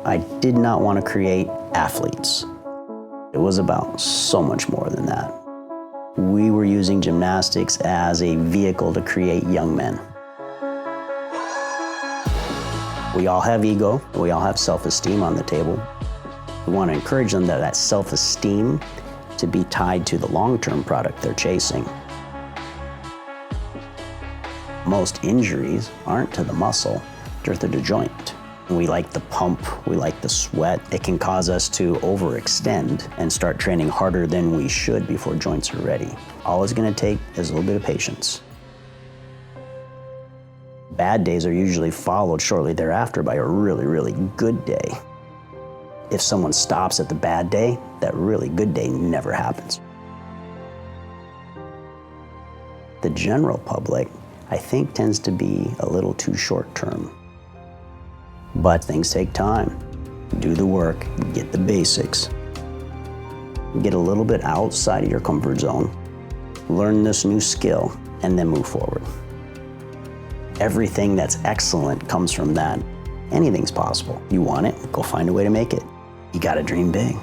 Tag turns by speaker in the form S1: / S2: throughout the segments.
S1: I did not want to create athletes. It was about so much more than that. We were using gymnastics as a vehicle to create young men. We all have ego, we all have self-esteem on the table. We want to encourage them that self-esteem to be tied to the long-term product they're chasing. Most injuries aren't to the muscle, they're to the joint. We like the pump, we like the sweat. It can cause us to overextend and start training harder than we should before joints are ready. All it's gonna take is a little bit of patience. Bad days are usually followed shortly thereafter by a really, really good day. If someone stops at the bad day, that really good day never happens. The general public, I think, tends to be a little too short-term. But things take time. Do the work, get the basics. Get a little bit outside of your comfort zone, learn this new skill, and then move forward. Everything that's excellent comes from that. Anything's possible. You want it, go find a way to make it. You gotta dream big.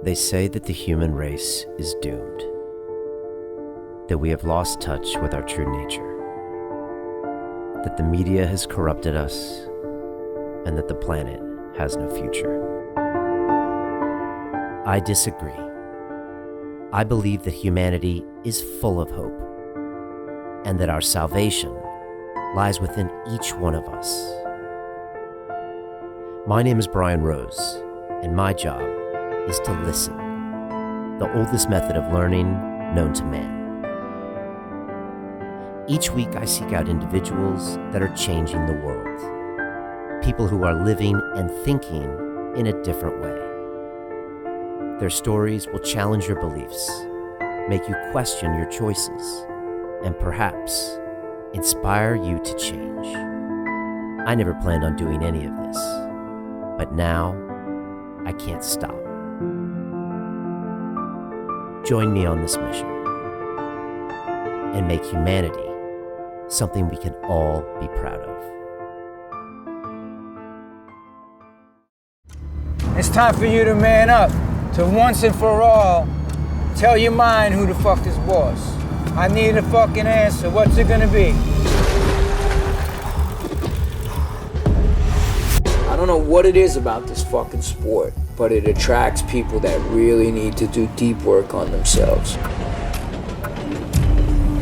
S2: They say that the human race is doomed, that we have lost touch with our true nature, that the media has corrupted us, and that the planet has no future. I disagree. I believe that humanity is full of hope, and that our salvation lies within each one of us. My name is Brian Rose, and my job is to listen, the oldest method of learning known to man. Each week I seek out individuals that are changing the world, people who are living and thinking in a different way. Their stories will challenge your beliefs, make you question your choices, and perhaps inspire you to change. I never planned on doing any of this, but now I can't stop. Join me on this mission and make humanity something we can all be proud of.
S3: It's time for you to man up, to once and for all, tell your mind who the fuck is boss. I need a fucking answer. What's it gonna be? I don't know what it is about this fucking sport, but it attracts people that really need to do deep work on themselves.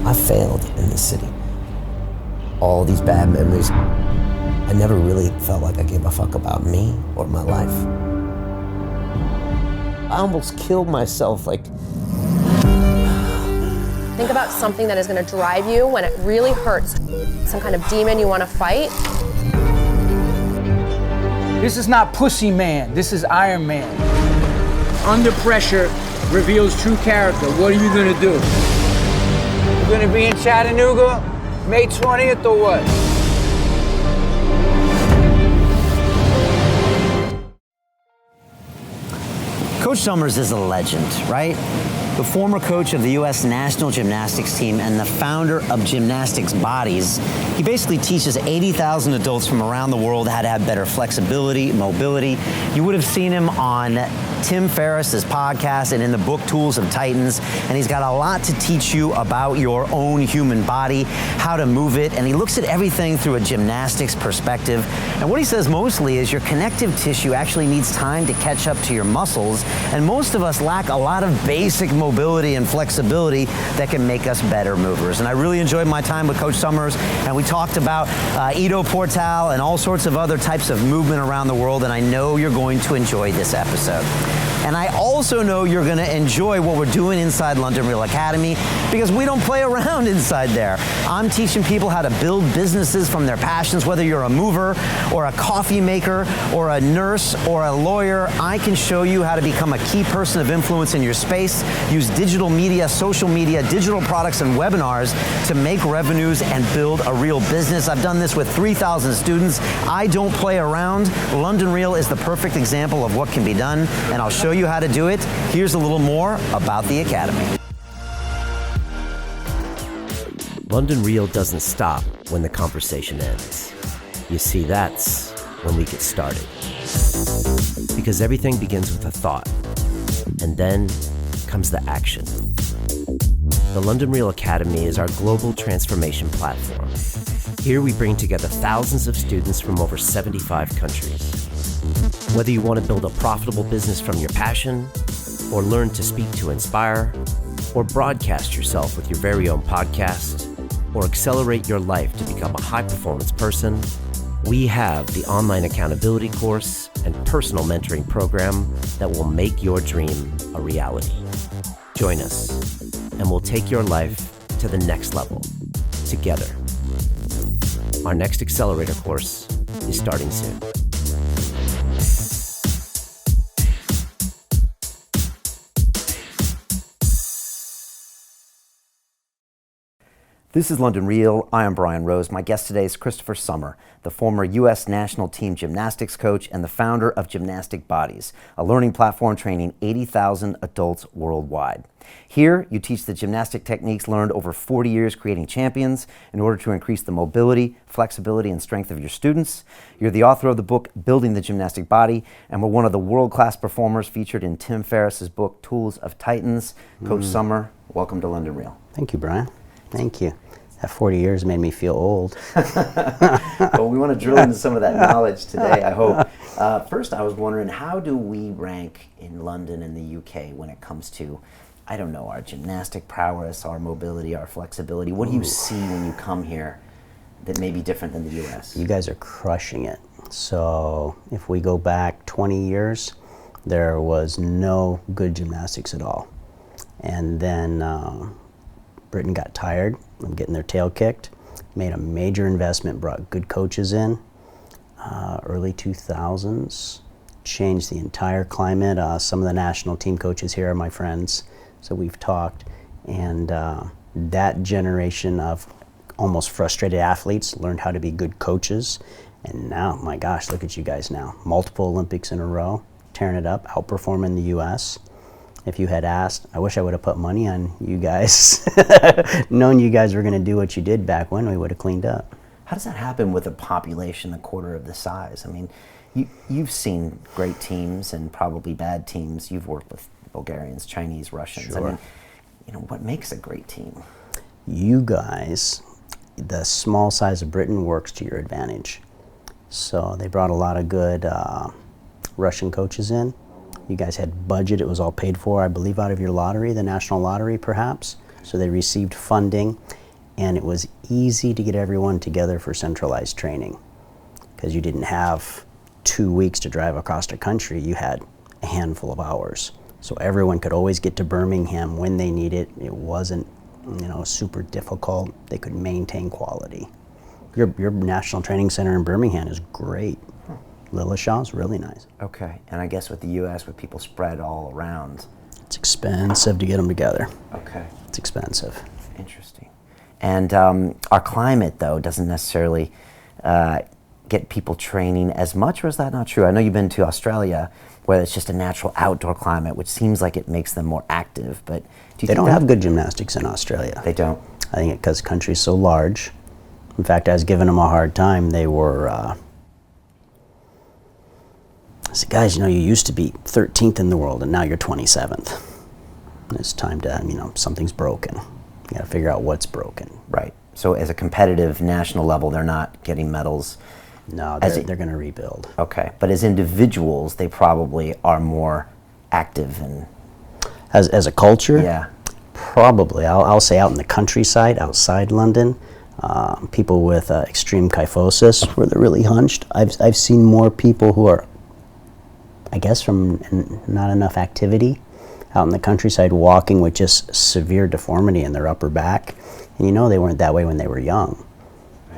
S4: I failed in this city. All these bad memories. I never really felt like I gave a fuck about me or my life. I almost killed myself, like.
S5: Think about something that is gonna drive you when it really hurts. Some kind of demon you wanna fight.
S3: This is not Pussy Man, this is Iron Man. Under pressure reveals true character. What are you gonna do? You're gonna be in Chattanooga, May 20th or what?
S4: Coach Sommers is a legend, right? The former coach of the U.S. national gymnastics team and the founder of Gymnastics Bodies. He basically teaches 80,000 adults from around the world how to have better flexibility, mobility. You would have seen him on Tim Ferriss's podcast and in the book Tools of Titans. And he's got a lot to teach you about your own human body, how to move it. And he looks at everything through a gymnastics perspective. And what he says mostly is your connective tissue actually needs time to catch up to your muscles. And most of us lack a lot of basic mobility and flexibility that can make us better movers. And I really enjoyed my time with Coach Sommers, and we talked about Ido Portal and all sorts of other types of movement around the world, and I know you're going to enjoy this episode. And I also know you're going to enjoy what we're doing inside London Real Academy, because we don't play around inside there. I'm teaching people how to build businesses from their passions, whether you're a mover or a coffee maker or a nurse or a lawyer. I can show you how to become a key person of influence in your space, use digital media, social media, digital products, and webinars to make revenues and build a real business. I've done this with 3,000 students. I don't play around. London Real is the perfect example of what can be done, and I'll show you you how to do it, here's a little more about the Academy.
S2: London Real doesn't stop when the conversation ends. You see, that's when we get started. Because everything begins with a thought, and then comes the action. The London Real Academy is our global transformation platform. Here we bring together thousands of students from over 75 countries. Whether you want to build a profitable business from your passion, or learn to speak to inspire, or broadcast yourself with your very own podcast, or accelerate your life to become a high-performance person, we have the online accountability course and personal mentoring program that will make your dream a reality. Join us, and we'll take your life to the next level, together. Our next accelerator course is starting soon. This is London Real. I am Brian Rose. My guest today is Christopher Sommer, the former U.S. national team gymnastics coach and the founder of Gymnastic Bodies, a learning platform training 80,000 adults worldwide. Here, you teach the gymnastic techniques learned over 40 years creating champions in order to increase the mobility, flexibility, and strength of your students. You're the author of the book, Building the Gymnastic Body, and were one of the world-class performers featured in Tim Ferriss's book, Tools of Titans. Coach Sommer, welcome to London Real.
S1: Thank you, Brian. Thank you. That 40 years made me feel old.
S4: Well, we want to drill into some of that knowledge today, I hope. First, I was wondering, how do we rank in London and the UK when it comes to, I don't know, our gymnastic prowess, our mobility, our flexibility? What do you see when you come here that may be different than the US?
S1: You guys are crushing it. So if we go back 20 years, there was no good gymnastics at all. And then Britain got tired of getting their tail kicked, made a major investment, brought good coaches in, early 2000s, changed the entire climate. Some of the national team coaches here are my friends, so we've talked. And that generation of almost frustrated athletes learned how to be good coaches. And now, my gosh, look at you guys now. Multiple Olympics in a row, tearing it up, outperforming the US. If you had asked, I wish I would have put money on you guys. Knowing you guys were going to do what you did back when, we would have cleaned up.
S4: How does that happen with a population a quarter of the size? I mean, you've seen great teams and probably bad teams. You've worked with Bulgarians, Chinese, Russians.
S1: Sure.
S4: I mean, what makes a great team?
S1: You guys, the small size of Britain works to your advantage. So they brought a lot of good Russian coaches in. You guys had budget, it was all paid for, I believe, out of your lottery, the national lottery perhaps. So they received funding, and it was easy to get everyone together for centralized training because you didn't have 2 weeks to drive across the country, you had a handful of hours. So everyone could always get to Birmingham when they needed it. It wasn't, super difficult. They could maintain quality. Your national training center in Birmingham is great. Lillishaw's really nice.
S4: Okay, and I guess with the U.S., with people spread all around,
S1: it's expensive to get them together.
S4: Okay.
S1: It's expensive.
S4: Interesting. And our climate, though, doesn't necessarily get people training as much, or is that not true? I know you've been to Australia, where it's just a natural outdoor climate, which seems like it makes them more active, but do you
S1: They don't have good gymnastics in Australia.
S4: They don't?
S1: I think because the country's so large. In fact, I was giving them a hard time. They were, I said, guys, you used to be 13th in the world, and now you're 27th. It's time to, something's broken. You got to figure out what's broken.
S4: Right. So as a competitive national level, they're not getting medals.
S1: No, they're going to rebuild.
S4: Okay. But as individuals, they probably are more active and...
S1: As a culture?
S4: Yeah.
S1: Probably. I'll say out in the countryside, outside London, people with extreme kyphosis, where they're really hunched. I've seen more people who are, I guess, from not enough activity out in the countryside, walking with just severe deformity in their upper back. And they weren't that way when they were young.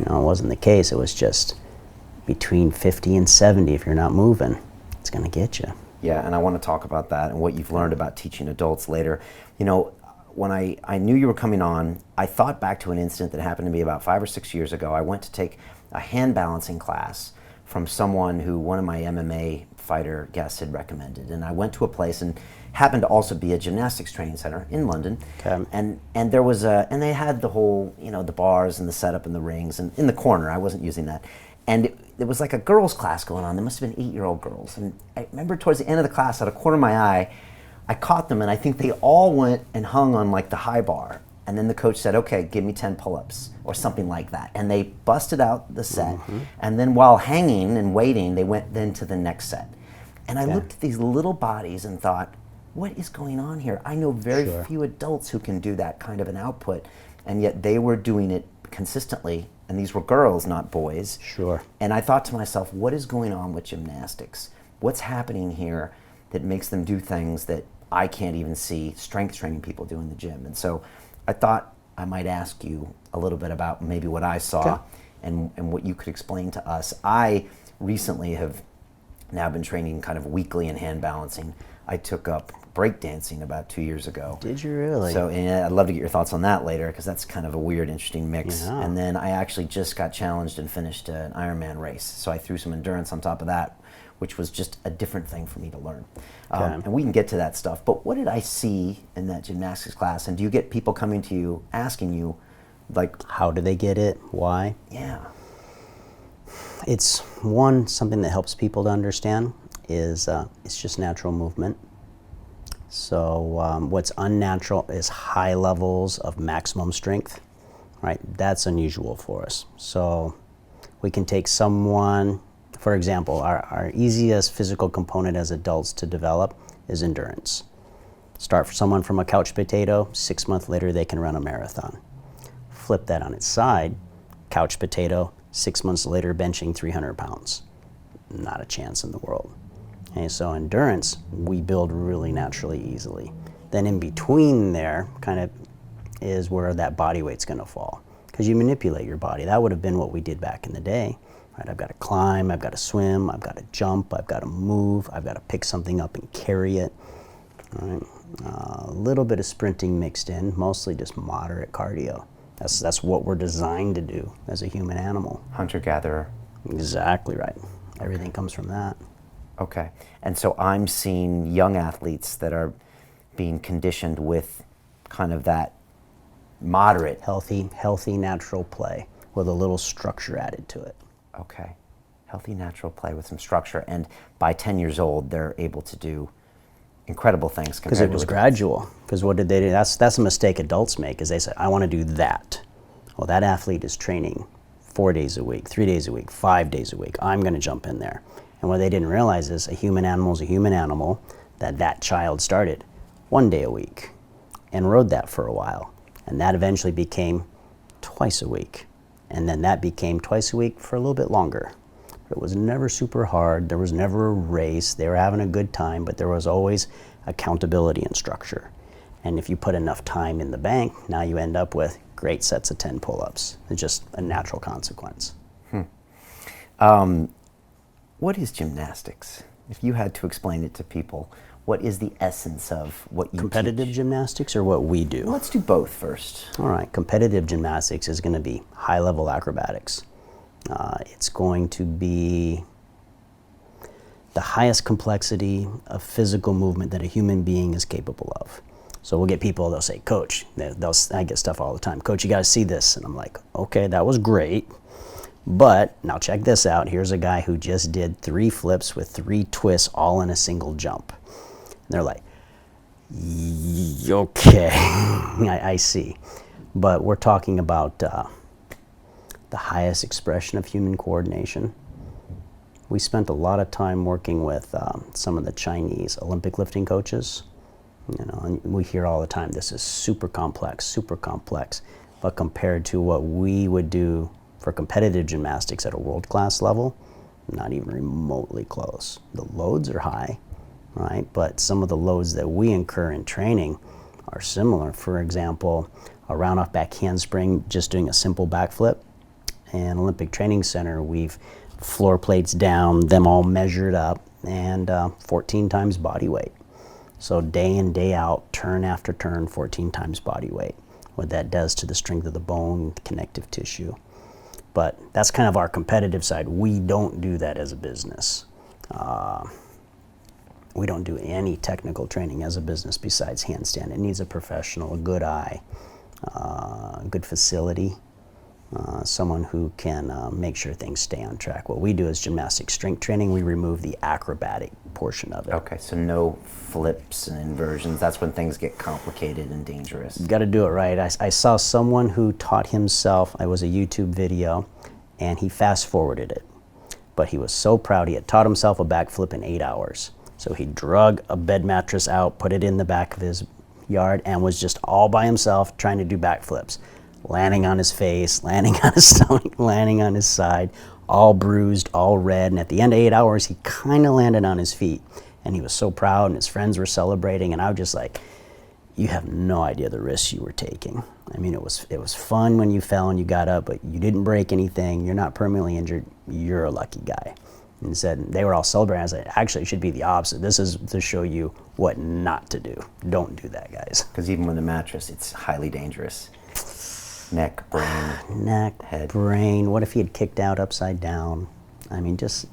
S1: It wasn't the case. It was just between 50 and 70. If you're not moving, it's going to get you.
S4: Yeah, and I want to talk about that and what you've learned about teaching adults later. When I knew you were coming on, I thought back to an incident that happened to me about 5 or 6 years ago. I went to take a hand balancing class
S2: from someone who one of my MMA fighter guests had recommended. And I went to a place and happened to also be a gymnastics training center in London.
S1: Okay.
S2: And there was and they had the whole, the bars and the setup and the rings and in the corner. I wasn't using that. And it was like a girls' class going on. There must have been 8-year-old girls. And I remember towards the end of the class, out of the corner of my eye, I caught them, and I think they all went and hung on like the high bar. And then the coach said, okay, give me 10 pull-ups or something like that. And they busted out the set. And then while hanging and waiting, they went then to the next set. And I looked at these little bodies and thought, what is going on here? I know very few adults who can do that kind of an output. And yet they were doing it consistently. And these were girls, not boys.
S1: Sure.
S2: And I thought to myself, what is going on with gymnastics? What's happening here that makes them do things that I can't even see strength training people do in the gym? And so I thought I might ask you a little bit about maybe what I saw and what you could explain to us. I recently have now been training kind of weekly in hand balancing. I took up breakdancing about 2 years ago.
S1: Did you really?
S2: So and I'd love to get your thoughts on that later, because that's kind of a weird, interesting mix.
S1: Yeah.
S2: And then I actually just got challenged and finished an Ironman race. So I threw some endurance on top of that, which was just a different thing for me to learn. And we can get to that stuff. But what did I see in that gymnastics class? And do you get people coming to you, asking you, like...
S1: How do they get it? Why?
S2: Yeah.
S1: It's something that helps people to understand is it's just natural movement. So what's unnatural is high levels of maximum strength, right? That's unusual for us. So we can take someone, for example, our easiest physical component as adults to develop is endurance. Start for someone from a couch potato, 6 months later they can run a marathon. Flip that on its side, couch potato, 6 months later benching 300 pounds. Not a chance in the world. Okay, so endurance, we build really naturally easily. Then in between there kind of is where that body weight's gonna fall, because you manipulate your body. That would have been what we did back in the day. Right? I've got to climb, I've got to swim, I've got to jump, I've got to move, I've got to pick something up and carry it. All right? A little bit of sprinting mixed in, mostly just moderate cardio. That's what we're designed to do as a human animal.
S2: Hunter-gatherer.
S1: Exactly right. Everything comes from that.
S2: Okay. And so I'm seeing young athletes that are being conditioned with kind of that moderate...
S1: Healthy, natural play with a little structure added to it.
S2: Okay. Healthy, natural play with some structure. And by 10 years old, they're able to do incredible things.
S1: Because it was gradual. Because what did they do? That's a mistake adults make, is they say, I want to do that. Well, that athlete is training 4 days a week, 3 days a week, 5 days a week. I'm going to jump in there. And what they didn't realize is a human animal is a human animal, that child started 1 day a week and rode that for a while. And that eventually became twice a week. And then that became twice a week for a little bit longer. It was never super hard. There was never a race. They were having a good time, but there was always accountability and structure. And if you put enough time in the bank, now you end up with great sets of 10 pull-ups. It's just a natural consequence.
S2: What is gymnastics? If you had to explain it to people, what is the essence of what you
S1: Competitive
S2: teach?
S1: Gymnastics or what we do?
S2: Let's do both first.
S1: All right, competitive gymnastics is going to be high-level acrobatics. It's going to be the highest complexity of physical movement that a human being is capable of. So we'll get people, they'll say, Coach, I get stuff all the time, Coach, you got to see this. And I'm like, okay, that was great. But now check this out. Here's a guy who just did 3 flips with 3 twists all in a single jump. And they're like, okay, I see. But we're talking about the highest expression of human coordination. We spent a lot of time working with some of the Chinese Olympic lifting coaches. And we hear all the time, this is super complex. But compared to what we would do for competitive gymnastics at a world-class level, not even remotely close. The loads are high, right? But some of the loads that we incur in training are similar. For example, a round-off back handspring, just doing a simple backflip. And Olympic Training Center, we've floor plates down, them all measured up, and 14 times body weight. So day in, day out, turn after turn, 14 times body weight. What that does to the strength of the bone, the connective tissue. But that's kind of our competitive side. We don't do that as a business. We don't do any technical training as a business besides handstand. It needs a professional, a good eye, a good facility, someone who can make sure things stay on track. What we do is gymnastic strength training. We remove the acrobatic portion of it.
S2: Okay, so no flips and inversions. That's when things get complicated and dangerous.
S1: You got to do it right. I saw someone who taught himself, it was a YouTube video, and he fast forwarded it. But he was so proud. He had taught himself a backflip in 8 hours. So he drug a bed mattress out, put it in the back of his yard, and was just all by himself trying to do backflips. Landing on his face, landing on his stomach, landing on his side, all bruised, all red. And at the end of 8 hours, he kind of landed on his feet. And he was so proud, and his friends were celebrating. And I was just like, you have no idea the risks you were taking. I mean, it was fun when you fell and you got up, but you didn't break anything. You're not permanently injured. You're a lucky guy. And said, they were all celebrating. I was like, actually, it should be the opposite. This is to show you what not to do. Don't do that, guys.
S2: Because even with a mattress, it's highly dangerous. Neck, brain,
S1: Neck,
S2: head.
S1: brain. What if he had kicked out upside down? I mean, just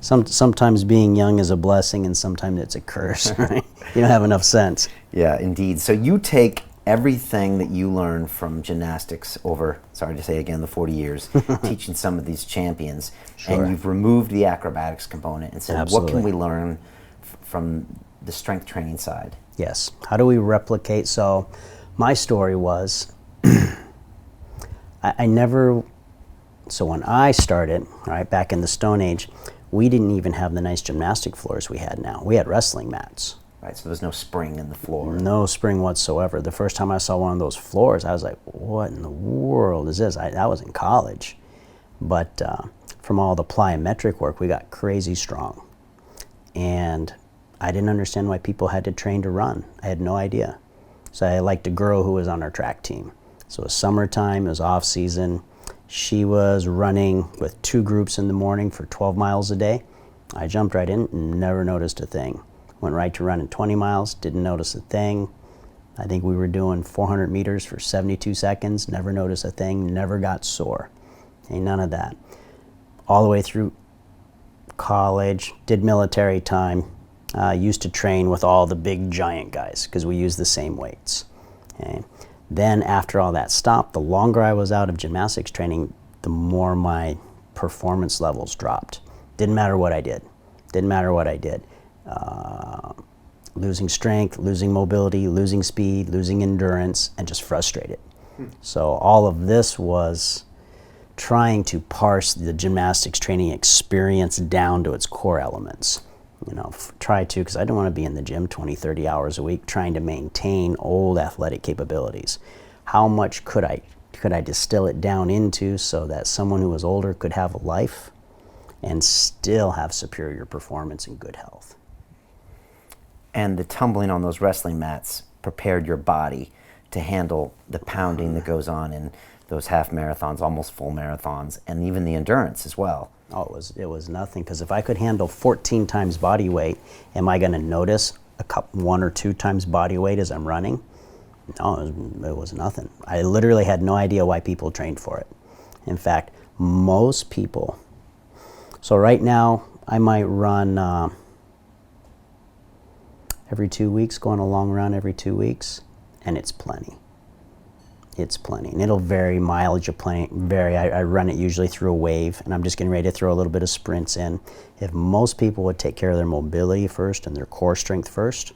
S1: sometimes being young is a blessing, and sometimes it's a curse. Right? You don't have enough sense.
S2: Yeah, indeed. So you take everything that you learn from gymnastics over, sorry to say again, the 40 years, teaching some of these champions,
S1: Sure.
S2: and you've removed the acrobatics component and said,
S1: Absolutely.
S2: what can we learn from the strength training side?
S1: Yes. How do we replicate? So my story was, I never, so when I started, right, back in the Stone Age, we didn't even have the nice gymnastic floors we had now. We had wrestling mats.
S2: Right, so there's no spring in the floor.
S1: No spring whatsoever. The first time I saw one of those floors, I was like, what in the world is this? I was in college. But from all the plyometric work, we got crazy strong. And I didn't understand why people had to train to run. I had no idea. So I liked a girl who was on our track team. So it was summertime, it was off season. She was running with 2 groups in the morning for 12 miles a day. I jumped right in and never noticed a thing. Went right to running 20 miles, didn't notice a thing. I think we were doing 400 meters for 72 seconds, never noticed a thing, never got sore. Ain't none of that. All the way through college, did military time, used to train with all the big giant guys because we used the same weights. Okay. Then after all that stopped, the longer I was out of gymnastics training, the more my performance levels dropped. Didn't matter what I did. Didn't matter what I did. Losing strength, losing mobility, losing speed, losing endurance, and just frustrated. So all of this was trying to parse the gymnastics training experience down to its core elements. You know, try to, because I don't want to be in the gym 20, 30 hours a week trying to maintain old athletic capabilities. How much could I distill it down into so that someone who was older could have a life and still have superior performance and good health?
S2: And the tumbling on those wrestling mats prepared your body to handle the pounding that goes on in those half marathons, almost full marathons, and even the endurance as well.
S1: Oh, it was nothing, because if I could handle 14 times body weight, am I going to notice 1 or 2 times body weight as I'm running? No, it was nothing. I literally had no idea why people trained for it. In fact, most people, so right now I might run every 2 weeks, go on a long run every 2 weeks, and it's plenty. It's plenty, and it'll vary, mileage will vary. I run it usually through a wave, and I'm just getting ready to throw a little bit of sprints in. If most people would take care of their mobility first and their core strength first,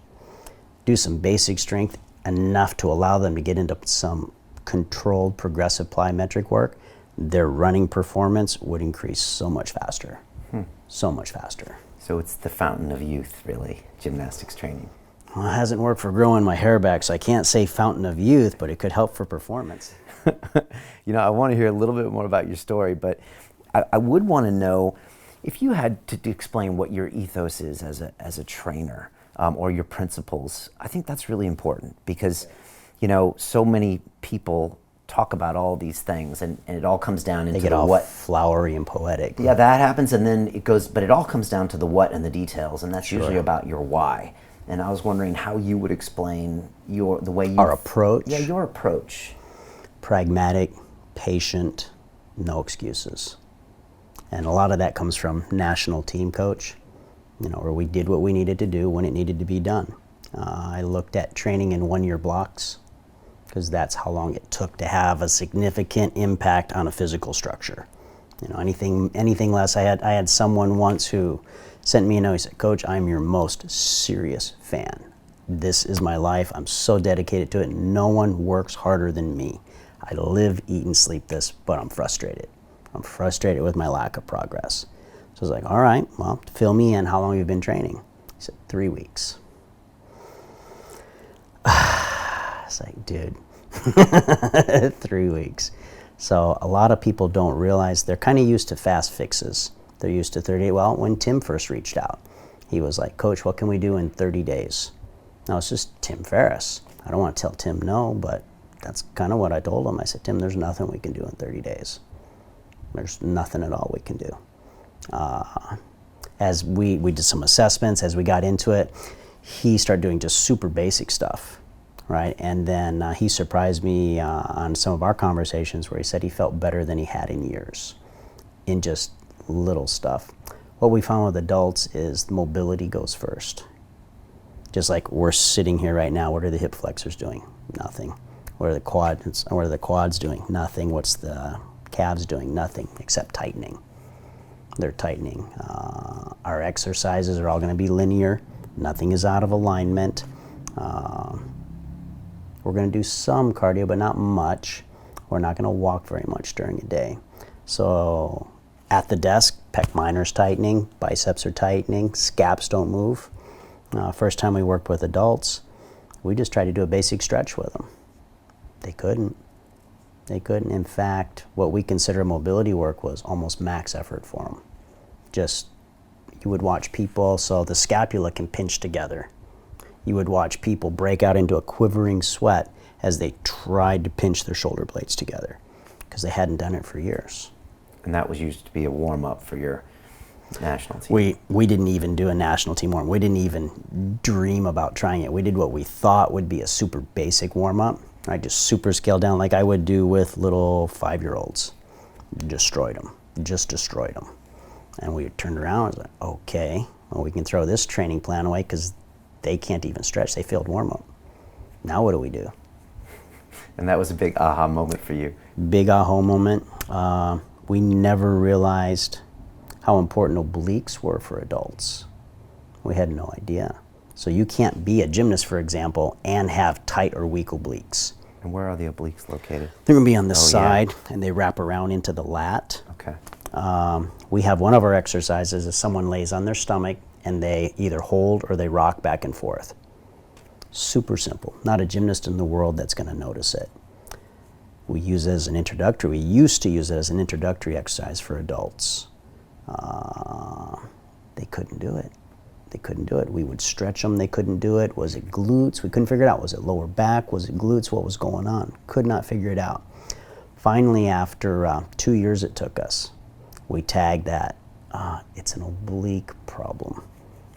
S1: do some basic strength, enough to allow them to get into some controlled progressive plyometric work, their running performance would increase so much faster. So much faster.
S2: So it's the fountain of youth, really, gymnastics training.
S1: Well, it hasn't worked for growing my hair back, so I can't say fountain of youth, but it could help for performance.
S2: You know, I want to hear a little bit more about your story, but I would want to know if you had to explain what your ethos is as a trainer, or your principles. I think that's really important because, you know, so many people talk about all these things, and it all comes down into
S1: They get all
S2: what.
S1: flowery and poetic.
S2: Yeah, that happens, and then it goes, but it all comes down to the what and the details, and that's
S1: Sure.
S2: usually about your why. And I was wondering how you would explain the way you...
S1: Our approach?
S2: Yeah, your approach.
S1: Pragmatic, patient, no excuses. And a lot of that comes from national team coach, where we did what we needed to do when it needed to be done. I looked at training in 1-year blocks because that's how long it took to have a significant impact on a physical structure. Anything less. I had someone once who sent me a note. He said, "Coach, I'm your most serious fan. This is my life. I'm so dedicated to it. No one works harder than me. I live, eat, and sleep this, but I'm frustrated. I'm frustrated with my lack of progress." So I was like, "All right, well, fill me in. How long have you been training?" He said, 3 weeks. It's like, dude, 3 weeks. So a lot of people don't realize they're kind of used to fast fixes. They're used to 30. Well, when Tim first reached out, he was like, "Coach, what can we do in 30 days? Now, it's just Tim Ferriss. I don't want to tell Tim no, but that's kind of what I told him. I said, "Tim, there's nothing we can do in 30 days. There's nothing at all we can do." As we did some assessments, as we got into it, he started doing just super basic stuff, right? And then he surprised me on some of our conversations where he said he felt better than he had in years in just little stuff. What we found with adults is mobility goes first. Just like we're sitting here right now, what are the hip flexors doing? Nothing. What are the quads doing? Nothing. What's the calves doing? Nothing except tightening. They're tightening. Our exercises are all going to be linear. Nothing is out of alignment. We're going to do some cardio, but not much. We're not going to walk very much during the day. So at the desk, pec minors tightening, biceps are tightening, scaps don't move. First time we worked with adults, we just tried to do a basic stretch with them. They couldn't. They couldn't. In fact, what we consider mobility work was almost max effort for them. Just, you would watch people, so the scapula can pinch together. You would watch people break out into a quivering sweat as they tried to pinch their shoulder blades together because they hadn't done it for years.
S4: And that was used to be a warm-up for your national team.
S1: We didn't even do a national team warm. We didn't even dream about trying it. We did what we thought would be a super basic warm-up. I just super scaled down like I would do with little 5-year-olds. Destroyed them. Just destroyed them. And we turned around and was like, okay, well, we can throw this training plan away because they can't even stretch. They failed warm-up. Now what do we do?
S4: And that was a big aha moment for you.
S1: Big aha moment. We never realized how important obliques were for adults. We had no idea. So you can't be a gymnast, for example, and have tight or weak obliques.
S4: And where are the obliques located?
S1: They're going to be on the side, and they wrap around into the lat.
S4: Okay.
S1: We have one of our exercises is someone lays on their stomach, and they either hold or they rock back and forth. Super simple. Not a gymnast in the world that's going to notice it. We use it as an introductory. We used to use it as an introductory exercise for adults. They couldn't do it. They couldn't do it. We would stretch them. They couldn't do it. Was it glutes? We couldn't figure it out. Was it lower back? Was it glutes? What was going on? Could not figure it out. Finally, after 2 years it took us, we tagged that. It's an oblique problem.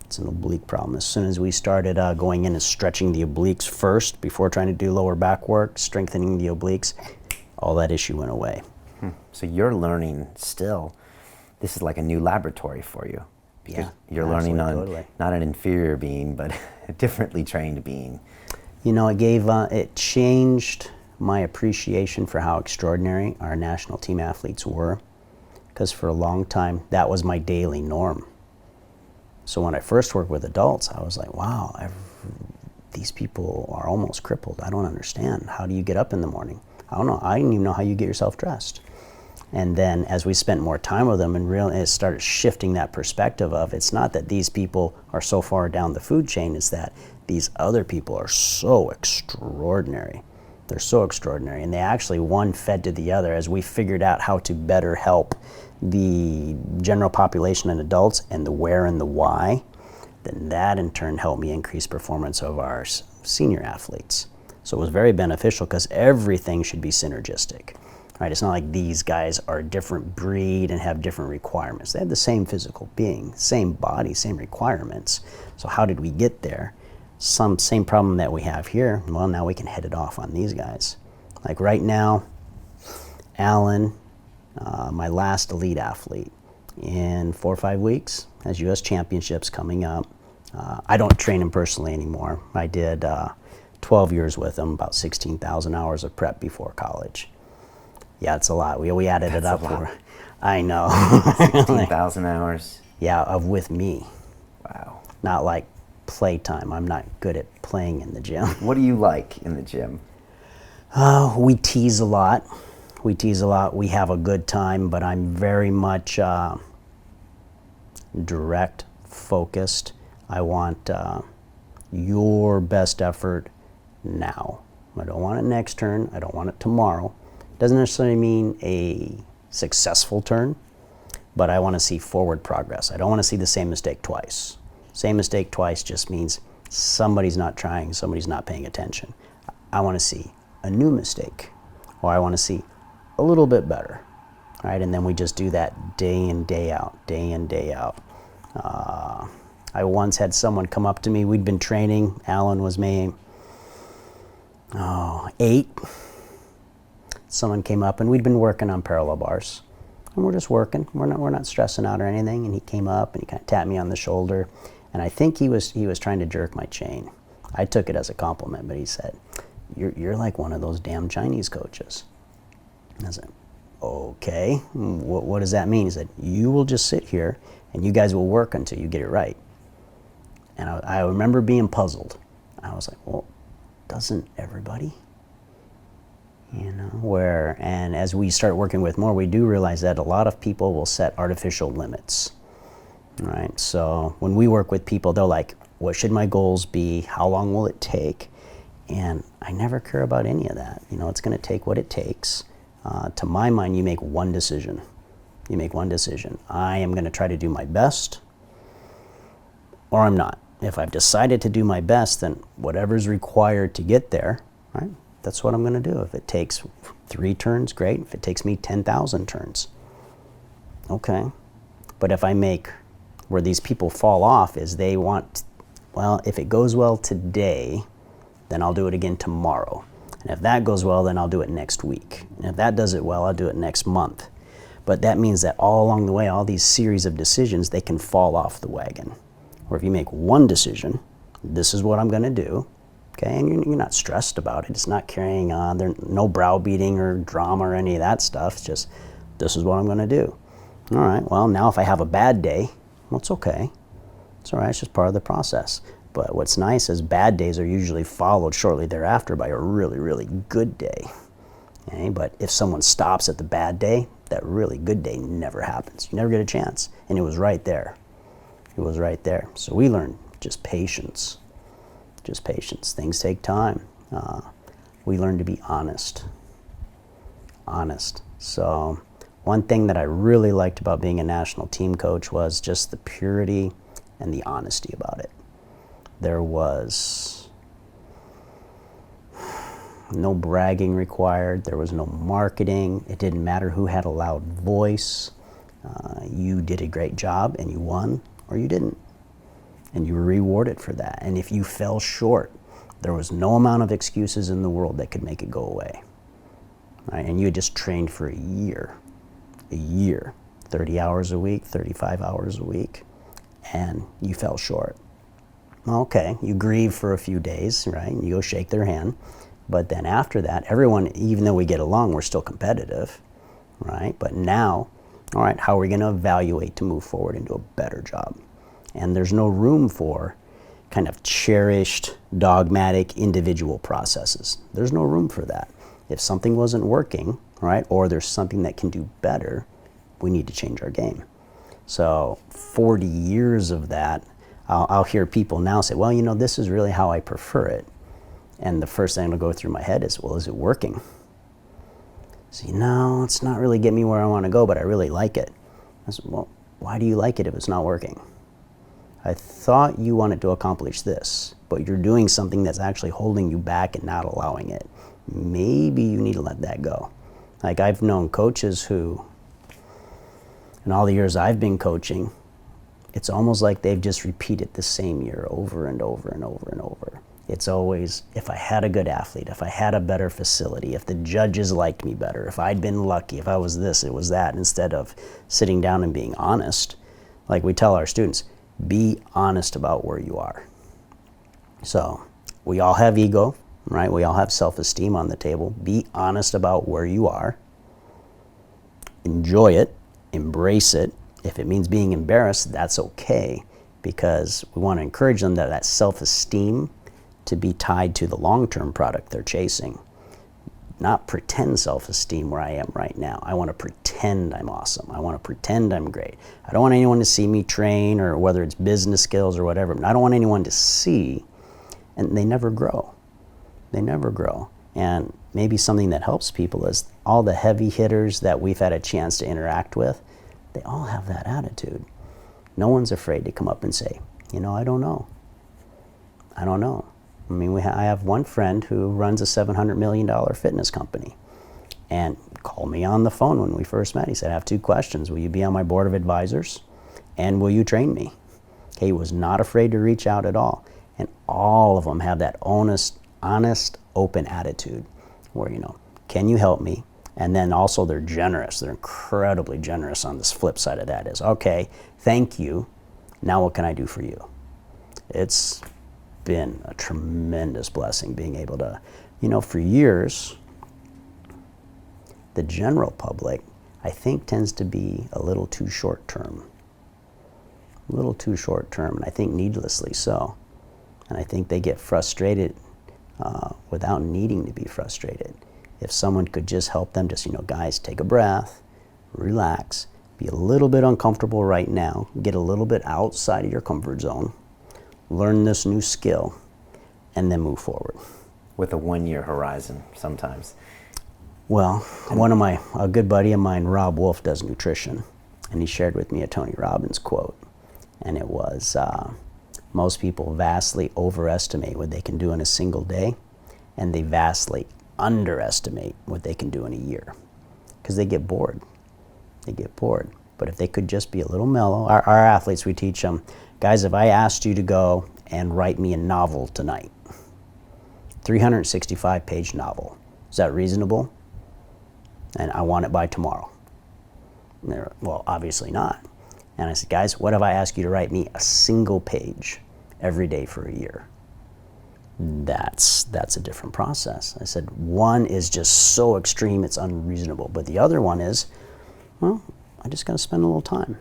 S1: It's an oblique problem. As soon as we started going in and stretching the obliques first before trying to do lower back work, strengthening the obliques, all that issue went away.
S4: So you're learning still. This is like a new laboratory for you. Because you're learning on totally. Not an inferior being, but a differently trained being.
S1: You know, it changed my appreciation for how extraordinary our national team athletes were. Because for a long time, that was my daily norm. So when I first worked with adults, I was like, wow, these people are almost crippled. I don't understand. How do you get up in the morning? I don't know. I didn't even know how you get yourself dressed. And then as we spent more time with them and it started shifting that perspective of it's not that these people are so far down the food chain, it's that these other people are so extraordinary. They're so extraordinary. And they actually, one fed to the other as we figured out how to better help the general population and adults and the where and the why. Then that in turn helped me increase performance of our senior athletes. So it was very beneficial because everything should be synergistic. Right, it's not like these guys are a different breed and have different requirements. They have the same physical being, same body, same requirements. So how did we get there? Same problem that we have here. Well, now we can head it off on these guys. Like right now, Alan my last elite athlete. In 4 or 5 weeks, has U.S. championships coming up. I don't train him personally anymore. I did 12 years with him, about 16,000 hours of prep before college. Yeah, it's a lot. We added it up. I know.
S6: 16,000 hours.
S1: Yeah, of with me.
S6: Wow.
S1: Not like playtime. I'm not good at playing in the gym.
S6: What do you like in the gym?
S1: We tease a lot. We tease a lot. We have a good time, but I'm very much direct, focused. I want your best effort now. I don't want it next turn. I don't want it tomorrow. Doesn't necessarily mean a successful turn, but I want to see forward progress. I don't want to see the same mistake twice. Same mistake twice just means somebody's not trying, somebody's not paying attention. I want to see a new mistake, or I want to see a little bit better, right? And then we just do that day in, day out, day in, day out. I once had someone come up to me. We'd been training. Alan was maybe 8. Someone came up, and we'd been working on parallel bars, and we're just working. We're not stressing out or anything. And he came up and he kind of tapped me on the shoulder, and I think he was trying to jerk my chain. I took it as a compliment, but he said, "You're like one of those damn Chinese coaches." And I said, "Okay, what does that mean?" He said, "You will just sit here, and you guys will work until you get it right." And I remember being puzzled. I was like, "Well, doesn't everybody?" You know, and as we start working with more, we do realize that a lot of people will set artificial limits, right? So when we work with people, they're like, "What should my goals be? How long will it take?" And I never care about any of that. You know, it's going to take what it takes. To my mind, you make one decision. You make one decision. I am going to try to do my best, or I'm not. If I've decided to do my best, then whatever's required to get there, right? That's what I'm going to do. If it takes 3 turns, great. If it takes me 10,000 turns, okay. But if I make where these people fall off is they want, well, if it goes well today, then I'll do it again tomorrow. And if that goes well, then I'll do it next week. And if that does it well, I'll do it next month. But that means that all along the way, all these series of decisions, they can fall off the wagon. Or if you make one decision, this is what I'm going to do, okay, and you're not stressed about it. It's not carrying on. There's no browbeating or drama or any of that stuff. It's just, this is what I'm going to do. All right, well, now if I have a bad day, well, it's okay. It's all right. It's just part of the process. But what's nice is bad days are usually followed shortly thereafter by a really, really good day. Okay? But if someone stops at the bad day, that really good day never happens. You never get a chance. And it was right there. It was right there. So we learned just patience. Just patience. Things take time. We learned to be honest. Honest. So one thing that I really liked about being a national team coach was just the purity and the honesty about it. There was no bragging required. There was no marketing. It didn't matter who had a loud voice. You did a great job and you won, or you didn't. And you were rewarded for that. And if you fell short, there was no amount of excuses in the world that could make it go away. Right? And you had just trained for a year, 30 hours a week, 35 hours a week, and you fell short. Okay, you grieve for a few days, right? And you go shake their hand. But then after that, everyone, even though we get along, we're still competitive, right? But now, all right, how are we going to evaluate to move forward and do a better job? And there's no room for kind of cherished, dogmatic, individual processes. There's no room for that. If something wasn't working, right, or there's something that can do better, we need to change our game. So 40 years of that, I'll hear people now say, well, you know, this is really how I prefer it. And the first thing that'll go through my head is, well, is it working? See, no, it's not really getting me where I want to go, but I really like it. I said, well, why do you like it if it's not working? I thought you wanted to accomplish this, but you're doing something that's actually holding you back and not allowing it. Maybe you need to let that go. Like I've known coaches who, in all the years I've been coaching, it's almost like they've just repeated the same year over and over and over and over. It's always, if I had a good athlete, if I had a better facility, if the judges liked me better, if I'd been lucky, if I was this, it was that, instead of sitting down and being honest. Like we tell our students, be honest about where you are. So we all have ego, right? We all have self-esteem on the table. Be honest about where you are. Enjoy it, embrace it. If it means being embarrassed, that's okay, because we want to encourage them that self-esteem to be tied to the long-term product they're chasing. Not pretend self-esteem where I am right now. I want to pretend I'm awesome. I want to pretend I'm great. I don't want anyone to see me train, or whether it's business skills or whatever. I don't want anyone to see, and they never grow. They never grow. And maybe something that helps people is all the heavy hitters that we've had a chance to interact with, they all have that attitude. No one's afraid to come up and say, you know, I don't know. I don't know. I mean, I have one friend who runs a $700 million fitness company, and called me on the phone when we first met. He said, I have 2 questions. Will you be on my board of advisors? And will you train me? Okay, he was not afraid to reach out at all. And all of them have that honest, open attitude where, you know, can you help me? And then also they're generous. They're incredibly generous on this flip side of that is, okay, thank you. Now what can I do for you? It's been a tremendous blessing being able to, you know, for years, the general public, I think, tends to be a little too short term. A little too short term, and I think needlessly so. And I think they get frustrated without needing to be frustrated. If someone could just help them, just, you know, guys, take a breath, relax, be a little bit uncomfortable right now, get a little bit outside of your comfort zone, learn this new skill, and then move forward.
S6: With a 1-year horizon sometimes.
S1: Well, a good buddy of mine, Rob Wolf, does nutrition, and he shared with me a Tony Robbins quote, and it was, most people vastly overestimate what they can do in a single day, and they vastly underestimate what they can do in a year, because they get bored. They get bored. But if they could just be a little mellow, our athletes, we teach them, guys, if I asked you to go and write me a novel tonight, 365-page novel, is that reasonable? And I want it by tomorrow. And they're, well, obviously not. And I said, guys, what if I ask you to write me a single page every day for a year? That's a different process. I said, one is just so extreme it's unreasonable, but the other one is, well, I just got to spend a little time.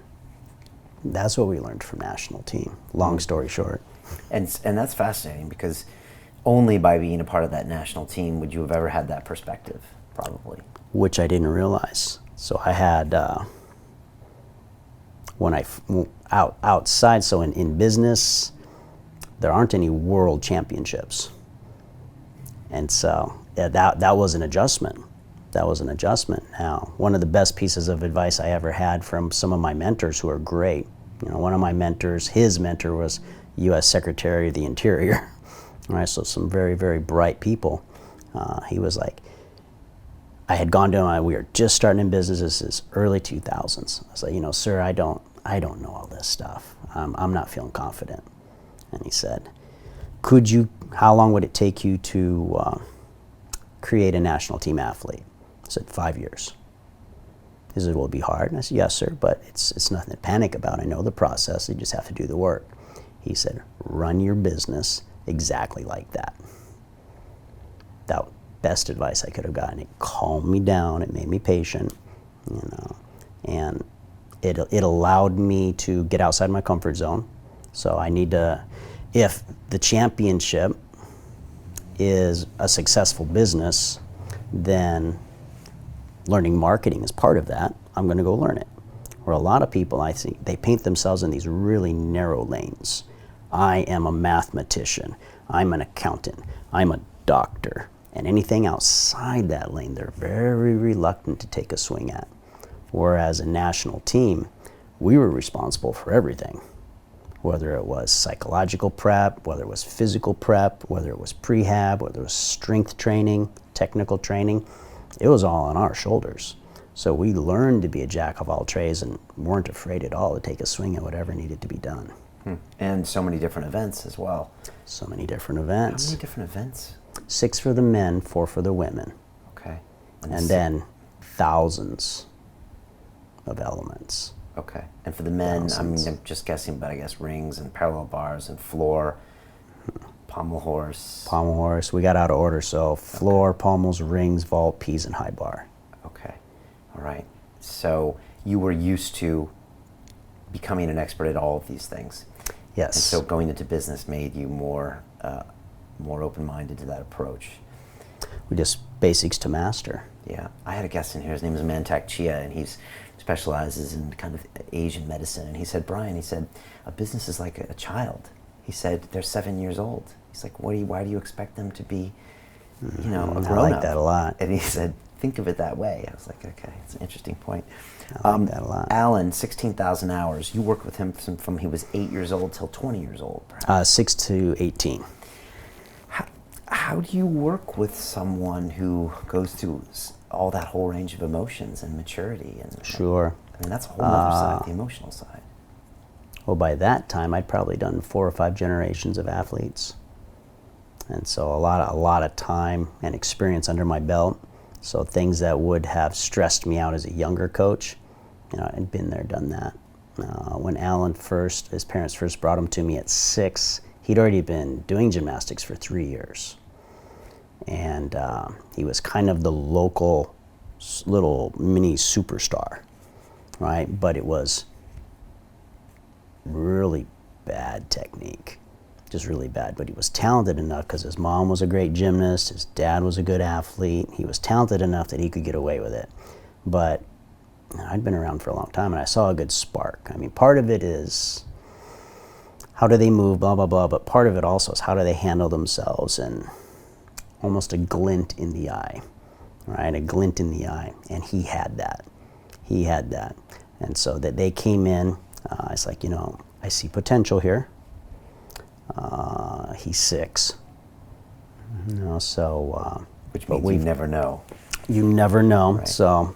S1: That's what we learned from national team. Long story short.
S6: And that's fascinating, because only by being a part of that national team would you have ever had that perspective, probably.
S1: Which I didn't realize. So I had, when I outside, so in business, there aren't any world championships. And so yeah, that was an adjustment. That was an adjustment. Now, one of the best pieces of advice I ever had from some of my mentors who are great, you know, one of my mentors, his mentor was U.S. Secretary of the Interior. All right, so some very, very bright people. He was like, I had gone to him, we were just starting in business, this is early 2000s. I was like, you know, sir, I don't know all this stuff. I'm not feeling confident. And he said, how long would it take you to create a national team athlete? I said, 5 years. He said, will it be hard? And I said, yes, sir, but it's nothing to panic about. I know the process, you just have to do the work. He said, run your business exactly like that. That best advice I could have gotten. It calmed me down, it made me patient, you know, and it allowed me to get outside my comfort zone. So I need to, if the championship is a successful business, then learning marketing is part of that. I'm going to go learn it. Where a lot of people, I think, they paint themselves in these really narrow lanes. I am a mathematician, I'm an accountant, I'm a doctor, and anything outside that lane, they're very reluctant to take a swing at. Whereas a national team, we were responsible for everything. Whether it was psychological prep, whether it was physical prep, whether it was prehab, whether it was strength training, technical training, it was all on our shoulders. So we learned to be a jack of all trades and weren't afraid at all to take a swing at whatever needed to be done.
S6: And so many different events as well.
S1: So many different
S6: How
S1: events.
S6: many different events?
S1: 6 for the men, 4 for the women.
S6: Okay.
S1: And then thousands of elements.
S6: Okay. And for the men,
S1: Thousands.
S6: I'm just guessing, but I guess rings and parallel bars and floor, pommel horse.
S1: Pommel horse, we got out of order, so floor, pommels, rings, vault, P's, and high bar.
S6: Okay. All right. So you were used to becoming an expert at all of these things.
S1: Yes.
S6: And so going into business made you more open-minded to that approach.
S1: We just basics to master.
S6: Yeah. I had a guest in here, his name is Mantak Chia, and he's specializes in kind of Asian medicine. And he said, Brian, he said, a business is like a child. He said, they're 7 years old. He's like, why do you expect them to be, a grown-up?
S1: I like that a lot.
S6: And he said, think of it that way. I was like, okay, it's an interesting point.
S1: I like that a lot.
S6: Alan, 16,000 hours. You worked with him from he was 8 years old till 20 years old, perhaps.
S1: 6 to 18.
S6: How do you work with someone who goes through all that whole range of emotions and maturity? And
S1: Sure.
S6: I mean, that's a whole other side, the emotional side.
S1: Well, by that time, I'd probably done 4 or 5 generations of athletes. And so a lot of time and experience under my belt. So things that would have stressed me out as a younger coach, I'd been there, done that. When Alan his parents first brought him to me at 6, he'd already been doing gymnastics for 3 years. And he was kind of the local little mini superstar, right? But it was really bad technique, just really bad. But he was talented enough because his mom was a great gymnast, his dad was a good athlete. He was talented enough that he could get away with it. But I'd been around for a long time and I saw a good spark. I mean, part of it is how do they move, blah, blah, blah, but part of it also is how do they handle themselves, and almost a glint in the eye, right? A glint in the eye, and he had that. He had that. And so that they came in, it's like, I see potential here. He's 6.
S6: Which means you never know.
S1: You never know.
S6: Right.
S1: So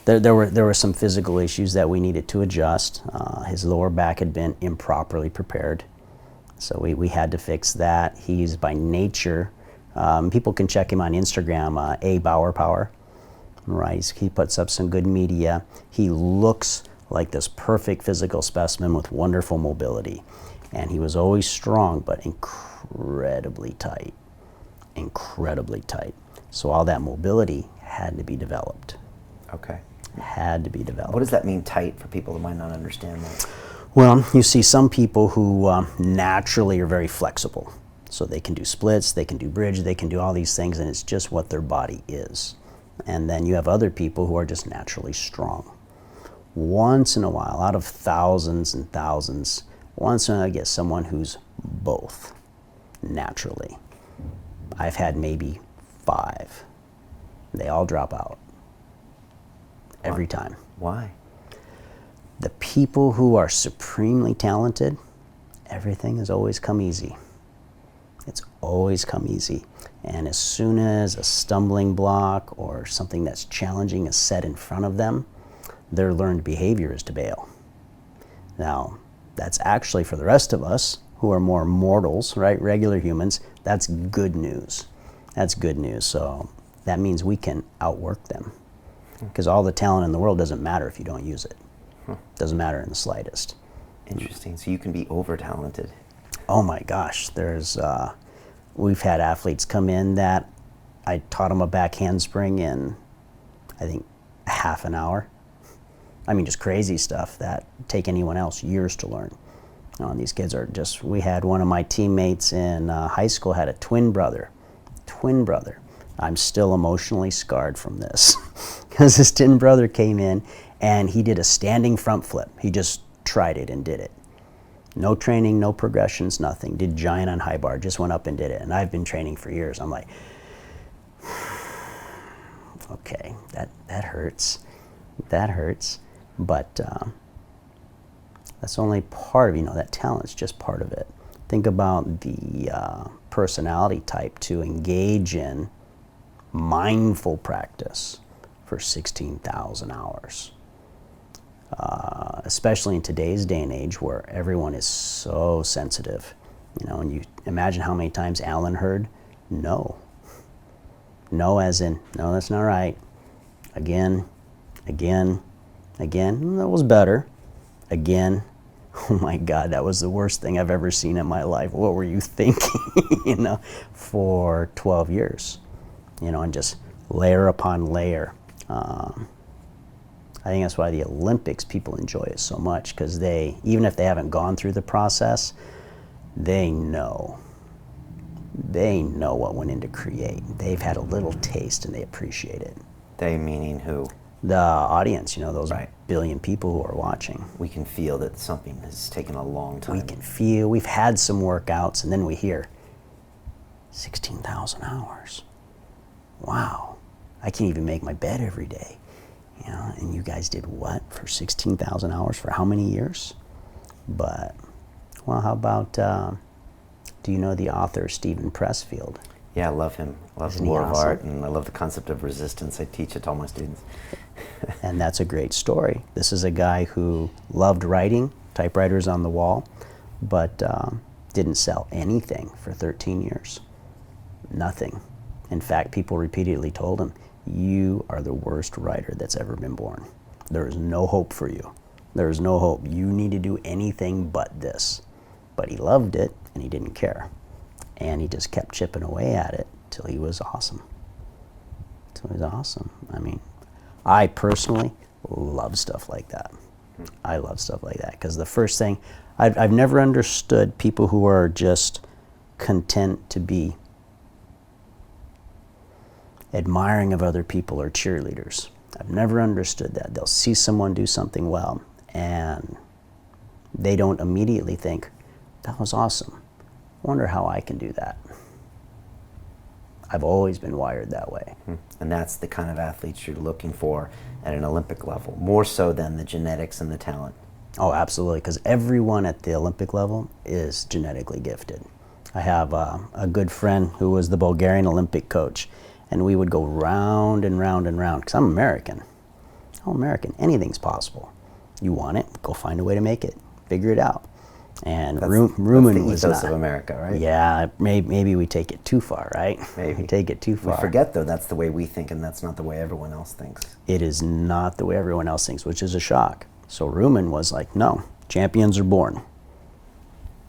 S1: there were some physical issues that we needed to adjust. His lower back had been improperly prepared. So we had to fix that. He's by nature, people can check him on Instagram, A Bauer Power. Right, he puts up some good media. He looks like this perfect physical specimen with wonderful mobility. And he was always strong, but incredibly tight. Incredibly tight. So all that mobility had to be developed.
S6: Okay.
S1: Had to be developed.
S6: What does that mean, tight, for people that might not understand that?
S1: Well, you see some people who naturally are very flexible. So they can do splits, they can do bridge, they can do all these things, and it's just what their body is. And then you have other people who are just naturally strong. Once in a while, out of thousands and thousands, once in a while I get someone who's both, naturally. I've had maybe 5. They all drop out. Every time.
S6: Why?
S1: The people who are supremely talented, everything has always come easy. It's always come easy. And as soon as a stumbling block or something that's challenging is set in front of them, their learned behavior is to bail. Now, that's actually for the rest of us who are more mortals, right, regular humans, that's good news. That's good news. So that means we can outwork them. Because all the talent in the world doesn't matter if you don't use it. Doesn't matter in the slightest.
S6: Interesting. So you can be over-talented.
S1: Oh my gosh, we've had athletes come in that I taught them a back handspring in, I think, half an hour. I mean, just crazy stuff that take anyone else years to learn. These kids are just, we had one of my teammates in high school had a twin brother. I'm still emotionally scarred from this because his twin brother came in and he did a standing front flip. He just tried it and did it. No training, no progressions, nothing. Did giant on high bar, just went up and did it. And I've been training for years. I'm like, okay, that hurts. That hurts. But that's only part of, that talent's just part of it. Think about the personality type to engage in mindful practice for 16,000 hours. especially in today's day and age where everyone is so sensitive. You know, and you imagine how many times Alan heard, no. No as in, no, that's not right. Again, again, again. That was better. Again. Oh my God, that was the worst thing I've ever seen in my life. What were you thinking? You know, for 12 years. You know, and just layer upon layer. I think that's why the Olympics, people enjoy it so much, because they, even if they haven't gone through the process, they know. They know what went into create. They've had a little taste and they appreciate it.
S6: They meaning who?
S1: The audience, you know, those
S6: Right.
S1: billion people who are watching.
S6: We can feel that something has taken a long time.
S1: We can feel, we've had some workouts, and then we hear 16,000 hours. Wow, I can't even make my bed every day. You know, and you guys did what for 16,000 hours for how many years? But, well, how about, do you know the author Stephen Pressfield?
S6: Yeah, I love him. I love
S1: Isn't
S6: the
S1: he
S6: lore of
S1: awesome?
S6: art, and I love the concept of resistance. I teach it to all my students.
S1: And that's a great story. This is a guy who loved writing, typewriters on the wall, but didn't sell anything for 13 years. Nothing. In fact, people repeatedly told him, you are the worst writer that's ever been born. There is no hope for you. There is no hope. You need to do anything but this. But he loved it, and he didn't care. And he just kept chipping away at it till he was awesome. Till he was awesome. I mean, I personally love stuff like that. I love stuff like that, because the first thing, I've never understood people who are just content to be admiring of other people or cheerleaders. I've never understood that. They'll see someone do something well, and they don't immediately think, that was awesome. I wonder how I can do that. I've always been wired that way.
S6: And that's the kind of athletes you're looking for at an Olympic level, more so than the genetics and the talent.
S1: Oh, absolutely, because everyone at the Olympic level is genetically gifted. I have a good friend who was the Bulgarian Olympic coach, and we would go round and round and round, because I'm American. I'm American. Anything's possible. You want it, go find a way to make it. Figure it out. And Rumen was
S6: the ethos
S1: not.
S6: of America, right?
S1: Yeah, maybe we take it too far, right?
S6: Maybe.
S1: We take it too far.
S6: We forget, though, that's the way we think, and that's not the way everyone else thinks.
S1: It is not the way everyone else thinks, which is a shock. So Rumen was like, no, champions are born.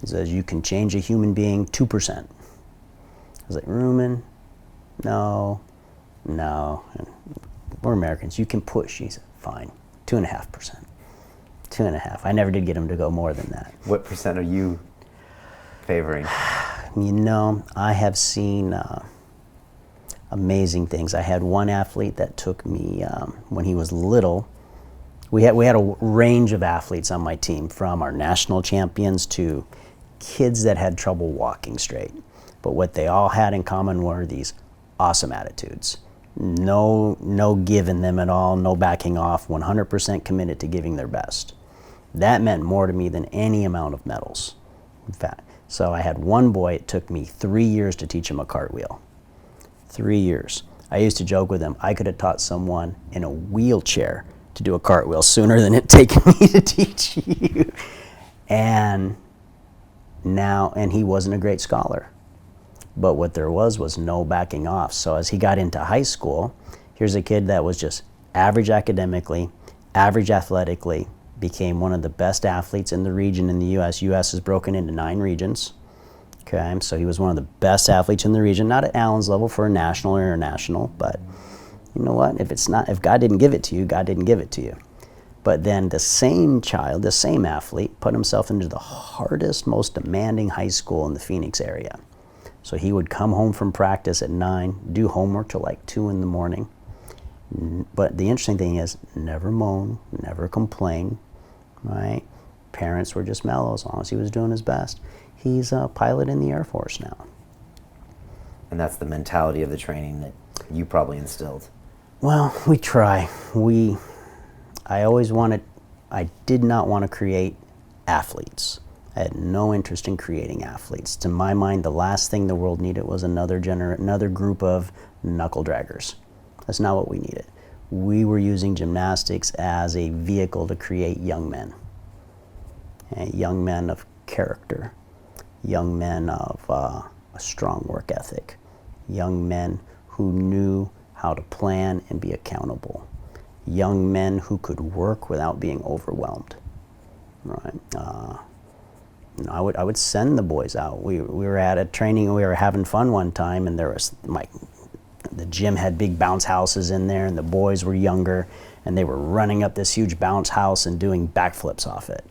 S1: He says, you can change a human being 2%. I was like, Rumen, no. And we're Americans, you can push. He said, fine, 2.5%. 2.5. I never did get him to go more than that.
S6: What percent are you favoring?
S1: You know, I have seen amazing things. I had one athlete that took me when he was little. We had a range of athletes on my team, from our national champions to kids that had trouble walking straight. But what they all had in common were these awesome attitudes. No giving them at all, no backing off, 100% committed to giving their best. That meant more to me than any amount of medals, in fact. So I had one boy, it took me 3 years to teach him a cartwheel. 3 years. I used to joke with him, I could have taught someone in a wheelchair to do a cartwheel sooner than it taken me to teach you. And he wasn't a great scholar. But what there was no backing off. So as he got into high school, here's a kid that was just average academically, average athletically, became one of the best athletes in the region in the U.S. U.S. is broken into 9 regions. Okay, so he was one of the best athletes in the region, not at Allen's level for a national or international, but you know what? If God didn't give it to you, God didn't give it to you. But then the same child, the same athlete, put himself into the hardest, most demanding high school in the Phoenix area. So he would come home from practice at 9, do homework till like 2 in the morning. But the interesting thing is, never moan, never complain, right? Parents were just mellow as long as he was doing his best. He's a pilot in the Air Force now.
S6: And that's the mentality of the training that you probably instilled.
S1: Well, we try. I did not want to create athletes. I had no interest in creating athletes. To my mind, the last thing the world needed was another group of knuckle draggers. That's not what we needed. we were using gymnastics as a vehicle to create young men. Young men of character, young men of a strong work ethic, young men who knew how to plan and be accountable, young men who could work without being overwhelmed. Right? I would send the boys out. We were at a training, we were having fun one time, and there was the gym had big bounce houses in there, and the boys were younger, and they were running up this huge bounce house and doing backflips off it.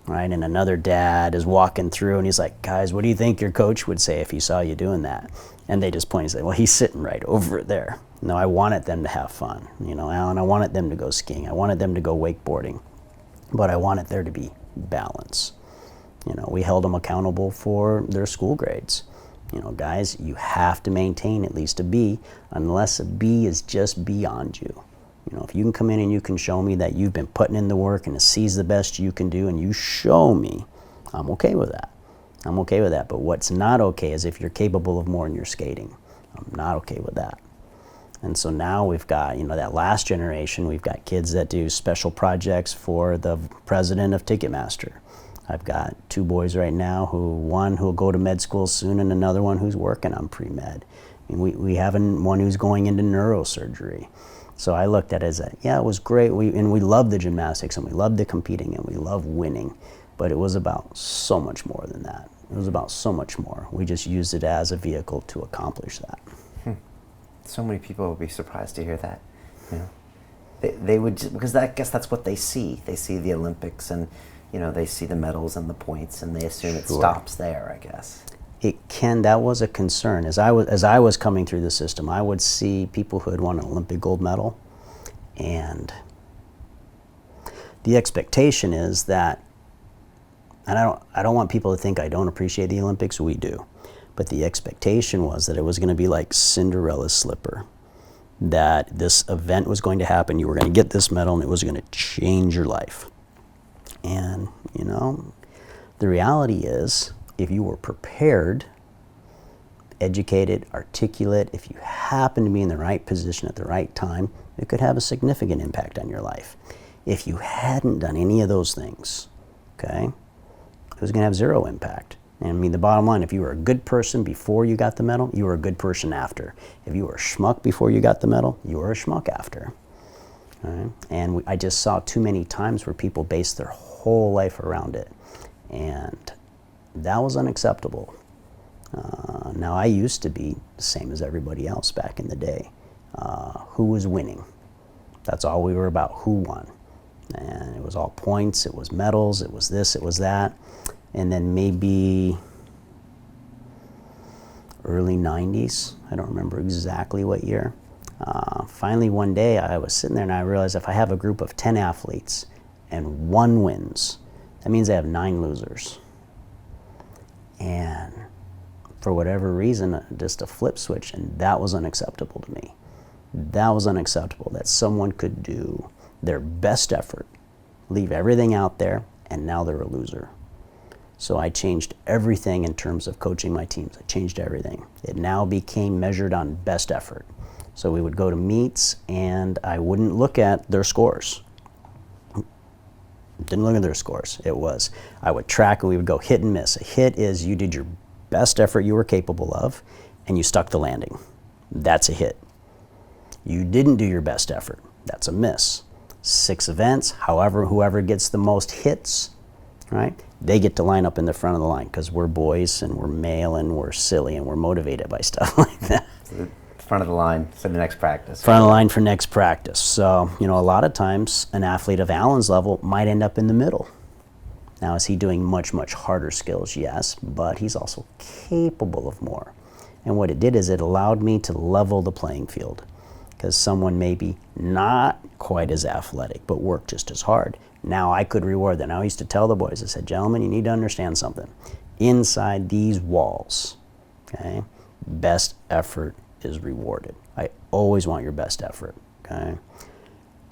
S1: Right? And another dad is walking through, and he's like, guys, what do you think your coach would say if he saw you doing that? And they just point and say, well, he's sitting right over there. No, I wanted them to have fun. You know, Alan, I wanted them to go skiing. I wanted them to go wakeboarding. But I wanted there to be balance. You know, we held them accountable for their school grades. You know, guys, you have to maintain at least a B, unless a B is just beyond you. You know, if you can come in and you can show me that you've been putting in the work and a C is the best you can do, and you show me, I'm okay with that. I'm okay with that. But what's not okay is if you're capable of more and you're skating. I'm not okay with that. And so now we've got, you know, that last generation, we've got kids that do special projects for the president of Ticketmaster. I've got 2 boys right now, one who will go to med school soon and another one who's working on pre-med. I mean, we have one who's going into neurosurgery. So I looked at it as, yeah, it was great, and we love the gymnastics, and we love the competing, and we love winning, but it was about so much more than that. It was about so much more. We just used it as a vehicle to accomplish that.
S6: So many people would be surprised to hear that. You know, they would, because I guess that's what they see. They see the Olympics, and you know, they see the medals and the points, and they assume it stops there, I guess.
S1: That was a concern. As I was coming through the system, I would see people who had won an Olympic gold medal, and the expectation is that, and I don't want people to think I don't appreciate the Olympics, we do, but the expectation was that it was going to be like Cinderella's slipper, that this event was going to happen, you were going to get this medal, and it was going to change your life. And, you know, the reality is, if you were prepared, educated, articulate, if you happen to be in the right position at the right time, it could have a significant impact on your life. If you hadn't done any of those things, okay, it was going to have 0 impact. And I mean, the bottom line, if you were a good person before you got the medal, you were a good person after. If you were a schmuck before you got the medal, you were a schmuck after. Right? And I just saw too many times where people based their whole life around it. And that was unacceptable. Now, I used to be the same as everybody else back in the day. Who was winning? That's all we were about, who won. And it was all points, it was medals, it was this, it was that. And then maybe early 90s, I don't remember exactly what year. Finally, one day I was sitting there and I realized if I have a group of 10 athletes and 1 wins, that means I have 9 losers. And for whatever reason, just a flip switch, and that was unacceptable to me. That was unacceptable, that someone could do their best effort, leave everything out there, and now they're a loser. So I changed everything in terms of coaching my teams. I changed everything. It now became measured on best effort. So we would go to meets, and I wouldn't look at their scores. Didn't look at their scores. It was, I would track, and we would go hit and miss. A hit is you did your best effort you were capable of, and you stuck the landing. That's a hit. You didn't do your best effort. That's a miss. 6 events, however, whoever gets the most hits, right, they get to line up in the front of the line, because we're boys, and we're male, and we're silly, and we're motivated by stuff like that.
S6: Front of the line for the next practice.
S1: Front of the line for next practice. So, you know, a lot of times an athlete of Alan's level might end up in the middle. Now, is he doing much, much harder skills? Yes, but he's also capable of more. And what it did is it allowed me to level the playing field, because someone may be not quite as athletic, but work just as hard. Now I could reward them. Now I used to tell the boys, I said, gentlemen, you need to understand something. Inside these walls, okay, best effort is rewarded. I always want your best effort, okay?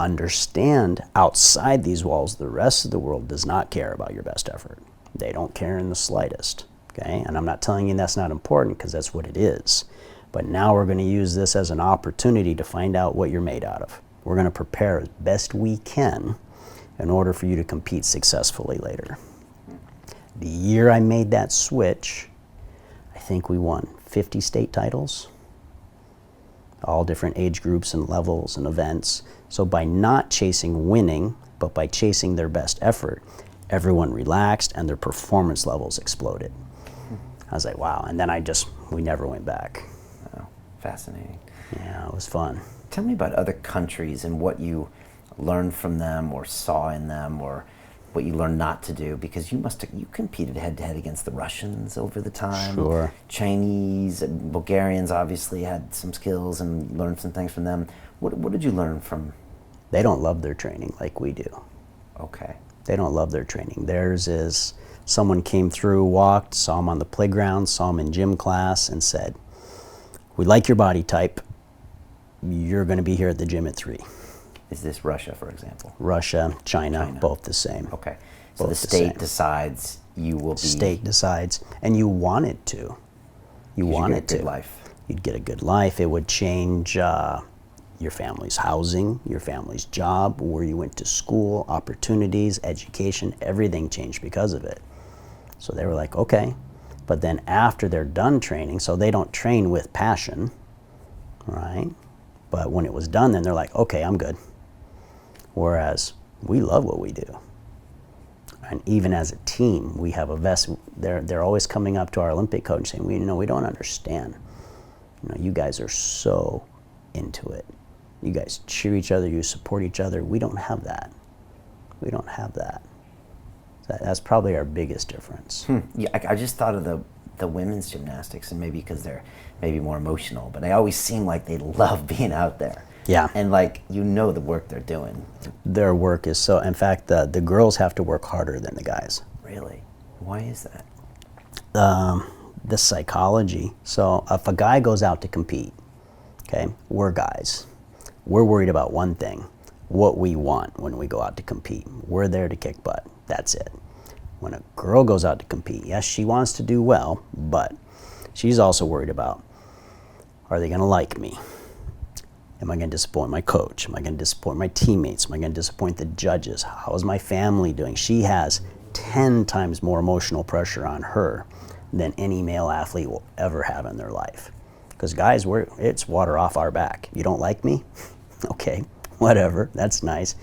S1: Understand, outside these walls, the rest of the world does not care about your best effort. They don't care in the slightest, okay? And I'm not telling you that's not important, because that's what it is. But now we're going to use this as an opportunity to find out what you're made out of. We're going to prepare as best we can in order for you to compete successfully later. The year I made that switch, I think we won 50 state titles, all different age groups and levels and events. So by not chasing winning, but by chasing their best effort, everyone relaxed and their performance levels exploded. I was like, wow. And then we never went back.
S6: Oh, fascinating.
S1: Yeah, it was fun.
S6: Tell me about other countries and what you learned from them or saw in them, or what you learned not to do, because you competed head to head against the Russians over the time.
S1: Sure.
S6: Chinese, Bulgarians obviously had some skills and learned some things from them. What did you learn from?
S1: They don't love their training like we do.
S6: Okay.
S1: They don't love their training. Theirs is someone came through, walked, saw them on the playground, saw them in gym class, and said, "We like your body type. You're going to be here at the gym at 3."
S6: Is this Russia, for example?
S1: Russia, China, both the same.
S6: Okay. So
S1: Both
S6: the
S1: the
S6: state
S1: same.
S6: decides you will be.
S1: State decides, and you want it to. You want it
S6: get a
S1: to.
S6: good life.
S1: You'd get a good life. It would change your family's housing, your family's job, where you went to school, opportunities, education, everything changed because of it. So they were like, okay. But then after they're done training, so they don't train with passion, right? But when it was done, then they're like, okay, I'm good. Whereas we love what we do. And even as a team, we have a they're always coming up to our Olympic coach saying, we don't understand. You guys are so into it. You guys cheer each other, you support each other. We don't have that. We don't have that. That's probably our biggest difference.
S6: Yeah, I just thought of the women's gymnastics, and maybe because they're maybe more emotional, but they always seem like they love being out there.
S1: Yeah.
S6: And the work they're doing.
S1: Their work is so, in fact, the girls have to work harder than the guys.
S6: Really? Why is that?
S1: The psychology. So if a guy goes out to compete, okay, we're guys. We're worried about one thing, what we want when we go out to compete. We're there to kick butt. That's it. When a girl goes out to compete, yes, she wants to do well, but she's also worried about, are they going to like me? Am I going to disappoint my coach? Am I going to disappoint my teammates? Am I going to disappoint the judges? How is my family doing? She has 10 times more emotional pressure on her than any male athlete will ever have in their life. Because guys, it's water off our back. You don't like me? Okay, whatever, that's nice.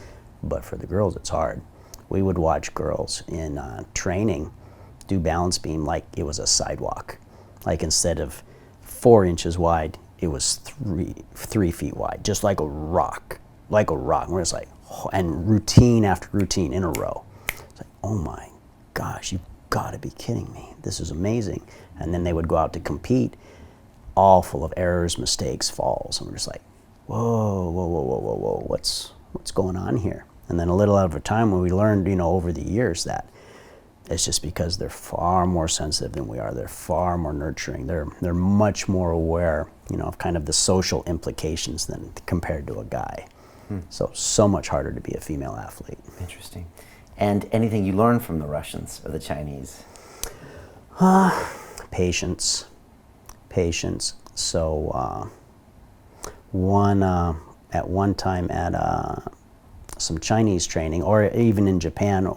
S1: But for the girls, it's hard. We would watch girls in training do balance beam like it was a sidewalk. Like instead of 4 inches wide, it was 3 feet wide, just like a rock. Like a rock. We're just like, and routine after routine in a row. It's like, oh my gosh, you've got to be kidding me. This is amazing. And then they would go out to compete, all full of errors, mistakes, falls. And we're just like, whoa, what's going on here? And then a little over time, when we learned, over the years that it's just because they're far more sensitive than we are. They're far more nurturing. They're much more aware, of kind of the social implications than compared to a guy. So much harder to be a female athlete.
S6: Interesting. And anything you learned from the Russians or the Chinese?
S1: Patience. So at one time at some Chinese training, or even in Japan,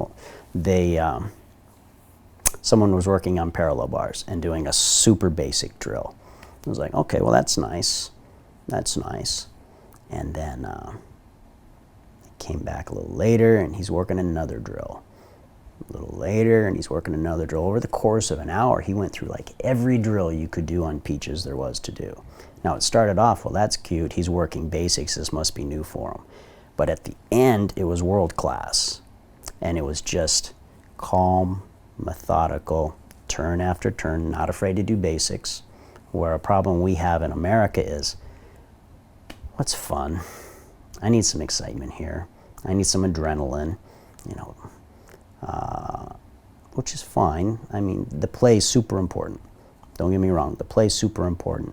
S1: someone was working on parallel bars and doing a super basic drill. I was like, okay, well that's nice. And then came back a little later and he's working another drill. A little later and he's working another drill. Over the course of an hour, he went through like every drill you could do on Peaches there was to do. Now it started off, well that's cute, he's working basics, this must be new for him. But at the end, it was world class. And it was just calm, methodical, turn after turn, not afraid to do basics. Where a problem we have in America is, what's fun? I need some excitement here. I need some adrenaline, which is fine. I mean, the play is super important. Don't get me wrong, the play is super important.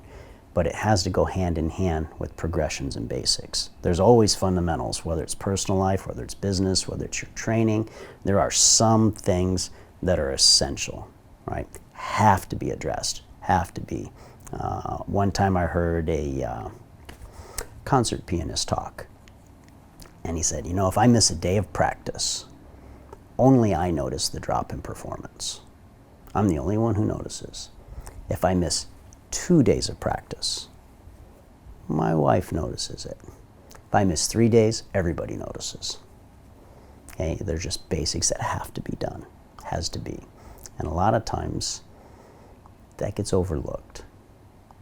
S1: But it has to go hand in hand with progressions and basics. There's always fundamentals, whether it's personal life, whether it's business, whether it's your training. There are some things that are essential, right? Have to be addressed, have to be. One time I heard a concert pianist talk, And he said, you know, if I miss a day of practice, only I notice the drop in performance. I'm the only one who notices. If I miss 2 days of practice, my wife notices it. If I miss 3 days, everybody notices. Okay, they're just basics that have to be done, has to be. And a lot of times, that gets overlooked.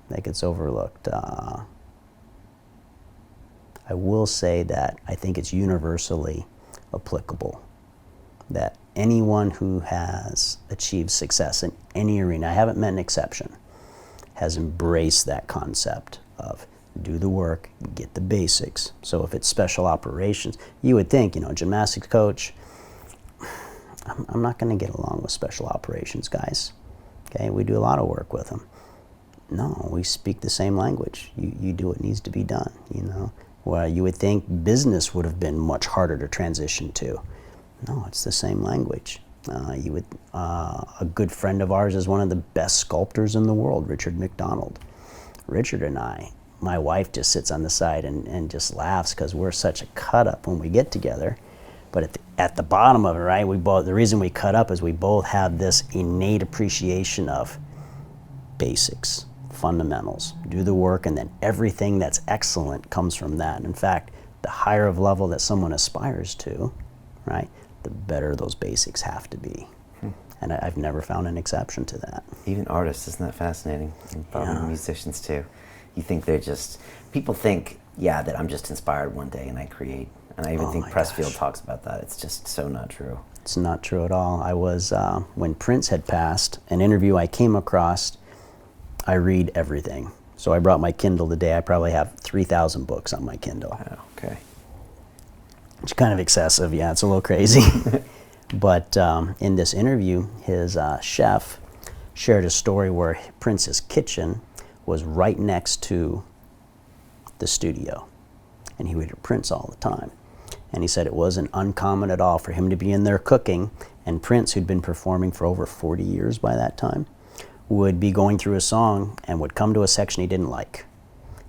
S1: That gets overlooked. I will say that I think it's universally applicable, that anyone who has achieved success in any arena, I haven't met an exception, has embraced that concept of do the work, get the basics. So if it's special operations, you would think, you know, gymnastics coach, I'm not going to get along with special operations guys. Okay, we do a lot of work with them. No, we speak the same language. You do what needs to be done, you know. Well, you would think business would have been much harder to transition to. No, it's the same language. A good friend of ours is one of the best sculptors in the world, Richard McDonald. Richard and I, my wife just sits on the side and just laughs because we're such a cut up when we get together. But at the bottom of it, right, the reason we cut up is we both have this innate appreciation of basics, fundamentals, do the work, and then everything that's excellent comes from that. In fact, the higher of level that someone aspires to, right, the better those basics have to be. And I've never found an exception to that.
S6: Even artists, isn't that fascinating? And probably musicians too. You think they're just, people think, yeah, that I'm just inspired one day and I create. And I even think Pressfield talks about that. It's just so not true.
S1: It's not true at all. I was, when Prince had passed, an interview I came across, I read everything. So I brought my Kindle today. I probably have 3,000 books on my Kindle.
S6: Wow, okay.
S1: It's kind of excessive, yeah, it's a little crazy. But in this interview, his chef shared a story where Prince's kitchen was right next to the studio. And he would hear Prince all the time. And he said it wasn't uncommon at all for him to be in there cooking, and Prince, who'd been performing for over 40 years by that time, would be going through a song and would come to a section he didn't like.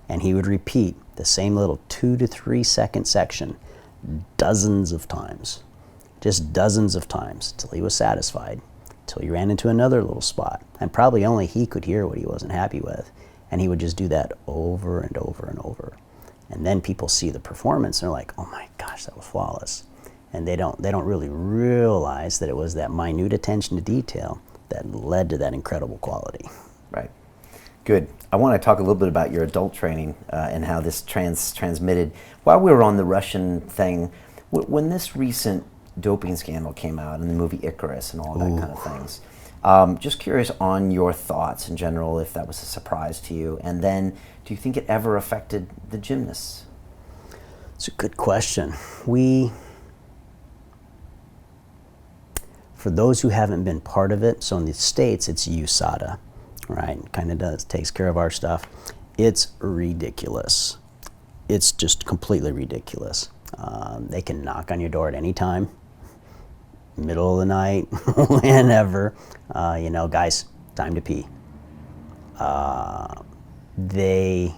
S1: And he would repeat the same little 2 to 3 second section dozens of times, just dozens of times, till he was satisfied, till he ran into another little spot. And probably only he could hear what he wasn't happy with. And he would just do that over and over and over. And then people see the performance and they're like, oh my gosh, that was flawless. And they don't really realize that it was that minute attention to detail that led to that incredible quality.
S6: Right. Good. I want to talk a little bit about your adult training and how this transmitted. While we were on the Russian thing, when this recent doping scandal came out in the movie Icarus and all that kind of things, just curious on your thoughts in general, if that was a surprise to you, and then do you think it ever affected the gymnasts?
S1: It's a good question. For those who haven't been part of it, so in the States it's USADA, right? Kind of takes care of our stuff. It's ridiculous. It's just completely ridiculous. They can knock on your door at any time, middle of the night, whenever. You know, guys, time to pee. They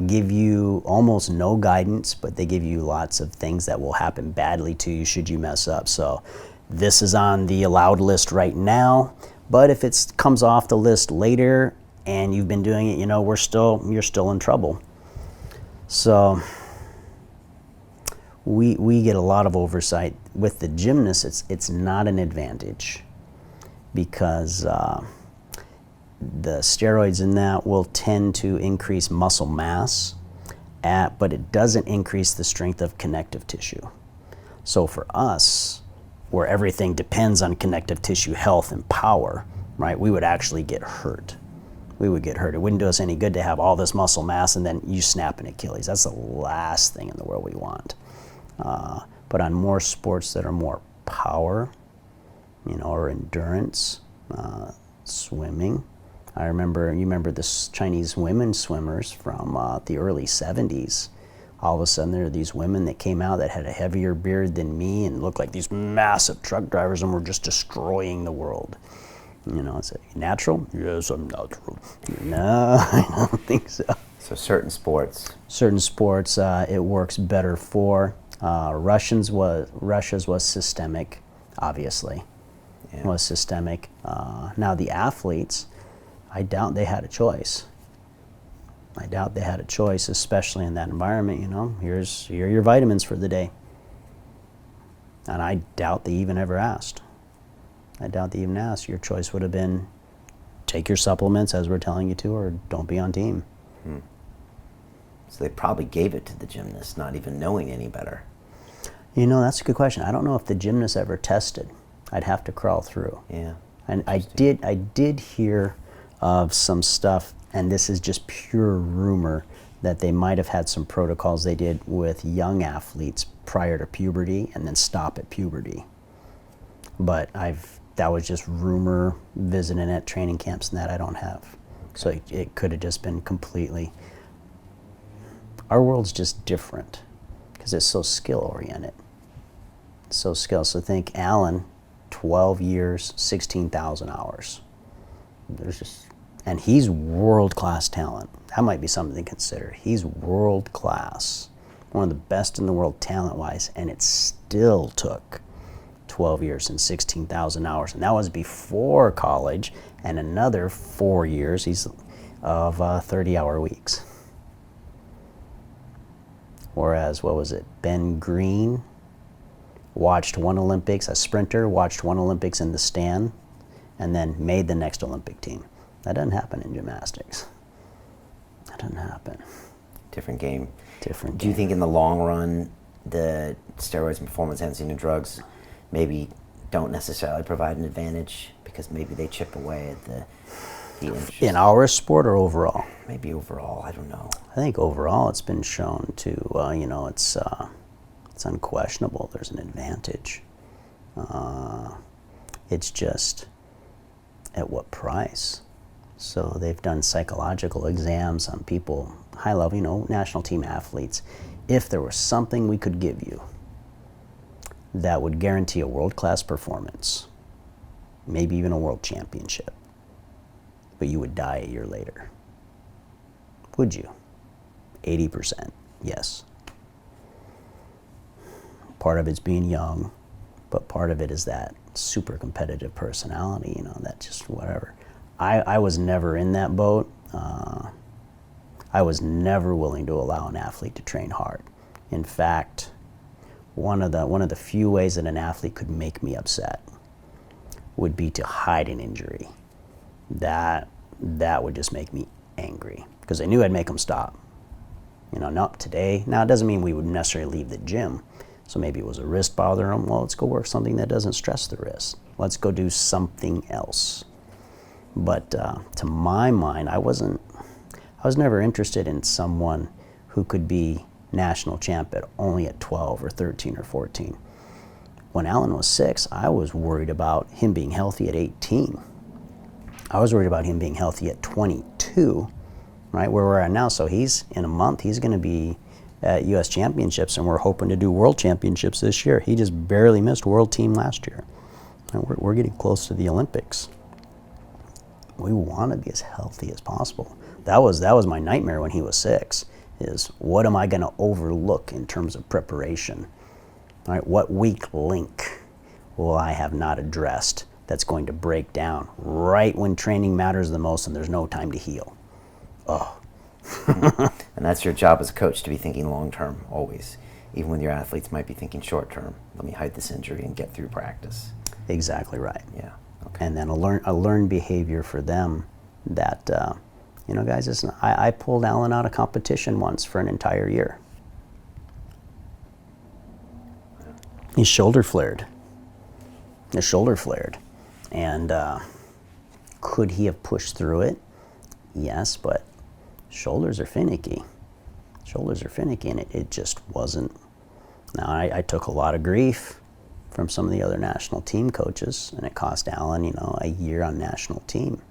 S1: give you almost no guidance, but they give you lots of things that will happen badly to you should you mess up. So this is on the allowed list right now, but if it comes off the list later and you've been doing it, you know, you're still in trouble. So we get a lot of oversight. With the gymnasts, it's not an advantage because the steroids in that will tend to increase muscle mass, but it doesn't increase the strength of connective tissue. So for us, where everything depends on connective tissue health and power, right, we would actually get hurt. We would get hurt. It wouldn't do us any good to have all this muscle mass and then you snap an Achilles. That's the last thing in the world we want. But on more sports that are more power, you know, or endurance, swimming. You remember the Chinese women swimmers from the early 70s. All of a sudden there are these women that came out that had a heavier beard than me and looked like these massive truck drivers and were just destroying the world. You know, is it natural? Yes, I'm natural. No, I don't think so.
S6: So certain sports.
S1: Certain sports it works better for. Russia's was systemic, obviously.
S6: Yeah.
S1: Was systemic. Now the athletes, I doubt they had a choice. I doubt they had a choice, especially in that environment. You know, here are your vitamins for the day. And I doubt they even ever asked. I doubt they even asked. Your choice would have been take your supplements as we're telling you to, or don't be on team.
S6: So they probably gave it to the gymnast, not even knowing any better.
S1: You know, that's a good question. I don't know if the gymnast ever tested. I'd have to crawl through.
S6: Yeah.
S1: And I did hear of some stuff, and this is just pure rumor, that they might have had some protocols they did with young athletes prior to puberty and then stop at puberty. But that was just rumor, visiting at training camps, and that I don't have. Okay. So it could have just been completely. Our world's just different because it's so skill oriented. So skill. So think Alan, 12 years, 16,000 hours. And he's world-class talent. That might be something to consider. He's world-class, one of the best in the world talent-wise, and it still took 12 years and 16,000 hours. And that was before college, and another 4 years of 30-hour weeks. Whereas, what was it, Ben Green watched one Olympics, a sprinter, watched one Olympics in the stand, and then made the next Olympic team. That doesn't happen in gymnastics. That doesn't happen.
S6: Different game.
S1: Different game.
S6: Do you think in the long run, the steroids and performance-enhancing drugs maybe don't necessarily provide an advantage because maybe they chip away at the interest?
S1: In our sport or overall?
S6: Maybe overall, I don't know.
S1: I think overall it's been shown to, it's unquestionable there's an advantage. It's just at what price? So they've done psychological exams on people, high level, national team athletes. If there was something we could give you that would guarantee a world-class performance, maybe even a world championship, but you would die a year later, would you? 80%, yes. Part of it's being young, but part of it is that super competitive personality, that just whatever. I was never in that boat. I was never willing to allow an athlete to train hard. In fact, one of the few ways that an athlete could make me upset would be to hide an injury. That would just make me angry because I knew I'd make them stop. Not today. Now, it doesn't mean we would necessarily leave the gym. So maybe it was a wrist bothering them. Well, let's go work something that doesn't stress the wrist. Let's go do something else. But to my mind, I was never interested in someone who could be national champ only at 12 or 13 or 14. When Alan was 6, I was worried about him being healthy at 18. I was worried about him being healthy at 22, right, where we're at now. So in a month, he's going to be at U.S. championships, and we're hoping to do world championships this year. He just barely missed world team last year. And we're getting close to the Olympics. We want to be as healthy as possible. That was my nightmare when he was 6, is what am I going to overlook in terms of preparation? All right, what weak link will I have not addressed that's going to break down right when training matters the most and there's no time to heal? Oh.
S6: And that's your job as a coach, to be thinking long term always, even when your athletes might be thinking short term. Let me hide this injury and get through practice.
S1: Exactly right.
S6: Yeah. Okay.
S1: And then a learned behavior for them that, guys, I pulled Alan out of competition once for an entire year. His shoulder flared. And could he have pushed through it? Yes, but shoulders are finicky, and it just wasn't. Now, I took a lot of grief from some of the other national team coaches, and it cost Alan, a year on national team.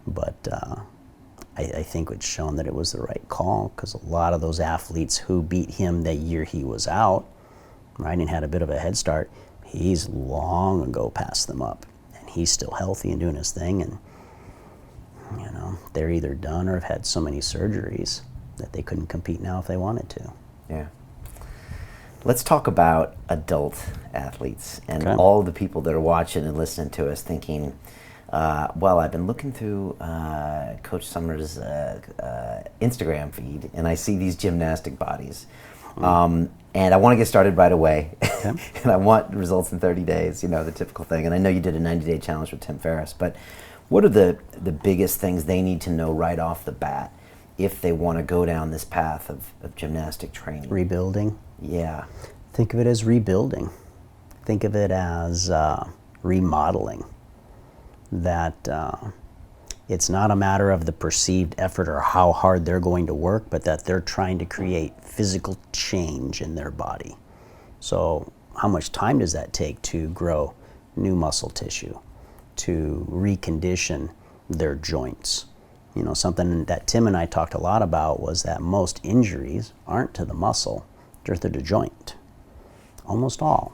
S1: But I think it's shown that it was the right call, because a lot of those athletes who beat him the year he was out, right, and had a bit of a head start, he's long ago passed them up, and he's still healthy and doing his thing, and they're either done or have had so many surgeries that they couldn't compete now if they wanted to.
S6: Yeah. Let's talk about adult athletes and
S1: Okay.
S6: all the people that are watching and listening to us thinking, well, I've been looking through Coach Sommer's Instagram feed, and I see these gymnastic bodies. And I want to get started right away.
S1: Okay.
S6: And I want results in 30 days, you know, the typical thing. And I know you did a 90-day challenge with Tim Ferriss, but what are the biggest things they need to know right off the bat if they want to go down this path of gymnastic training?
S1: Rebuilding.
S6: Yeah.
S1: Think of it as rebuilding. Think of it as remodeling. That it's not a matter of the perceived effort or how hard they're going to work, but that they're trying to create physical change in their body. So how much time does that take to grow new muscle tissue, to recondition their joints? You know, something that Tim and I talked a lot about was that most injuries aren't to the muscle, they're to the joint. Almost all.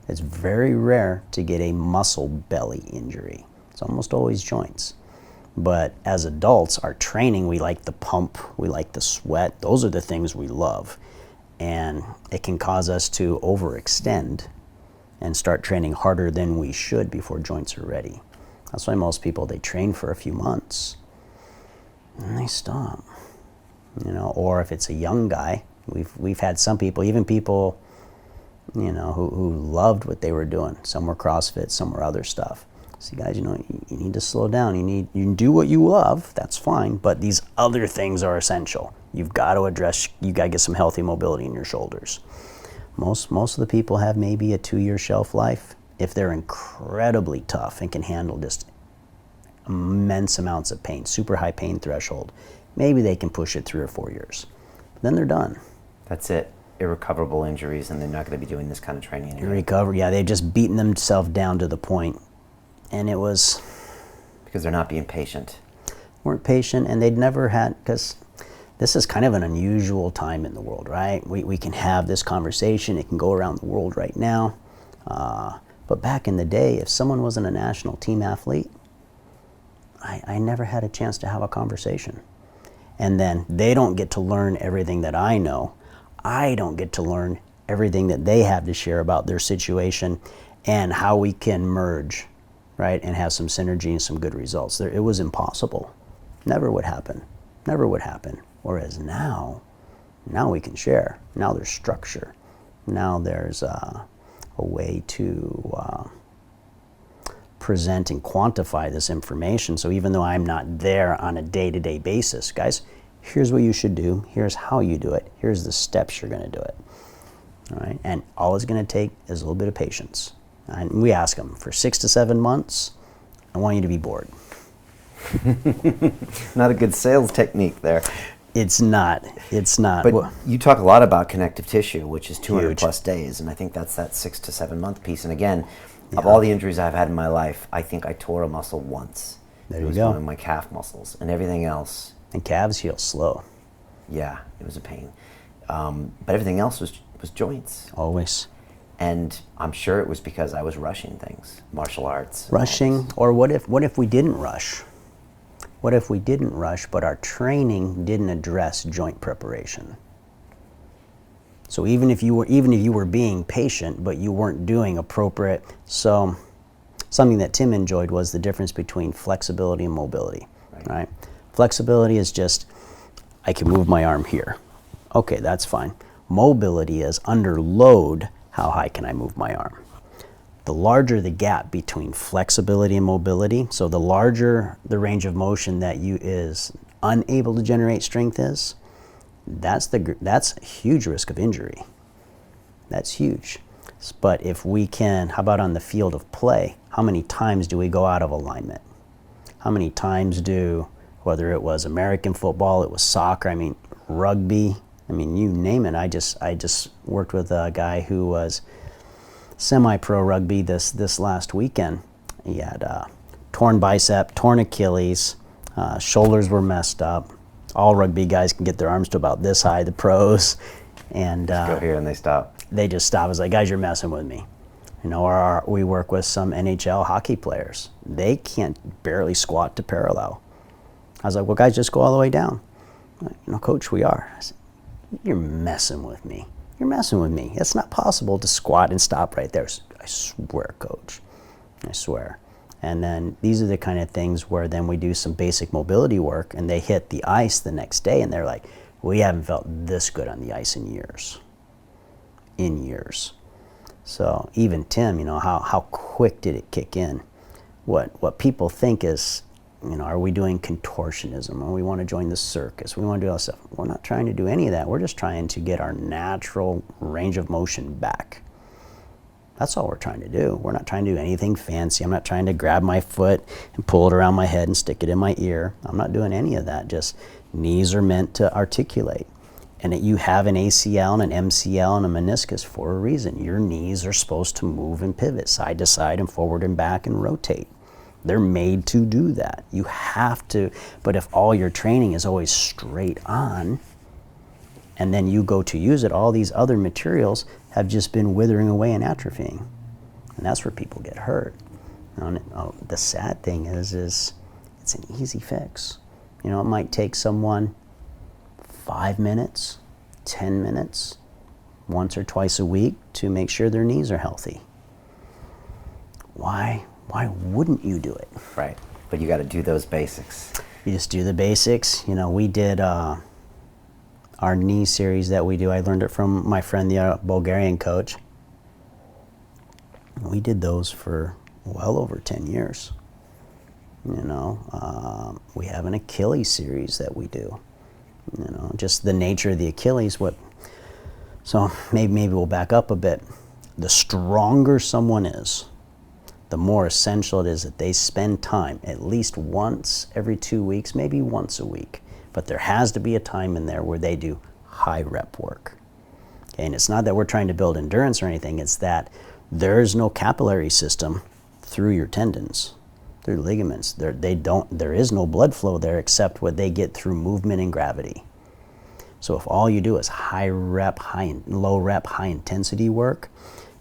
S1: It's very rare to get a muscle belly injury. It's almost always joints. But as adults, our training, we like the pump, we like the sweat. Those are the things we love. And it can cause us to overextend and start training harder than we should before joints are ready. That's why most people, they train for a few months and they stop. You know, or if it's a young guy, we've had some people, even people, you know, who loved what they were doing. Some were CrossFit, some were other stuff. See, guys, you know, you need to slow down. You can do what you love, that's fine, but these other things are essential. You've got to address, you got to get some healthy mobility in your shoulders. Most of the people have maybe a 2-year shelf life. If they're incredibly tough and can handle just immense amounts of pain, super high pain threshold, maybe they can push it 3 or 4 years. But then they're done.
S6: That's it. Irrecoverable injuries, and they're not going to be doing this kind of training anymore.
S1: Yeah, they've just beaten themselves down to the point. And it was...
S6: Because they're not being patient.
S1: Weren't patient, and they'd never had, because this is kind of an unusual time in the world, right? We can have this conversation, it can go around the world right now. But back in the day, if someone wasn't a national team athlete, I never had a chance to have a conversation. And then they don't get to learn everything that I know. I don't get to learn everything that they have to share about their situation and how we can merge, right, and have some synergy and some good results. It was impossible. Never would happen. Never would happen. Whereas now we can share. Now there's structure. Now there's a way to present and quantify this information. So even though I'm not there on a day-to-day basis, guys, here's what you should do. Here's how you do it. Here's the steps you're going to do it. All right? And all it's going to take is a little bit of patience. And we ask them, for 6 to 7 months, I want you to be bored.
S6: Not a good sales technique there.
S1: It's not.
S6: But you talk a lot about connective tissue, which is 200
S1: Huge.
S6: plus days, and I think that's that 6 to 7 month piece. And again, of all the injuries I've had in my life, I think I tore a muscle once.
S1: There
S6: it
S1: you
S6: was
S1: go.
S6: one of my calf muscles, and everything else,
S1: And calves heal slow,
S6: yeah, it was a pain. But everything else was joints.
S1: always.
S6: And I'm sure it was because I was rushing things, martial arts.
S1: Rushing, or what if we didn't rush? What if we didn't rush, but our training didn't address joint preparation? So even if you were being patient, but you weren't doing appropriate, so something that Tim enjoyed was the difference between flexibility and mobility, right? Flexibility is just, I can move my arm here. Okay, that's fine. Mobility is under load, how high can I move my arm? The larger the gap between flexibility and mobility, so the larger the range of motion that you is unable to generate strength is, that's a huge risk of injury. That's huge. But if we can, how about on the field of play, how many times do we go out of alignment? How many times whether it was American football, it was soccer, I mean, rugby, I mean, you name it. I just worked with a guy who was semi-pro rugby this last weekend. He had torn bicep, torn Achilles, shoulders were messed up. All rugby guys can get their arms to about this high, the pros. And
S6: Go here and they stop.
S1: They just stop. I was like, guys, you're messing with me. You know, or we work with some NHL hockey players. They can't barely squat to parallel. I was like, well, guys, just go all the way down. Like, you know, coach, we are. I said, you're messing with me. you're messing with me. It's not possible to squat and stop right there. I swear, coach. I swear. And then these are the kind of things where then we do some basic mobility work and they hit the ice the next day and they're like, we haven't felt this good on the ice in years. In years. So even Tim, you know, how quick did it kick in? What people think is, you know, are we doing contortionism? Or we want to join the circus? We want to do all this stuff. We're not trying to do any of that. We're just trying to get our natural range of motion back. That's all we're trying to do. We're not trying to do anything fancy. I'm not trying to grab my foot and pull it around my head and stick it in my ear. I'm not doing any of that. Just knees are meant to articulate. And that you have an ACL and an MCL and a meniscus for a reason. Your knees are supposed to move and pivot side to side and forward and back and rotate. They're made to do that. You have to, but if all your training is always straight on, and then you go to use it, all these other materials have just been withering away and atrophying. And that's where people get hurt. The sad thing is it's an easy fix. You know, it might take someone 5 minutes, 10 minutes, once or twice a week to make sure their knees are healthy. Why wouldn't you do it?
S6: Right, but you got to do those basics.
S1: You just do the basics. You know, we did our knee series that we do. I learned it from my friend, the Bulgarian coach. We did those for well over 10 years. You know, we have an Achilles series that we do. You know, just the nature of the Achilles. So maybe we'll back up a bit. The stronger someone is, the more essential it is that they spend time at least once every 2 weeks, maybe once a week. But there has to be a time in there where they do high rep work. Okay, and it's not that we're trying to build endurance or anything, it's that there's no capillary system through your tendons, through ligaments. There is no blood flow there except what they get through movement and gravity. So if all you do is low rep, high intensity work,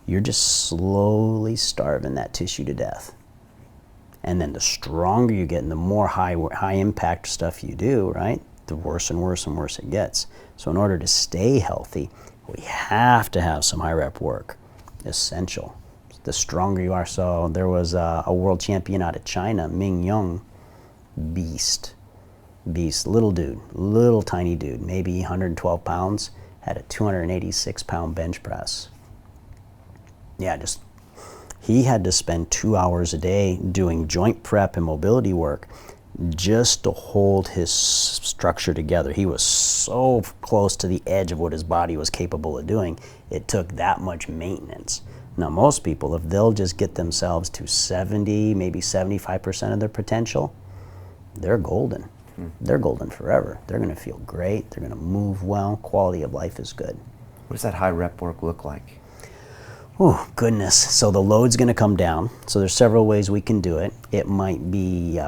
S1: you're just slowly starving that tissue to death. And then the stronger you get and the more high impact stuff you do, right, the worse and worse and worse it gets. So in order to stay healthy, we have to have some high rep work. Essential. The stronger you are. So there was a world champion out of China, Ming Young, beast, little tiny dude, maybe 112 pounds, had a 286 pound bench press. Yeah, he had to spend 2 hours a day doing joint prep and mobility work just to hold his structure together. He was so close to the edge of what his body was capable of doing. It took that much maintenance. Now, most people, if they'll just get themselves to 70, maybe 75% of their potential, they're golden. They're golden forever. They're going to feel great. They're going to move well. Quality of life is good.
S6: What does that high rep work look like?
S1: Oh, goodness. So the load's going to come down. So there's several ways we can do it. It might be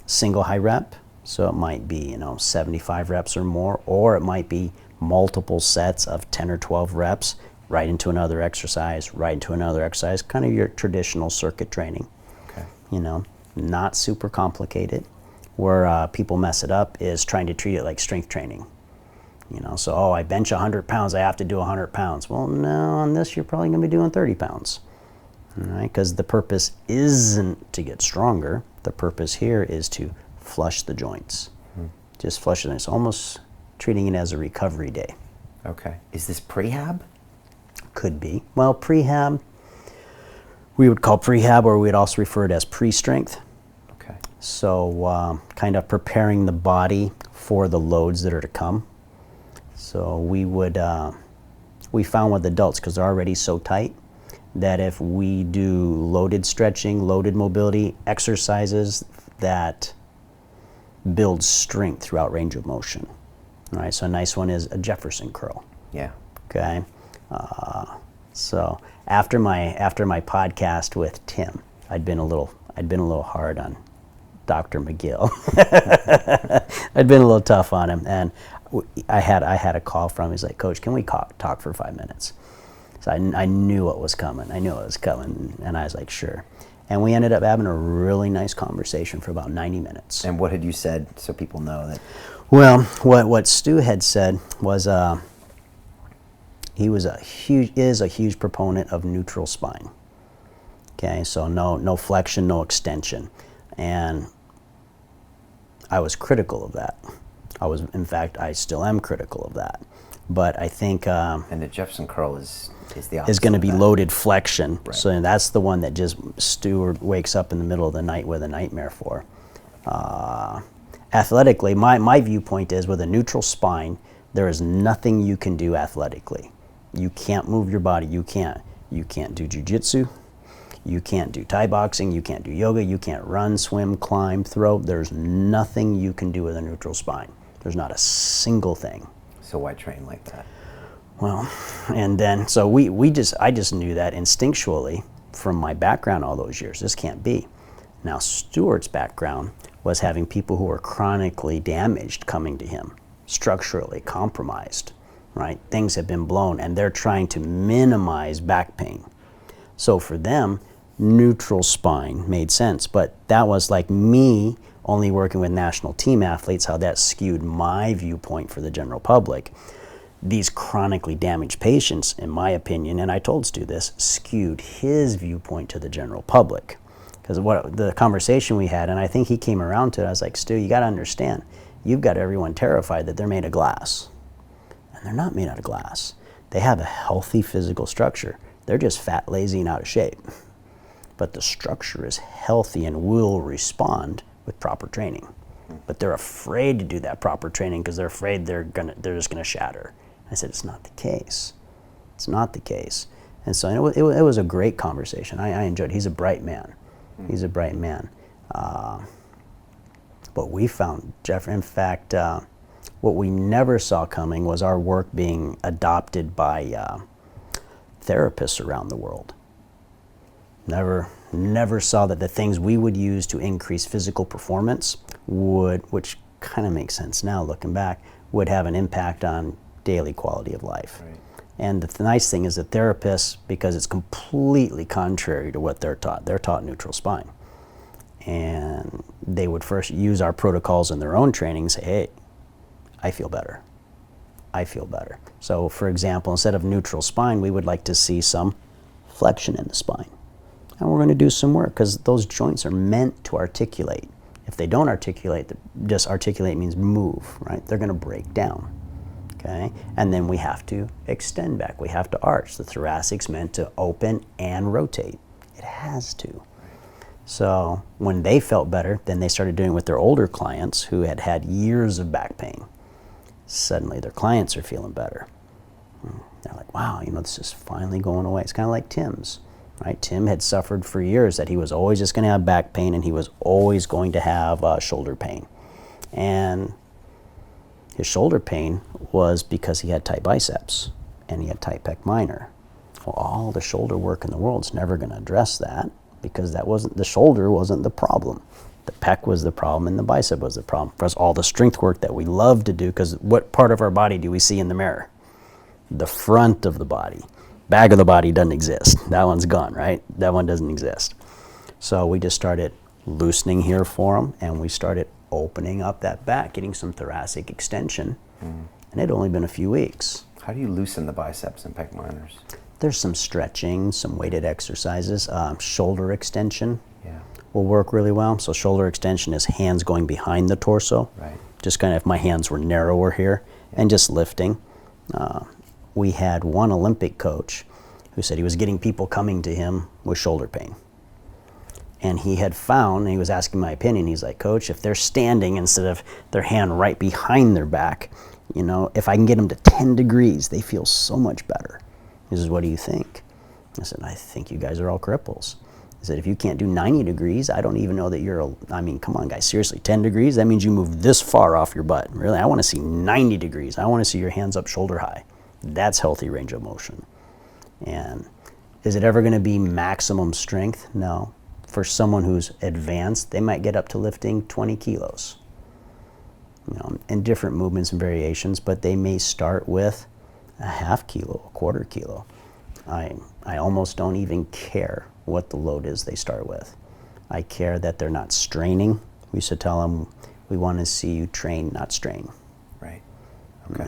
S1: single high rep. So it might be, 75 reps or more, or it might be multiple sets of 10 or 12 reps right into another exercise, kind of your traditional circuit training.
S6: Okay.
S1: Not super complicated. Where people mess it up is trying to treat it like strength training. So, I bench 100 pounds, I have to do 100 pounds. Well, no, on this you're probably going to be doing 30 pounds. All right, because the purpose isn't to get stronger. The purpose here is to flush the joints. Just flush it. It's almost treating it as a recovery day.
S6: Okay. Is this prehab?
S1: Could be. Well, prehab, we would call prehab, or we'd also refer it as pre-strength.
S6: Okay.
S1: So kind of preparing the body for the loads that are to come. So we found with adults, because they're already so tight, that if we do loaded stretching, loaded mobility exercises that build strength throughout range of motion. All right, so a nice one is a Jefferson curl.
S6: Yeah.
S1: Okay. So after my podcast with Tim, I'd been a little hard on Dr. McGill. I'd been a little tough on him, and I had a call from him. He's like, "Coach, can we talk for 5 minutes?" So I knew what was coming. And I was like, "Sure." And we ended up having a really nice conversation for about 90 minutes.
S6: And what had you said, so people know that?
S1: Well, what Stu had said was, He is a huge proponent of neutral spine. Okay, so no flexion, no extension. And I was critical of that. In fact, I still am critical of that. But I think
S6: and the Jefferson curl is the opposite.
S1: Is going to be
S6: of that.
S1: loaded flexion.
S6: Right.
S1: So that's the one that just Stewart wakes up in the middle of the night with a nightmare for. Athletically, my viewpoint is with a neutral spine, there is nothing you can do athletically. You can't move your body. You can't do jiu-jitsu. You can't do Thai boxing. You can't do yoga. You can't run, swim, climb, throw. There's nothing you can do with a neutral spine. There's not a single thing.
S6: So why train like that?
S1: Well, and then, so I just knew that instinctually from my background all those years. This can't be. Now, Stewart's background was having people who were chronically damaged coming to him, structurally compromised, right? Things have been blown, and they're trying to minimize back pain. So for them, neutral spine made sense, but that was like me only working with national team athletes, how that skewed my viewpoint for the general public. These chronically damaged patients, in my opinion, and I told Stu this, skewed his viewpoint to the general public. Because what the conversation we had, and I think he came around to it, I was like, Stu, you got to understand, you've got everyone terrified that they're made of glass. And they're not made out of glass. They have a healthy physical structure. They're just fat, lazy, and out of shape. But the structure is healthy and will respond with proper training. But they're afraid to do that proper training because they're afraid they're just gonna shatter. I said, it's not the case. It's not the case. And so it was a great conversation. I enjoyed it. He's a bright man. He's a bright man. But we found, Jeff, in fact, what we never saw coming was our work being adopted by therapists around the world. Never saw that the things we would use to increase physical performance would, which kind of makes sense now looking back, would have an impact on daily quality of life.
S6: Right.
S1: And the nice thing is that therapists, because it's completely contrary to what they're taught neutral spine. And they would first use our protocols in their own training and say, hey, I feel better. I feel better. So for example, instead of neutral spine, we would like to see some flexion in the spine. And we're going to do some work because those joints are meant to articulate. If they don't articulate, just articulate means move, right? They're going to break down, okay? And then we have to extend back. We have to arch. The thoracic's meant to open and rotate. It has to. So when they felt better, then they started doing it with their older clients who had had years of back pain. Suddenly their clients are feeling better. They're like, wow, this is finally going away. It's kind of like Tim's. Right? Tim had suffered for years that he was always just going to have back pain and he was always going to have shoulder pain. And his shoulder pain was because he had tight biceps and he had tight pec minor. Well, all the shoulder work in the world is never going to address that because the shoulder wasn't the problem. The pec was the problem and the bicep was the problem. For us, all the strength work that we love to do, because what part of our body do we see in the mirror? The front of the body. Back of the body doesn't exist. That one's gone, right? That one doesn't exist. So we just started loosening here for him, and we started opening up that back, getting some thoracic extension. And it had only been a few weeks.
S6: How do you loosen the biceps and pec minors?
S1: There's some stretching, some weighted exercises. Shoulder extension will work really well. So shoulder extension is hands going behind the torso.
S6: Right.
S1: Just kind of if my hands were narrower here, and just lifting. We had one Olympic coach who said he was getting people coming to him with shoulder pain. And he had found, and he was asking my opinion, he's like, Coach, if they're standing instead of their hand right behind their back, if I can get them to 10 degrees, they feel so much better. He says, what do you think? I said, I think you guys are all cripples. He said, if you can't do 90 degrees, I don't even know that come on guys, seriously, 10 degrees? That means you move this far off your butt. Really, I want to see 90 degrees. I want to see your hands up shoulder high. That's healthy range of motion. And is it ever going to be maximum strength? No. For someone who's advanced, they might get up to lifting 20 kilos. In different movements and variations, but they may start with a half kilo, a quarter kilo. I almost don't even care what the load is they start with. I care that they're not straining. We used to tell them, we want to see you train, not strain.
S6: Right. Okay.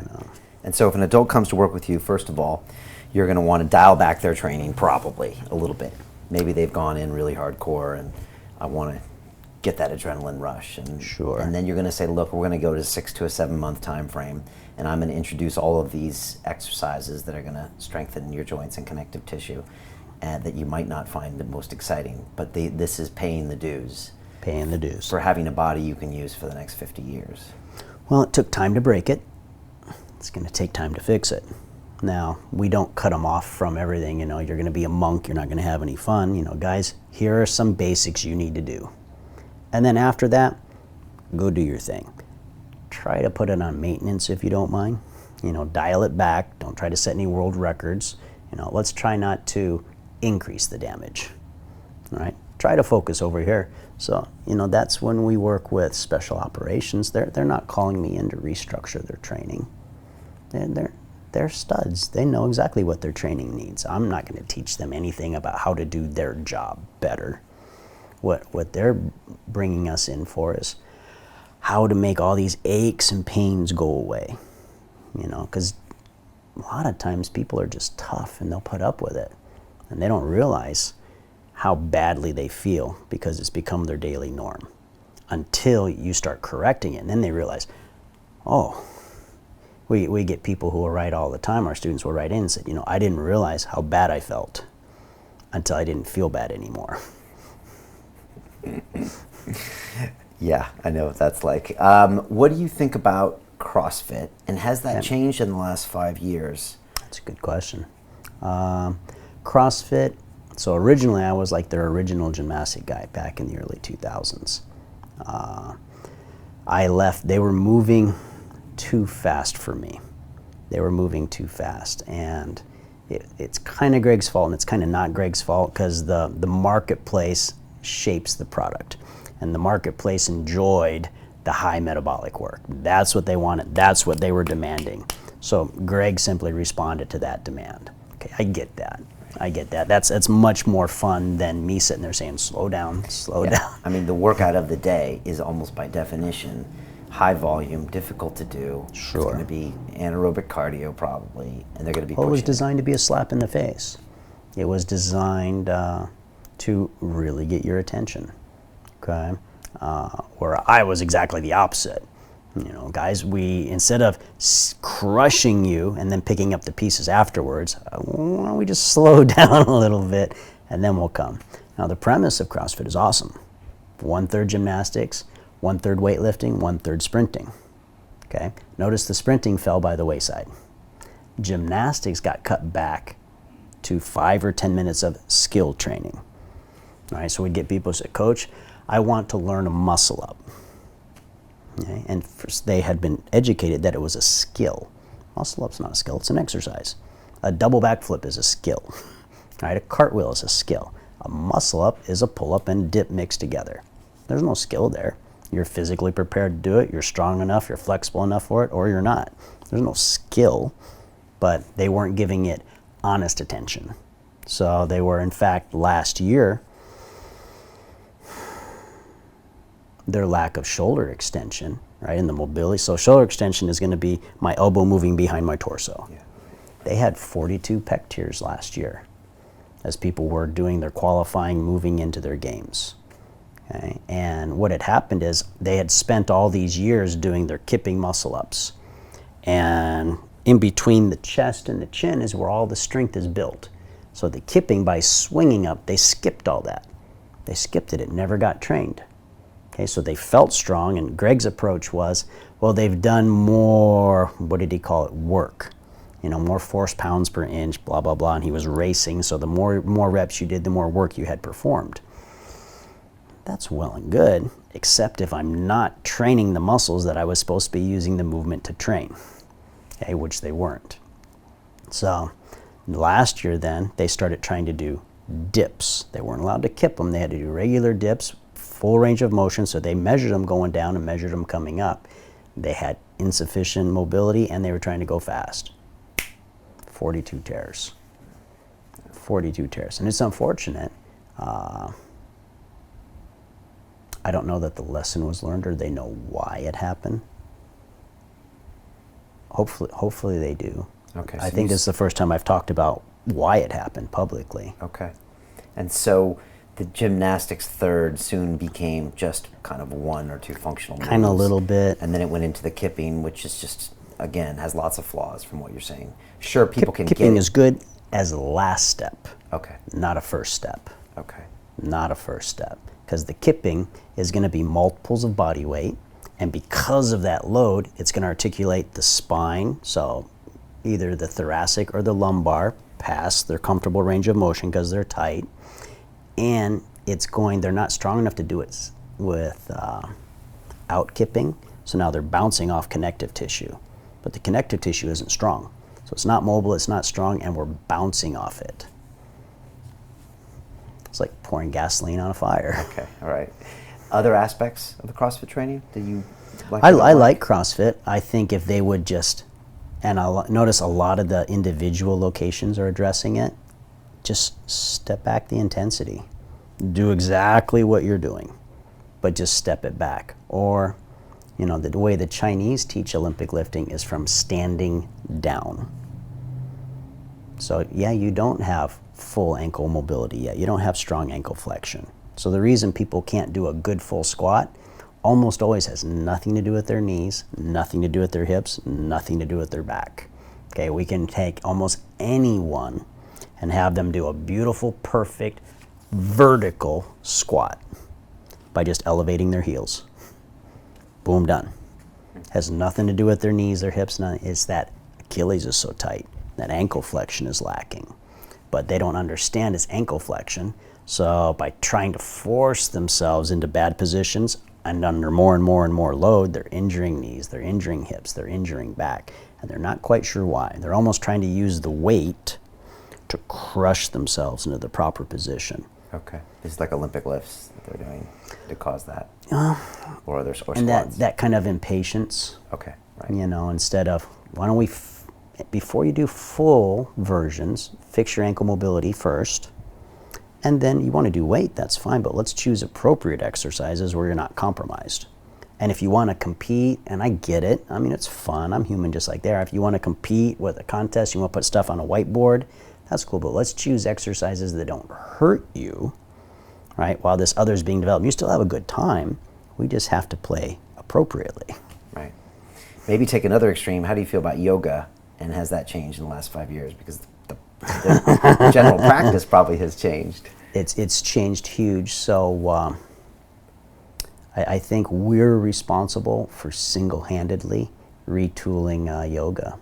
S6: And so if an adult comes to work with you, first of all, you're going to want to dial back their training probably a little bit. Maybe they've gone in really hardcore and I want to get that adrenaline rush. And,
S1: Sure.
S6: And then you're going to say, look, we're going to go to a 6 to a 7 month time frame, and I'm going to introduce all of these exercises that are going to strengthen your joints and connective tissue, and that you might not find the most exciting, but this is paying the dues.
S1: Paying the dues.
S6: For having a body you can use for the next 50 years.
S1: Well, it took time to break it. It's going to take time to fix it. Now, we don't cut them off from everything. You know, you're going to be a monk, you're not going to have any fun. You know, guys, here are some basics you need to do. And then after that, go do your thing. Try to put it on maintenance if you don't mind. You know, dial it back. Don't try to set any world records. You know, let's try not to increase the damage. All right? Try to focus over here. So, you know, that's when we work with special operations. They're not calling me in to restructure their training. They're studs. They know exactly what their training needs. I'm not going to teach them anything about how to do their job better. What they're bringing us in for is how to make all these aches and pains go away. You know, because a lot of times people are just tough and they'll put up with it. And they don't realize how badly they feel because it's become their daily norm. Until you start correcting it, and then they realize, oh, we get people who will write all the time, our students will write in and say, you know, I didn't realize how bad I felt until I didn't feel bad anymore.
S6: Yeah, I know what that's like. What do you think about CrossFit, and has that changed in the last 5 years?
S1: That's a good question. CrossFit, so originally I was like their original gymnastic guy back in the early 2000s. I left, they were moving too fast for me. They were moving too fast, and it's kind of Greg's fault and it's kind of not Greg's fault, because the marketplace shapes the product, and the marketplace enjoyed the high metabolic work. That's what they wanted. That's what they were demanding. So Greg simply responded to that demand. Okay, I get that. I get that. That's much more fun than me sitting there saying, slow down, slow down.
S6: I mean, the workout of the day is almost by definition high volume, difficult to do.
S1: Sure.
S6: It's going to be anaerobic cardio probably, and they're going to be
S1: Well, it was
S6: pushing
S1: designed to be a slap in the face. It was designed to really get your attention, okay? Where I was exactly the opposite. You know, guys, we, instead of crushing you and then picking up the pieces afterwards, why don't we just slow down a little bit and then we'll come. Now, the premise of CrossFit is awesome. 1/3 gymnastics, 1/3 weightlifting, 1/3 sprinting, okay? Notice the sprinting fell by the wayside. Gymnastics got cut back to 5 or 10 minutes of skill training. All right, so we'd get people who say, Coach, I want to learn a muscle up. Okay? And first they had been educated that it was a skill. Muscle up's not a skill, it's an exercise. A double backflip is a skill. All right, a cartwheel is a skill. A muscle up is a pull up and dip mixed together. There's no skill there. You're physically prepared to do it, you're strong enough, you're flexible enough for it, or you're not. There's no skill, but they weren't giving it honest attention. So they were, in fact, last year, their lack of shoulder extension, right, and the mobility. So shoulder extension is going to be my elbow moving behind my torso. Yeah. They had 42 pec tears last year as people were doing their qualifying, moving into their games. Okay? And what had happened is they had spent all these years doing their kipping muscle ups. And in between the chest and the chin is where all the strength is built. So the kipping, by swinging up, they skipped all that. They skipped it. It never got trained. Okay, so they felt strong, and Greg's approach was, well, they've done more, what did he call it, work. You know, more force pounds per inch, blah, blah, blah, and he was racing, so the more reps you did, the more work you had performed. That's well and good, except if I'm not training the muscles that I was supposed to be using the movement to train, okay, which they weren't. So last year then, they started trying to do dips. They weren't allowed to kip them, they had to do regular dips, full range of motion, so they measured them going down and measured them coming up. They had insufficient mobility and they were trying to go fast. 42 tears. 42 tears. And it's unfortunate. I don't know that the lesson was learned or they know why it happened. Hopefully they do.
S6: Okay.
S1: I think this is the first time I've talked about why it happened publicly.
S6: Okay. And so the gymnastics third soon became just kind of one or two functional moves.
S1: Kind of a little bit.
S6: And then it went into the kipping, which is just, again, has lots of flaws from what you're saying. Sure, people can get
S1: Kipping
S6: it.
S1: is good as a last step,
S6: Okay.
S1: not a first step.
S6: Okay.
S1: Not a first step. Because the kipping is going to be multiples of body weight, and because of that load, it's going to articulate the spine, so either the thoracic or the lumbar past their comfortable range of motion because they're tight, and they're not strong enough to do it with out kipping, so now they're bouncing off connective tissue, but the connective tissue isn't strong, so it's not mobile, it's not strong, and we're bouncing off it. It's like pouring gasoline on a fire.
S6: Okay. All right. Other aspects of the CrossFit training that you like?
S1: I like CrossFit. I think if they would just, and I notice a lot of the individual locations are addressing it, just step back the intensity. Do exactly what you're doing, but just step it back. Or, the way the Chinese teach Olympic lifting is from standing down. So yeah, you don't have full ankle mobility yet. You don't have strong ankle flexion. So the reason people can't do a good full squat almost always has nothing to do with their knees, nothing to do with their hips, nothing to do with their back. Okay, we can take almost anyone and have them do a beautiful, perfect, vertical squat by just elevating their heels. Boom, done. Has nothing to do with their knees, their hips, nothing. It's that Achilles is so tight, that ankle flexion is lacking. But they don't understand it's ankle flexion. So by trying to force themselves into bad positions and under more and more and more load, they're injuring knees, they're injuring hips, they're injuring back, and they're not quite sure why. They're almost trying to use the weight to crush themselves into the proper position.
S6: Okay. It's like Olympic lifts that they're doing to cause that. Or
S1: And
S6: squats.
S1: that kind of impatience,
S6: Okay. Right.
S1: instead of, why don't we, before you do full versions, fix your ankle mobility first, and then you want to do weight, that's fine, but let's choose appropriate exercises where you're not compromised. And if you want to compete, and I get it, it's fun, I'm human just like they are. If you want to compete with a contest, you want to put stuff on a whiteboard, that's cool, but let's choose exercises that don't hurt you, right? While this other is being developed, you still have a good time, we just have to play appropriately.
S6: Right. Maybe take another extreme. How do you feel about yoga, and has that changed in the last 5 years? Because the general practice probably has changed.
S1: It's changed huge. So I think we're responsible for single-handedly retooling yoga.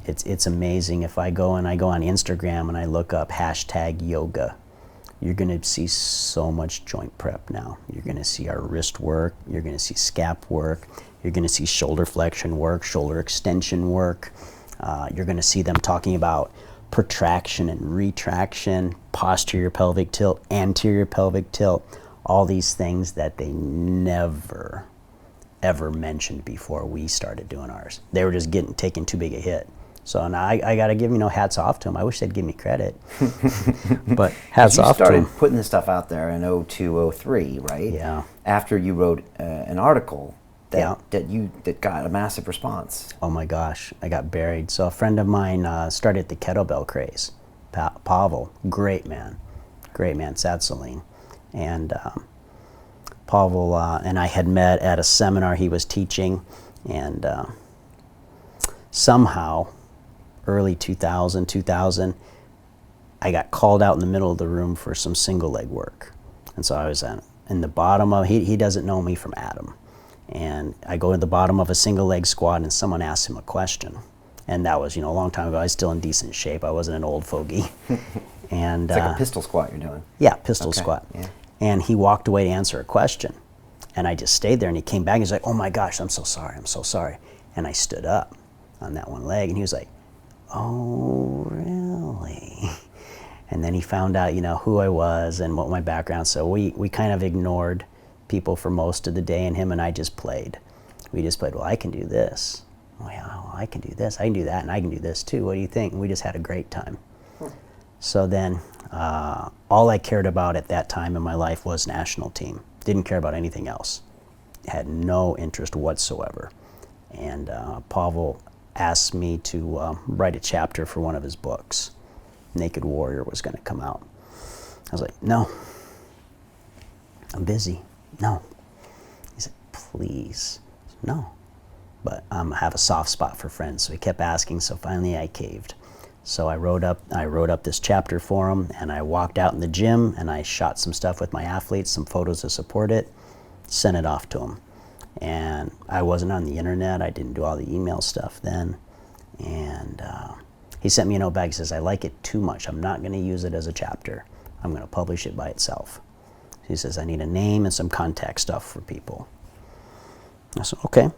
S1: It's amazing. If I go on Instagram and I look up #yoga, you're going to see so much joint prep now. You're going to see our wrist work. You're going to see scap work. You're going to see shoulder flexion work, shoulder extension work. You're going to see them talking about protraction and retraction, posterior pelvic tilt, anterior pelvic tilt, all these things that they never, ever mentioned before we started doing ours. They were just taking too big a hit. So now I got to give, hats off to them. I wish they'd give me credit, but hats off to them.
S6: You started putting this stuff out there in 02, 03, right?
S1: Yeah.
S6: After you wrote an article
S1: Yeah.
S6: that got a massive response.
S1: Oh my gosh, I got buried. So a friend of mine started the kettlebell craze. Pavel, great man, Satsaline. And Pavel and I had met at a seminar he was teaching, and somehow, early 2000, I got called out in the middle of the room for some single leg work. And so I was in the bottom of, he doesn't know me from Adam. And I go to the bottom of a single leg squat and someone asks him a question. And that was, a long time ago. I was still in decent shape. I wasn't an old fogey. And
S6: It's like a pistol squat you're doing.
S1: Yeah, pistol
S6: Okay,
S1: squat.
S6: yeah.
S1: And he walked away to answer a question. And I just stayed there, and he came back and he's like, oh my gosh, I'm so sorry. And I stood up on that one leg and he was like, oh, really? And then he found out, who I was and what my background. So we kind of ignored people for most of the day, and him and I just played. We just played, well, I can do this. Oh, yeah, well, I can do this. I can do that, and I can do this too. What do you think? And we just had a great time. So then all I cared about at that time in my life was national team. Didn't care about anything else. Had no interest whatsoever. And Pavel asked me to write a chapter for one of his books. Naked Warrior was going to come out. I was like, no, I'm busy. No. He said, please. I said, no. But I have a soft spot for friends, so he kept asking, so finally I caved. So I wrote up this chapter for him, and I walked out in the gym, and I shot some stuff with my athletes, some photos to support it, sent it off to him. And I wasn't on the internet. I didn't do all the email stuff then. And he sent me a note back. He says, I like it too much. I'm not going to use it as a chapter. I'm going to publish it by itself. He says, I need a name and some contact stuff for people. I said, okay.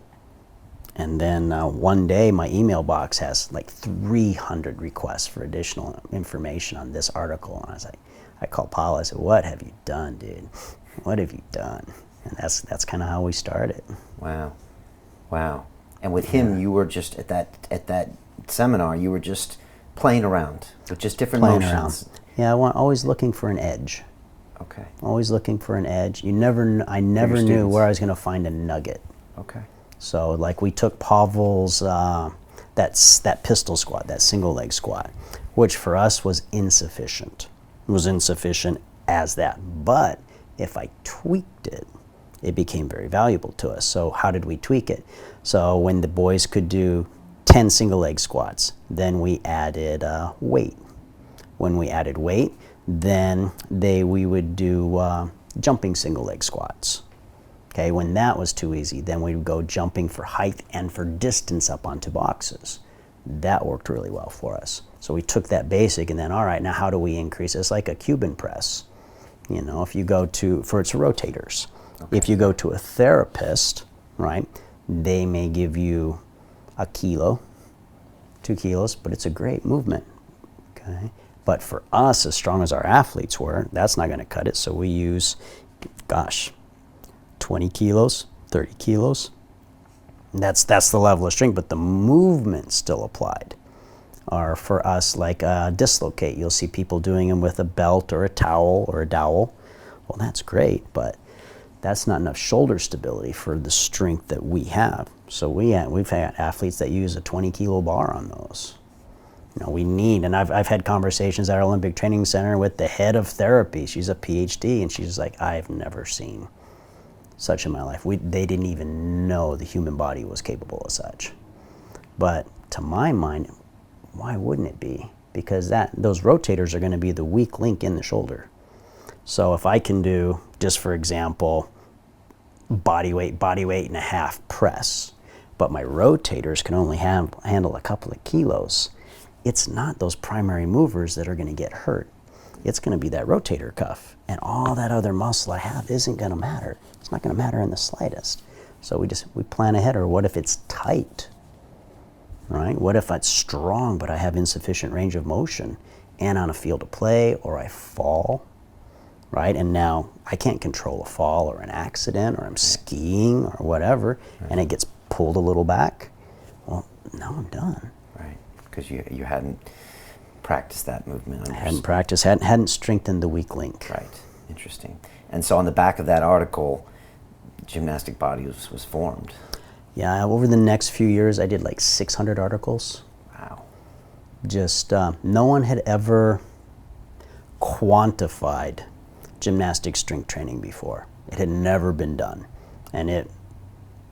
S1: And then one day my email box has like 300 requests for additional information on this article. And I called Paul. I said, what have you done, dude? What have you done? And that's kind of how we started.
S6: Wow. Wow. And with him, you were just at that seminar, you were just playing around with just different motions.
S1: Around. Yeah, always looking for an edge.
S6: Okay.
S1: Always looking for an edge. I never knew where I was going to find a nugget.
S6: Okay.
S1: So like we took Pavel's that pistol squat, that single leg squat, which for us was insufficient. It was insufficient as that. But if I tweaked it, it became very valuable to us. So how did we tweak it? So when the boys could do 10 single leg squats, then we added weight. When we added weight, then we would do jumping single leg squats. Okay, when that was too easy, then we would go jumping for height and for distance up onto boxes. That worked really well for us. So we took that basic and then, all right, now how do we increase it? It's like a Cuban press. You know, if you go for its rotators. Okay. If you go to a therapist, right, they may give you a kilo, 2 kilos, but it's a great movement, okay? But for us, as strong as our athletes were, that's not gonna cut it. So we use, 20 kilos, 30 kilos. That's the level of strength, but the movement still applied. Or for us, like dislocate, you'll see people doing them with a belt or a towel or a dowel. Well, that's great, but that's not enough shoulder stability for the strength that we have. So we've had athletes that use a 20 kilo bar on those. You know, we need, and I've had conversations at our Olympic Training Center with the head of therapy. She's a PhD, and she's like, I've never seen such in my life. They didn't even know the human body was capable of such. But to my mind, why wouldn't it be? Because those rotators are going to be the weak link in the shoulder. So if I can do, just for example, body weight and a half press, but my rotators can only handle a couple of kilos, it's not those primary movers that are going to get hurt. It's going to be that rotator cuff, and all that other muscle I have isn't going to matter. It's not going to matter in the slightest. So we plan ahead. Or what if it's tight, right? What if it's strong but I have insufficient range of motion and on a field of play, or I fall, right? And now I can't control a fall or an accident, or I'm skiing or whatever, and it gets pulled a little back. Well, now I'm done.
S6: Right, because you hadn't practiced that movement.
S1: I hadn't practiced, hadn't strengthened the weak link.
S6: Right, interesting. And so on the back of that article, Gymnastic Body was formed.
S1: Yeah, over the next few years, I did like 600 articles.
S6: Wow.
S1: Just, no one had ever quantified gymnastic strength training before. It had never been done, and it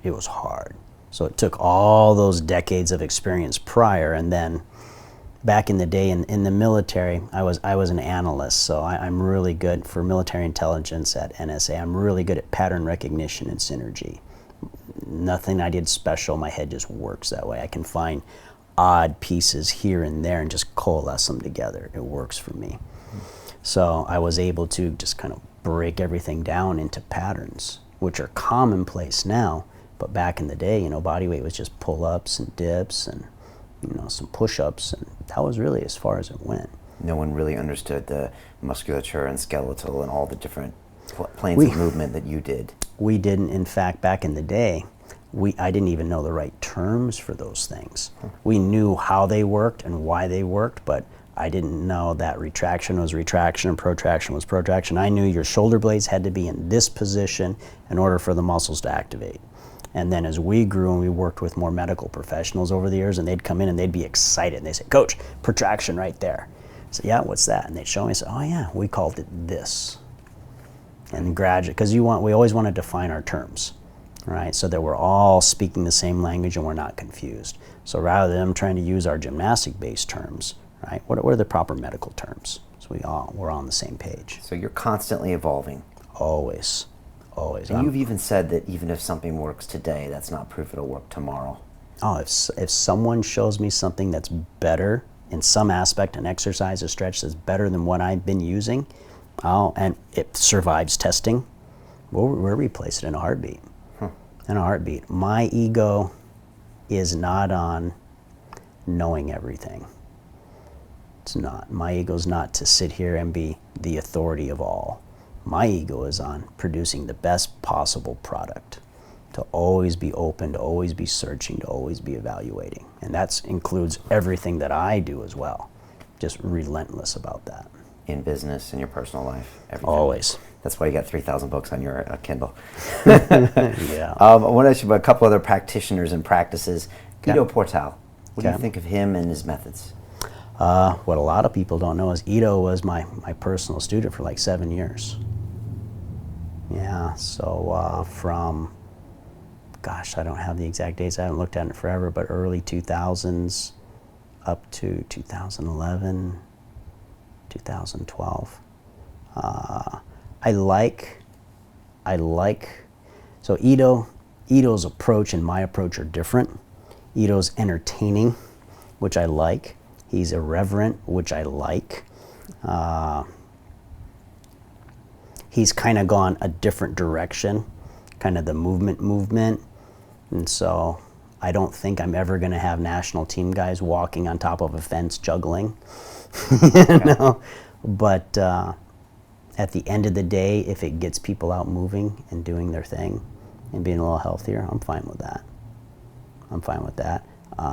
S1: was hard. So it took all those decades of experience prior, and then back in the day in the military, I was an analyst, so I'm really good for military intelligence at NSA. I'm really good at pattern recognition and synergy. Nothing I did special, my head just works that way. I can find odd pieces here and there and just coalesce them together. It works for me. So I was able to just kind of break everything down into patterns, which are commonplace now, but back in the day, body weight was just pull-ups and dips and some push-ups, and that was really as far as it went.
S6: No one really understood the musculature and skeletal and all the different planes of movement that you did.
S1: We didn't. In fact, back in the day, I didn't even know the right terms for those things. We knew how they worked and why they worked, but I didn't know that retraction was retraction and protraction was protraction. I knew your shoulder blades had to be in this position in order for the muscles to activate. And then as we grew and we worked with more medical professionals over the years, and they'd come in and they'd be excited. And they'd say, "Coach, protraction right there." I said, "Yeah, what's that?" And they'd show me, I said, "Oh yeah, we called it this." And graduate, because we always want to define our terms, right? So that we're all speaking the same language and we're not confused. So rather than trying to use our gymnastic-based terms, right? What are the proper medical terms? So we're all on the same page.
S6: So you're constantly evolving.
S1: Always, always.
S6: And you've even said that even if something works today, that's not proof it'll work tomorrow.
S1: Oh, if someone shows me something that's better in some aspect, an exercise, a stretch that's better than what I've been using, and it survives testing, we'll replace it in a heartbeat. In a heartbeat. My ego is not on knowing everything. It's not. My ego's not to sit here and be the authority of all. My ego is on producing the best possible product, to always be open, to always be searching, to always be evaluating. And that includes everything that I do as well. Just relentless about that.
S6: In business, in your personal life, everything.
S1: Always.
S6: That's why you got 3,000 books on your Kindle.
S1: Yeah.
S6: I want to ask you about a couple other practitioners and practices.
S1: Okay.
S6: Ido Portal. What do you
S1: Okay.
S6: think of him and his methods?
S1: What a lot of people don't know is Ido was my personal student for like 7 years. Yeah, so from, gosh, I don't have the exact dates, I haven't looked at it forever, but early 2000s up to 2011, 2012. I like, so Ido's approach and my approach are different. Ido's entertaining, which I like. He's irreverent, which I like. He's kind of gone a different direction, kind of the movement. And so I don't think I'm ever going to have national team guys walking on top of a fence juggling, you know? But at the end of the day, if it gets people out moving and doing their thing and being a little healthier, I'm fine with that. I'm fine with that.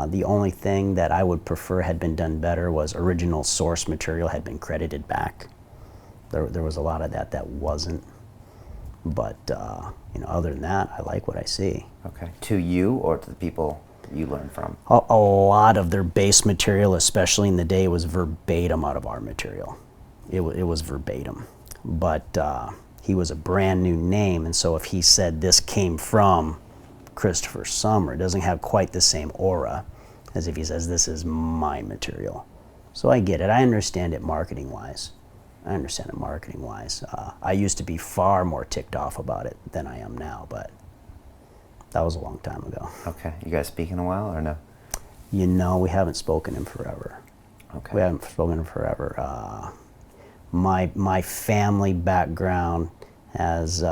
S1: The only thing that I would prefer had been done better was original source material had been credited back. There was a lot of that wasn't. But you know, other than that, I like what I see.
S6: Okay. To you or to the people you learn from?
S1: A lot of their base material, especially in the day, was verbatim out of our material. It was verbatim. But he was a brand new name, and so if he said this came from Christopher Sommer, it doesn't have quite the same aura as if he says this is my material. So I get it. I understand it marketing-wise. I used to be far more ticked off about it than I am now, but that was a long time ago.
S6: Okay. You guys speak in a while or no?
S1: You know, we haven't spoken in forever.
S6: Okay.
S1: We haven't spoken in forever. My family background has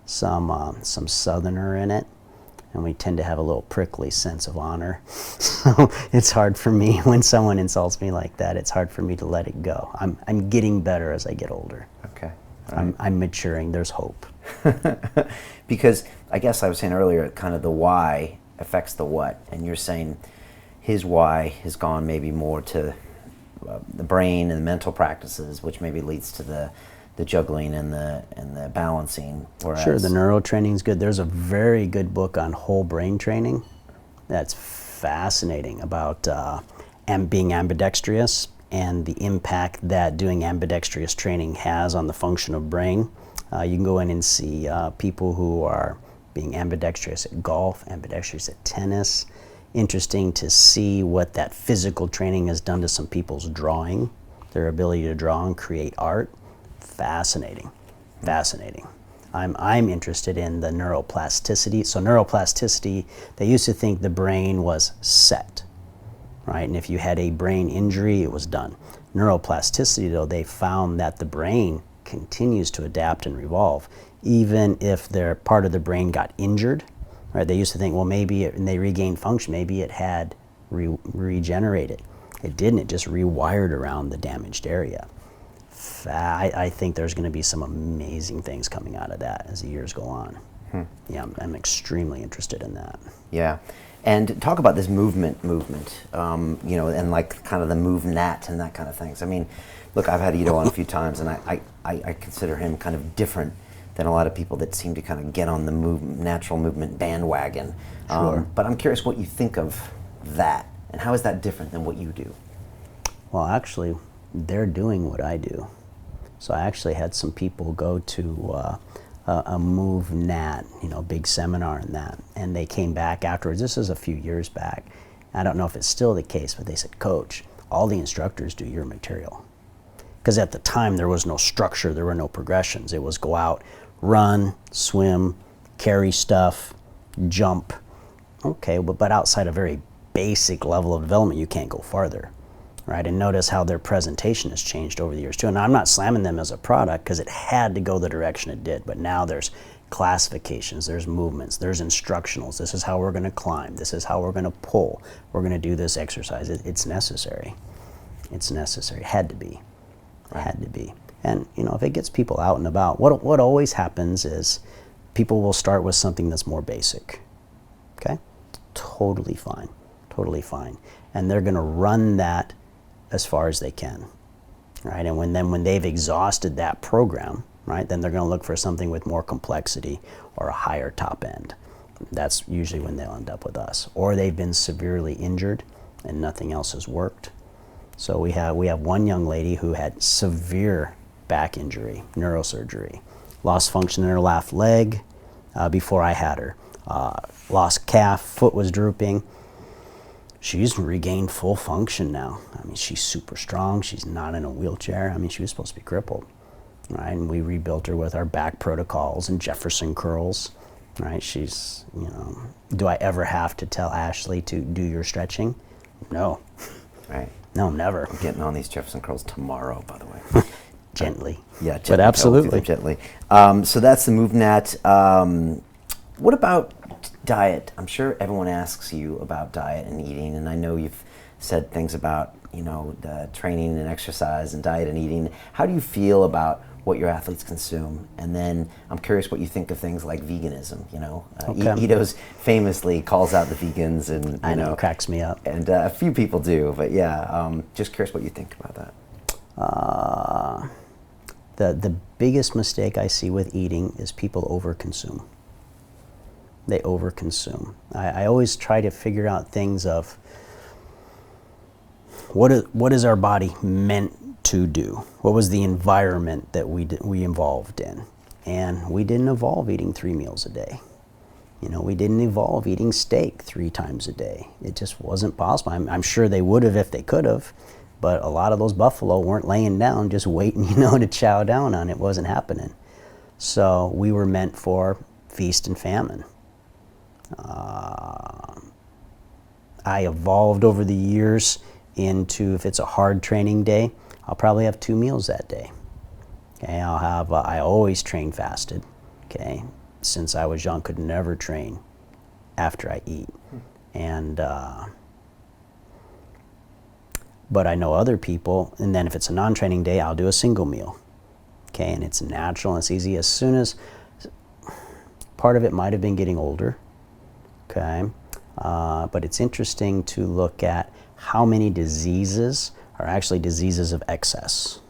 S1: some Southerner in it, and we tend to have a little prickly sense of honor. So it's hard for me when someone insults me like that. It's hard for me to let it go. I'm getting better as I get older.
S6: Okay. All right.
S1: I'm maturing. There's hope.
S6: Because I guess I was saying earlier, kind of the why affects the what, and you're saying his why has gone maybe more to the brain and the mental practices, which maybe leads to the juggling and the balancing. Whereas
S1: Sure, the neuro training is good. There's a very good book on whole brain training that's fascinating about being ambidextrous and the impact that doing ambidextrous training has on the function of brain. You can go in and see people who are being ambidextrous at golf, ambidextrous at tennis. Interesting to see what that physical training has done to some people's drawing, their ability to draw and create art. Fascinating. I'm interested in the neuroplasticity. So neuroplasticity, they used to think the brain was set, right? And if you had a brain injury, it was done. Neuroplasticity, though, they found that the brain continues to adapt and revolve, even if their part of the brain got injured, right? They used to think, well, maybe and they regained function, maybe it had regenerated. It didn't, it just rewired around the damaged area. I think there's going to be some amazing things coming out of that as the years go on. Yeah, I'm extremely interested in that.
S6: Yeah, and talk about this movement, you know, and like kind of the MoveNat and that kind of things. I mean, look, I've had Ido on a few times, and I consider him kind of different than a lot of people that seem to kind of get on the natural movement bandwagon.
S1: Sure.
S6: But I'm curious what you think of that, and how is that different than what you do?
S1: Well, actually, they're doing what I do. So I actually had some people go to a Move Nat, big seminar in that, and they came back afterwards. This is a few years back. I don't know if it's still the case, but they said, Coach, all the instructors do your material. Because at the time there was no structure, there were no progressions. It was go out, run, swim, carry stuff, jump. Okay, but outside a very basic level of development, you can't go farther. Right, and notice how their presentation has changed over the years too. And I'm not slamming them as a product because it had to go the direction it did, but now there's classifications, there's movements, there's instructionals. This is how we're going to climb. This is how we're going to pull. We're going to do this exercise. It's necessary. It's necessary. It had to be. It had to be. And if it gets people out and about, what always happens is people will start with something that's more basic. Okay, totally fine, totally fine, and they're going to run that as far as they can, right? And when they've exhausted that program, right, then they're going to look for something with more complexity or a higher top end. That's usually when they'll end up with us. Or they've been severely injured and nothing else has worked. So we have one young lady who had severe back injury, neurosurgery, lost function in her left leg before I had her, lost calf, foot was drooping. She's regained full function now. I mean, she's super strong. She's not in a wheelchair. I mean, she was supposed to be crippled, right? And we rebuilt her with our back protocols and Jefferson curls, right? She's, do I ever have to tell Ashley to do your stretching? No.
S6: Right.
S1: No, never.
S6: I'm getting on these Jefferson curls tomorrow, by the way.
S1: Gently.
S6: Yeah, gently.
S1: But absolutely.
S6: Gently. So that's the MoveNat. What about diet? I'm sure everyone asks you about diet and eating, and I know you've said things about, the training and exercise and diet and eating. How do you feel about what your athletes consume? And then I'm curious what you think of things like veganism.
S1: Okay.
S6: Ito's famously calls out the vegans, and
S1: I know, it cracks me up.
S6: And a few people do, but yeah, just curious what you think about that.
S1: The biggest mistake I see with eating is people overconsume. They overconsume. I always try to figure out things of what is our body meant to do? What was the environment that we evolved in? And we didn't evolve eating 3 meals a day. We didn't evolve eating steak 3 times a day. It just wasn't possible. I'm sure they would have if they could have, but a lot of those buffalo weren't laying down just waiting, to chow down on. It wasn't happening. So we were meant for feast and famine. I evolved over the years into, if it's a hard training day, I'll probably have 2 meals that day. Okay, I'll have, I always train fasted. Okay, since I was young, could never train after I eat. And, but I know other people, and then if it's a non-training day, I'll do a single meal. Okay, and it's natural and it's easy. As soon as, part of it might have been getting older. Okay, but it's interesting to look at how many diseases are actually diseases of excess.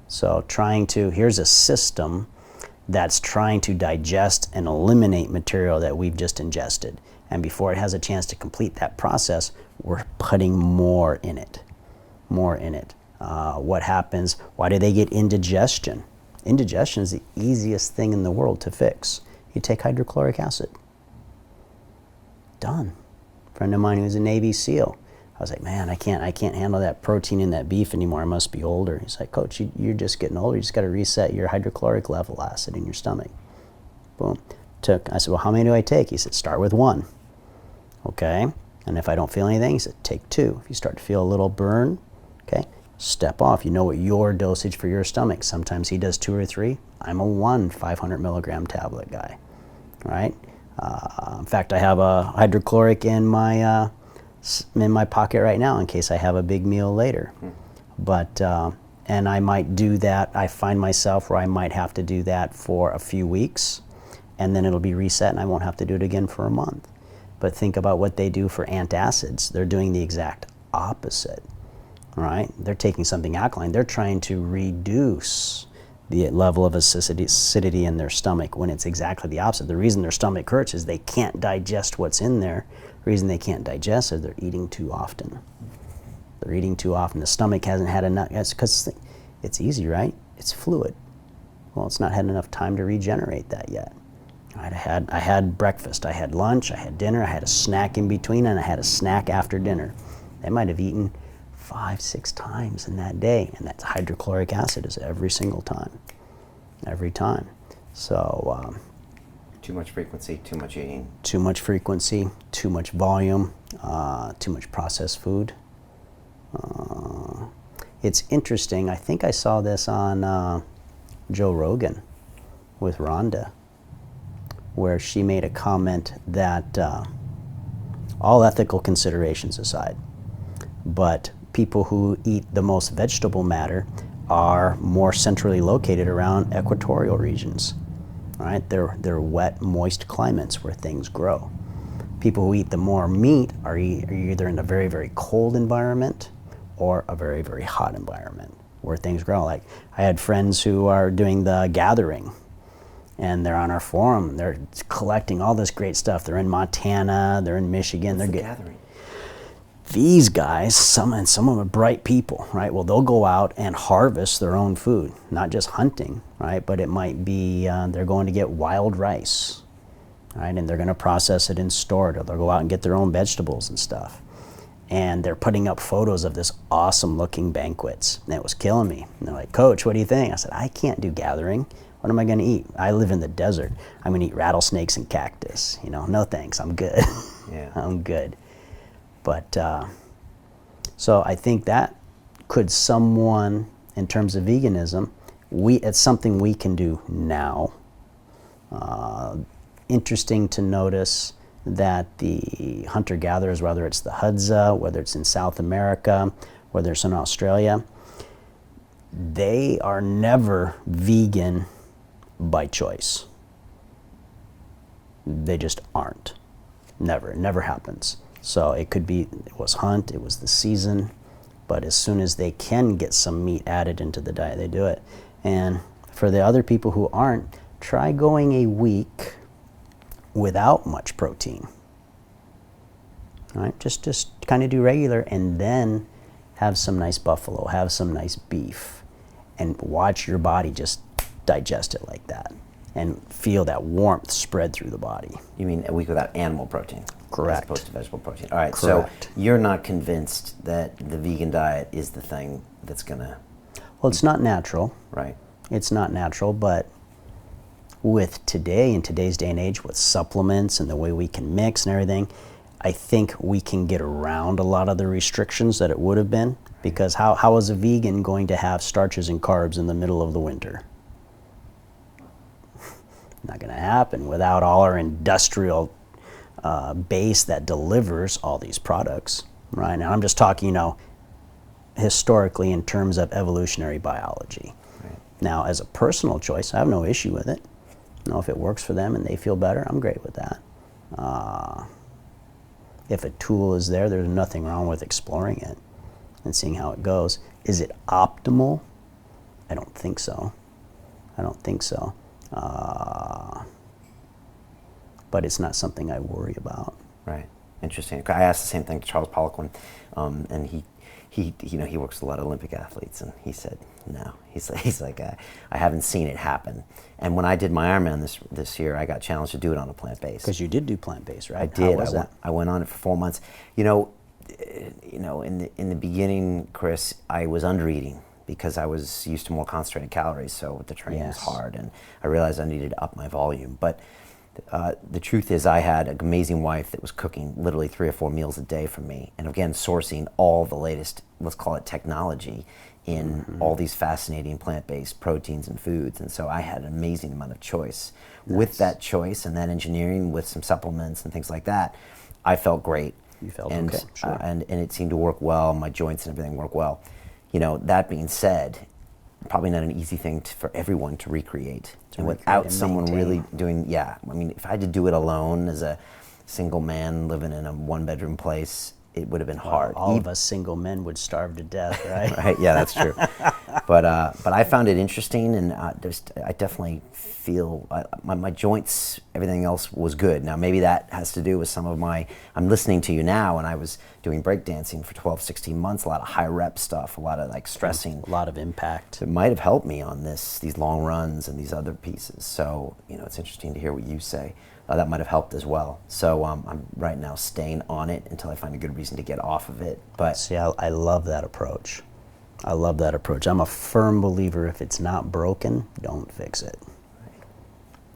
S1: So here's a system that's trying to digest and eliminate material that we've just ingested. And before it has a chance to complete that process, we're putting more in it. What happens? Why do they get indigestion? Indigestion is the easiest thing in the world to fix. You take hydrochloric acid. Done. A friend of mine who was a Navy SEAL, I was like, man, I can't handle that protein in that beef anymore. I must be older. He's like, Coach, you're just getting older. You just got to reset your hydrochloric level acid in your stomach. Boom. I said, well, how many do I take? He said, start with 1. Okay. And if I don't feel anything, he said, take 2. If you start to feel a little burn, okay, step off. You know what your dosage for your stomach. Sometimes he does 2 or 3. I'm a 1 500 milligram tablet guy, right? In fact, I have a hydrochloric in my pocket right now in case I have a big meal later. But and I might do that. I find myself where I might have to do that for a few weeks, and then it'll be reset, and I won't have to do it again for a month. But think about what they do for antacids. They're doing the exact opposite, right? They're taking something alkaline. They're trying to reduce the level of acidity in their stomach, when it's exactly the opposite. The reason their stomach hurts is they can't digest what's in there. The reason they can't digest is they're eating too often. They're eating too often. The stomach hasn't had enough, because it's easy, right? It's fluid. Well, it's not had enough time to regenerate that yet. I had breakfast, I had lunch, I had dinner, I had a snack in between, and I had a snack after dinner. They might have eaten 5-6 times in that day, and that's hydrochloric acid is every single time, every time. So
S6: too much frequency, too much eating.
S1: Too much frequency, too much volume, too much processed food. It's interesting. I think I saw this on Joe Rogan with Rhonda, where she made a comment that all ethical considerations aside, but people who eat the most vegetable matter are more centrally located around equatorial regions. Right? They're wet, moist climates where things grow. People who eat the more meat are either in a very, very cold environment or a very, very hot environment where things grow. Like, I had friends who are doing the gathering, and they're on our forum. They're collecting all this great stuff. They're in Montana, they're in Michigan.
S6: What's
S1: they're
S6: the gathering?
S1: These guys, some of them are bright people, right? Well, they'll go out and harvest their own food, not just hunting, right? But it might be they're going to get wild rice, right? And they're going to process it and store it, or they'll go out and get their own vegetables and stuff. And they're putting up photos of this awesome looking banquets. And it was killing me. And they're like, Coach, what do you think? I said, I can't do gathering. What am I going to eat? I live in the desert. I'm going to eat rattlesnakes and cactus. You know, no thanks, I'm good.
S6: Yeah.
S1: I'm good. But, so I think that could someone, in terms of veganism, it's something we can do now. Interesting to notice that the hunter-gatherers, whether it's the Hadza, whether it's in South America, whether it's in Australia, they are never vegan by choice. They just aren't. Never. It never happens. So it could be, it was hunt, it was the season, but as soon as they can get some meat added into the diet, they do it. And for the other people who aren't, try going a week without much protein. All right, just kind of do regular, and then have some nice buffalo, have some nice beef, and watch your body just digest it like that, and feel that warmth spread through the body.
S6: You mean a week without animal protein?
S1: Correct.
S6: As opposed to vegetable protein. All right,
S1: Correct.
S6: So you're not convinced that the vegan diet is the thing that's gonna...
S1: Well, it's not natural.
S6: Right.
S1: It's not natural, but with today, in today's day and age, with supplements and the way we can mix and everything, I think we can get around a lot of the restrictions that it would have been. Because how is a vegan going to have starches and carbs in the middle of the winter? Not going to happen without all our industrial base that delivers all these products, right? Now I'm just talking, historically in terms of evolutionary biology.
S6: Right.
S1: Now, as a personal choice, I have no issue with it. If it works for them and they feel better, I'm great with that. If a tool is there, there's nothing wrong with exploring it and seeing how it goes. Is it optimal? I don't think so. I don't think so. But it's not something I worry about.
S6: Right. Interesting. I asked the same thing to Charles Poliquin, and he works with a lot of Olympic athletes, and he said no. He's like I haven't seen it happen. And when I did my Ironman this year, I got challenged to do it on a plant-based.
S1: Because you did do plant-based, right?
S6: I did.
S1: How was that?
S6: I went on it for 4 months. In the beginning, Chris, I was under eating because I was used to more concentrated calories. So the training was hard, and I realized I needed to up my volume. But the truth is, I had an amazing wife that was cooking literally 3 or 4 meals a day for me, and again, sourcing all the latest, let's call it technology, in all these fascinating plant-based proteins and foods. And so I had an amazing amount of choice. Nice. With that choice and that engineering with some supplements and things like that, I felt great.
S1: You felt
S6: okay.
S1: Sure.
S6: And it seemed to work well. My joints and everything work well. That being said, probably not an easy thing for everyone to recreate. And without someone really doing, if I had to do it alone as a single man living in a 1-bedroom place, it would have been hard.
S1: All of us single men would starve to death, right?
S6: Right, yeah, that's true. But I found it interesting, and I definitely feel my joints, everything else was good. Now maybe that has to do with some of I'm listening to you now, and I was doing breakdancing for 12, 16 months, a lot of high rep stuff, a lot of like stressing.
S1: A lot of impact.
S6: It might have helped me on these long runs and these other pieces. So, it's interesting to hear what you say. That might have helped as well. So I'm right now staying on it until I find a good reason to get off of it. But
S1: see, I love that approach. I love that approach. I'm a firm believer if it's not broken, don't fix it.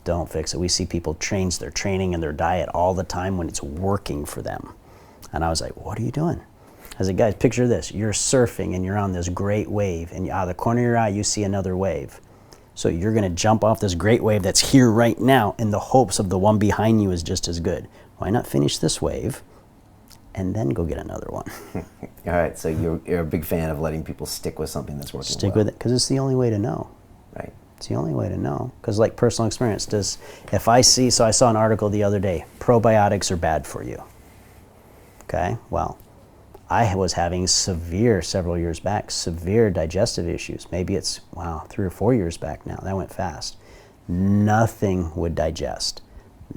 S1: Don't fix it. We see people change their training and their diet all the time when it's working for them. And I was like, what are you doing? I said, guys, picture this. You're surfing and you're on this great wave, and out of the corner of your eye, you see another wave. So you're going to jump off this great wave that's here right now in the hopes of the one behind you is just as good. Why not finish this wave and then go get another one?
S6: All right, so you're a big fan of letting people stick with something that's working
S1: Stick with it, because it's the only way to know.
S6: Right.
S1: It's the only way to know. Because like personal experience, I saw an article the other day, probiotics are bad for you. Okay, well, I was having several years back, severe digestive issues. Maybe it's, 3 or 4 years back now. That went fast. Nothing would digest.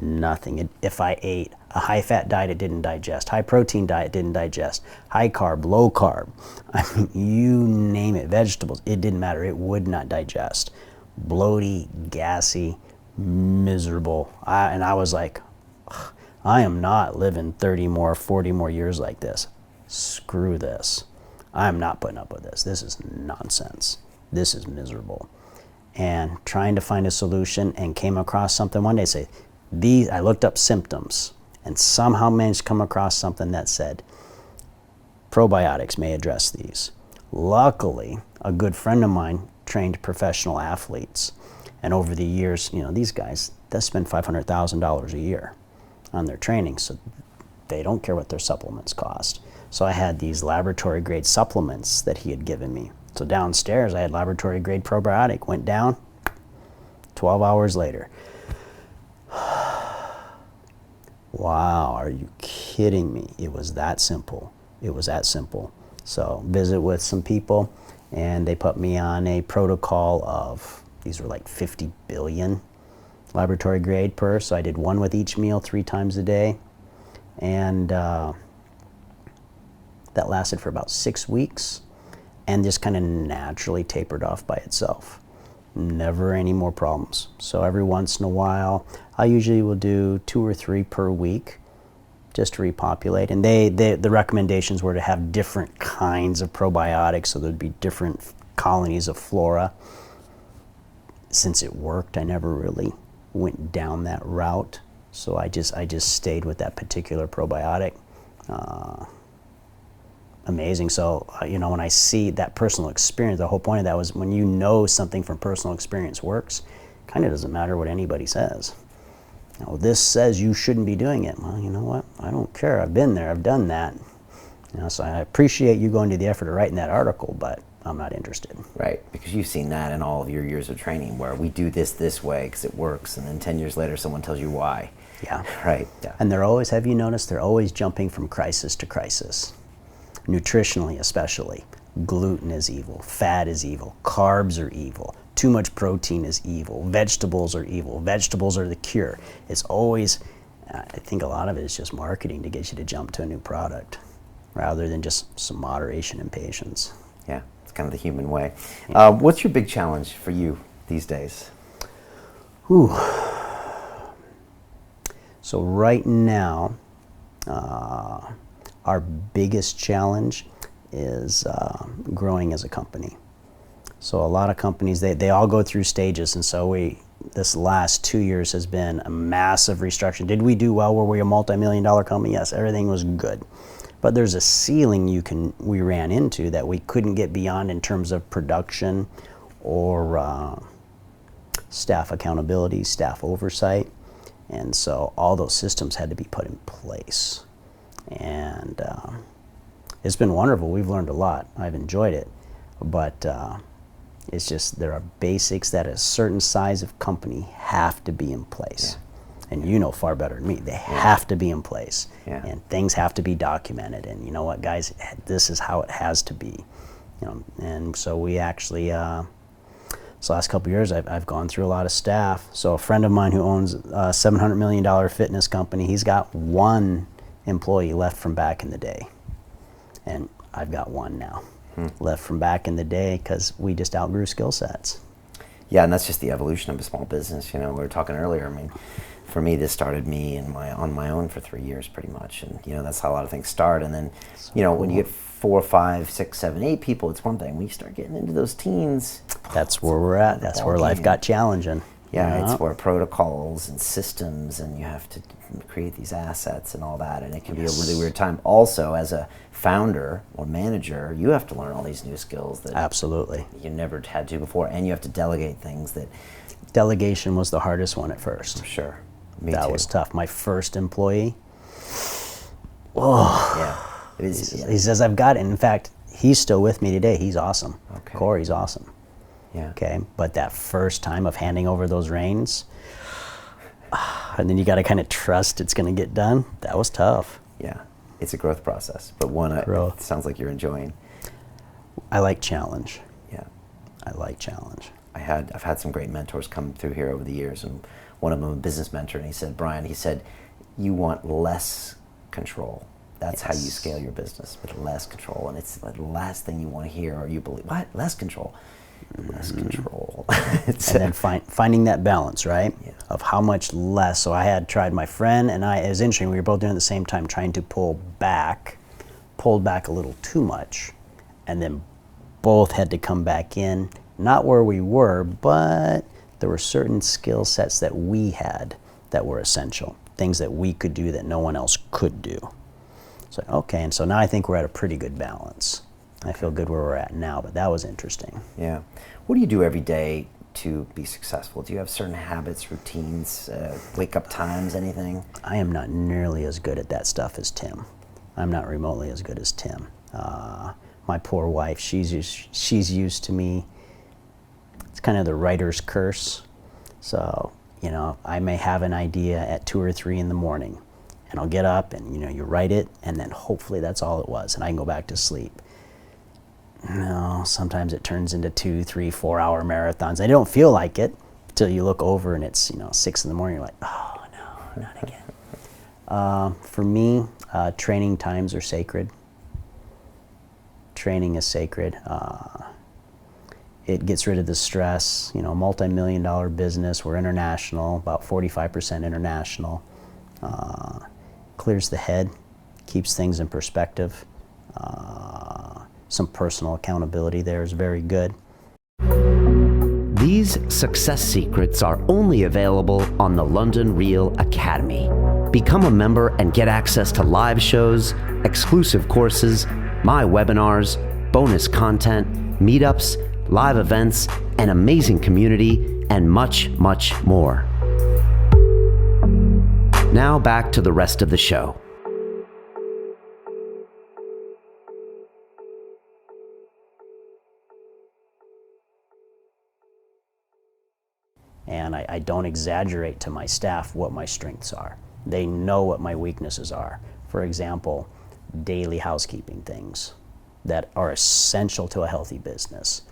S1: Nothing. If I ate a high-fat diet, it didn't digest. High-protein diet didn't digest. High-carb, low-carb. I mean, you name it. Vegetables, it didn't matter. It would not digest. Bloaty, gassy, miserable. And I was like, I am not living 30 more, 40 more years like this. Screw this. I'm not putting up with this. This is nonsense. This is miserable. And trying to find a solution, and came across something one day, I looked up symptoms and somehow managed to come across something that said probiotics may address these. Luckily, a good friend of mine trained professional athletes, and over the years, these guys, they spend $500,000 a year on their training, so they don't care what their supplements cost. So I had these laboratory grade supplements that he had given me. So downstairs I had laboratory grade probiotic, went down, 12 hours later. Wow, are you kidding me? It was that simple. It was that simple. So visit with some people, and they put me on a protocol of, these were like 50 billion laboratory grade per, so I did one with each meal 3 times a day. And that lasted for about 6 weeks, and just kind of naturally tapered off by itself. Never any more problems. So every once in a while, I usually will do 2 or 3 per week just to repopulate. And the recommendations were to have different kinds of probiotics, so there'd be different colonies of flora. Since it worked, I never really went down that route. So I just stayed with that particular probiotic. Amazing. So, when I see that personal experience, the whole point of that was when you know something from personal experience works, kind of doesn't matter what anybody says. This says you shouldn't be doing it. Well, you know what? I don't care. I've been there. I've done that. So I appreciate you going to the effort of writing that article, but I'm not interested.
S6: Right, because you've seen that in all of your years of training, where we do this way because it works, and then 10 years later someone tells you why.
S1: Yeah.
S6: Right. Yeah.
S1: And have you noticed, they're always jumping from crisis to crisis. Nutritionally especially. Gluten is evil, fat is evil, carbs are evil, too much protein is evil, vegetables are evil, vegetables are the cure. It's always, I think a lot of it is just marketing to get you to jump to a new product, rather than just some moderation and patience.
S6: Yeah, it's kind of the human way. What's your big challenge for you these days?
S1: Ooh. So right now, our biggest challenge is growing as a company. So a lot of companies, they all go through stages, and so this last 2 years has been a massive restructuring. Did we do well? Were we a multi-million-dollar company? Yes, everything was good. But there's a ceiling we ran into that we couldn't get beyond in terms of production or staff accountability, staff oversight. And so all those systems had to be put in place. And it's been wonderful. We've learned a lot. I've enjoyed it. But it's just, there are basics that a certain size of company have to be in place. and you know far better than me, they have to be in place.
S6: Yeah.
S1: And things have to be documented. And you know what, guys, this is how it has to be. You know, and so we actually, this last couple of years, I've gone through a lot of staff. So a friend of mine who owns a $700 million fitness company, he's got one employee left from back in the day. And I've got one now left from back in the day because we just outgrew skill sets.
S6: Yeah, and that's just the evolution of a small business. You know, we were talking earlier. I mean, for me, this started me on my own for 3 years, pretty much, and you know that's how a lot of things start. And then, you know, when you get 4, 5, 6, 7, 8 people, it's one thing. When you start getting into those teens,
S1: that's where we're at. That's where life got challenging.
S6: Yeah, it's where protocols and systems, and you have to create these assets and all that, and it can be a really weird time. Also, as a founder or manager, you have to learn all these new skills that
S1: absolutely
S6: you never had to before, and you have to delegate things that.
S1: Delegation was the hardest one at first.
S6: For sure,
S1: that was tough. My first employee.
S6: It is,
S1: he says I've got it. In fact, he's still with me today. He's awesome.
S6: Okay.
S1: Corey's awesome.
S6: Yeah.
S1: Okay, but that first time of handing over those reins, and then you got to kind of trust it's going to get done. That was tough.
S6: Yeah, it's a growth process, but one it sounds like you're enjoying.
S1: I like challenge.
S6: Yeah,
S1: I like challenge.
S6: I've had some great mentors come through here over the years, and one of them a business mentor, and he said, Brian, he said, you want less control. That's how you scale your business, with less control, and it's the last thing you want to hear, or you believe, what, less control? Less control.
S1: And then finding that balance, right?
S6: Yeah.
S1: Of how much less. So I had tried, my friend and I, it was interesting, we were both doing it at the same time, trying to pulled back a little too much, and then both had to come back in, not where we were, but there were certain skill sets that we had that were essential, things that we could do that no one else could do. So, okay, and so now I think we're at a pretty good balance. I feel good where we're at now, but that was interesting.
S6: Yeah. What do you do every day to be successful? Do you have certain habits, routines, wake up times, anything?
S1: I am not nearly as good at that stuff as Tim. I'm not remotely as good as Tim. My poor wife, she's used to me. It's kind of the writer's curse. So, you know, I may have an idea at 2 or 3 in the morning, and I'll get up and, you know, you write it, and then hopefully that's all it was, and I can go back to sleep. No, sometimes it turns into 2, 3, 4 hour marathons. I don't feel like it until you look over and it's, you know, 6 in the morning. You're like, oh no, not again. For me, training times are sacred. Training is sacred. It gets rid of the stress. You know, multi-million-dollar business. We're international, about 45% international. Clears the head, keeps things in perspective. Some personal accountability there is very good.
S2: These success secrets are only available on the London Real Academy. Become a member and get access to live shows, exclusive courses, my webinars, bonus content, meetups, live events, an amazing community, and much, much more. Now back to the rest of the show.
S1: And I don't exaggerate to my staff what my strengths are. They know what my weaknesses are. For example, daily housekeeping things that are essential to a healthy business.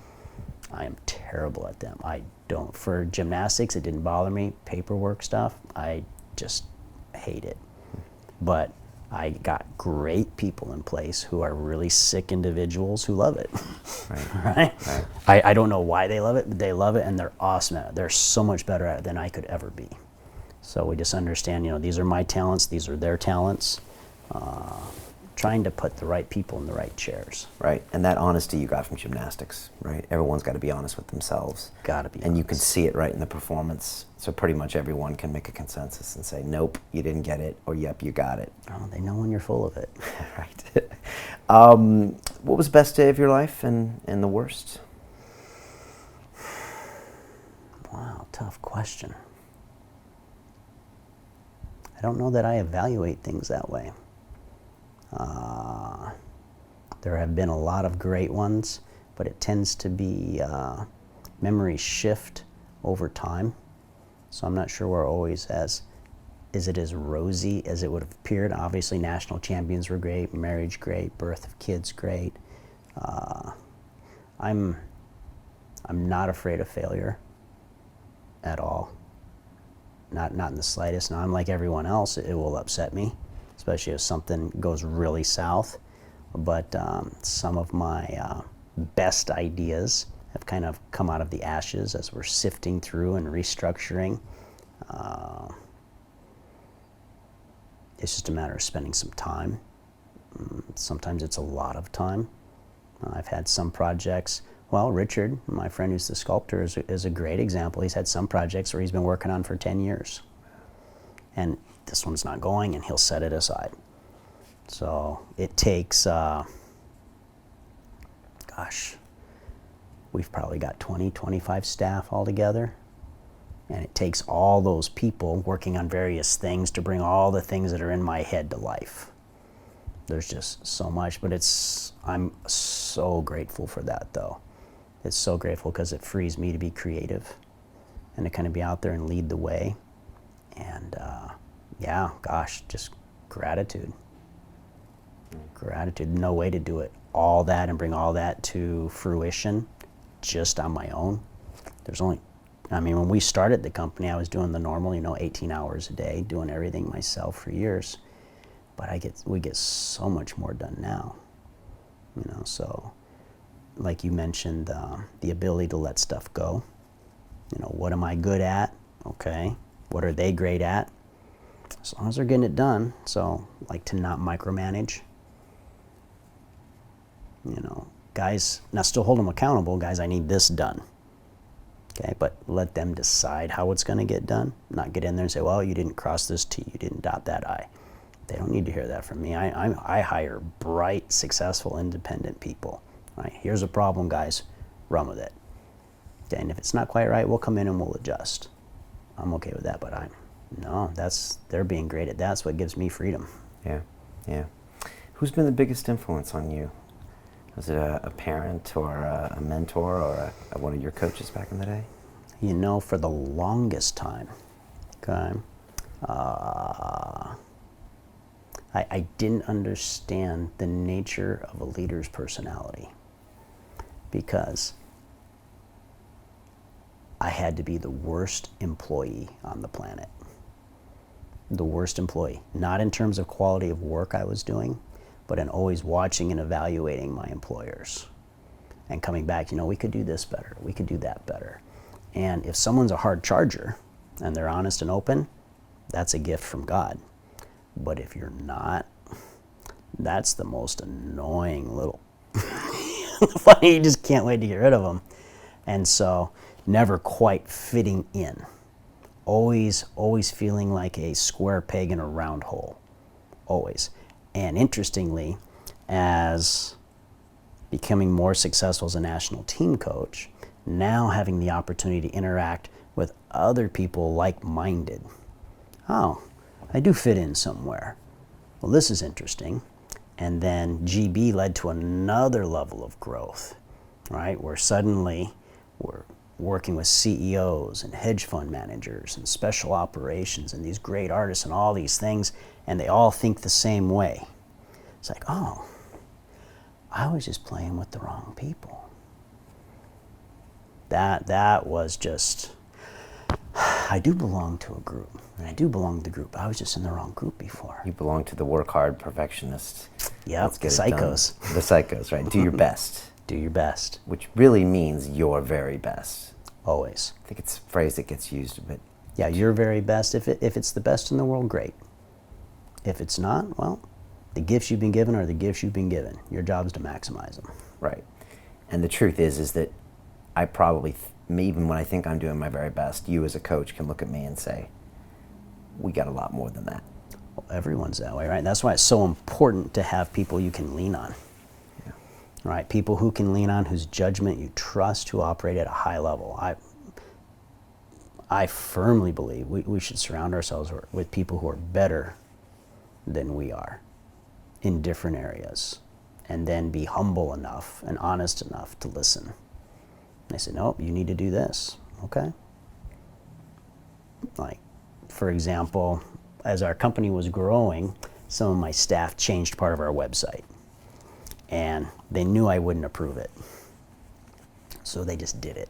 S1: I am terrible at them. I don't, for gymnastics, it didn't bother me. Paperwork stuff, I just hate it. But I got great people in place who are really sick individuals who love it. Right? I don't know why they love it, but they love it and they're awesome at it. They're so much better at it than I could ever be. So we just understand, you know, these are my talents, these are their talents. Trying to put the right people in the right chairs.
S6: Right, and that honesty you got from gymnastics, right? Everyone's got to be honest with themselves.
S1: Got to be
S6: And
S1: honest.
S6: you can see it right in the performance. So pretty much everyone can make a consensus and say, nope, you didn't get it, or yep, you got it.
S1: Oh, they know when you're full of it.
S6: Right. What was the best day of your life and the worst?
S1: Wow, tough question. I don't know that I evaluate things that way. There have been a lot of great ones, but it tends to be memories shift over time. So I'm not sure we're always as is it as rosy as it would have appeared? Obviously, national champions were great, marriage great, birth of kids great. I'm not afraid of failure at all. Not in the slightest. Now, I'm like everyone else. It will upset me, especially if something goes really south. But some of my best ideas have kind of come out of the ashes as we're sifting through and restructuring. It's just a matter of spending some time. Sometimes it's a lot of time. I've had some projects. Well, Richard, my friend who's the sculptor, is a great example. He's had some projects where he's been working on for 10 years. And this one's not going, and he'll set it aside. So it takes, we've probably got 20, 25 staff altogether. And it takes all those people working on various things to bring all the things that are in my head to life. There's just so much, but I'm so grateful for that, though. It's so grateful because it frees me to be creative and to kind of be out there and lead the way. And just gratitude. Gratitude. No way to do it all that and bring all that to fruition just on my own. When we started the company, I was doing the normal, 18 hours a day, doing everything myself for years. But we get so much more done now. So like you mentioned, the ability to let stuff go. What am I good at? Okay. What are they great at? As long as they're getting it done. So like to not micromanage. Guys, now still hold them accountable. Guys, I need this done. Okay, but let them decide how it's going to get done. Not get in there and say, well, you didn't cross this T, you didn't dot that I. They don't need to hear that from me. I hire bright, successful, independent people. Right? Here's a problem, guys. Run with it. Okay, and if it's not quite right, we'll come in and we'll adjust. I'm okay with that, but they're being great at that. That's what gives me freedom.
S6: Yeah. Who's been the biggest influence on you? Was it a parent or a mentor or one of your coaches back in the day?
S1: For the longest time, okay, I didn't understand the nature of a leader's personality because I had to be the worst employee on the planet. The worst employee. Not in terms of quality of work I was doing, but in always watching and evaluating my employers and coming back, we could do this better, we could do that better. And if someone's a hard charger and they're honest and open, that's a gift from God. But if you're not, that's the most annoying little funny, you just can't wait to get rid of them. And so never quite fitting in. Always feeling like a square peg in a round hole. Always. And interestingly, as becoming more successful as a national team coach, now having the opportunity to interact with other people like-minded. Oh, I do fit in somewhere. Well, this is interesting. And then GB led to another level of growth, right? Where suddenly we're working with CEOs and hedge fund managers and special operations and these great artists and all these things, and they all think the same way. It's like, oh, I was just playing with the wrong people. That was just, I do belong to a group, and I do belong to the group. I was just in the wrong group before.
S6: You belong to the work hard perfectionists.
S1: Yeah, the psychos.
S6: The psychos, right? Do your best.
S1: Do your best.
S6: Which really means your very best.
S1: Always.
S6: I think it's a phrase that gets used a bit.
S1: Yeah, your very best. If it's the best in the world, great. If it's not, well, the gifts you've been given are the gifts you've been given. Your job is to maximize them.
S6: Right. And the truth is that I probably, even when I think I'm doing my very best, you as a coach can look at me and say, we got a lot more than that.
S1: Well, everyone's that way, right? That's why it's so important to have people you can lean on. Yeah. Right? People who can lean on, whose judgment you trust, who operate at a high level. I firmly believe we should surround ourselves with people who are better than we are in different areas, and then be humble enough and honest enough to listen. They say, nope, you need to do this. Okay. Like, for example, as our company was growing, some of my staff changed part of our website. And they knew I wouldn't approve it. So they just did it.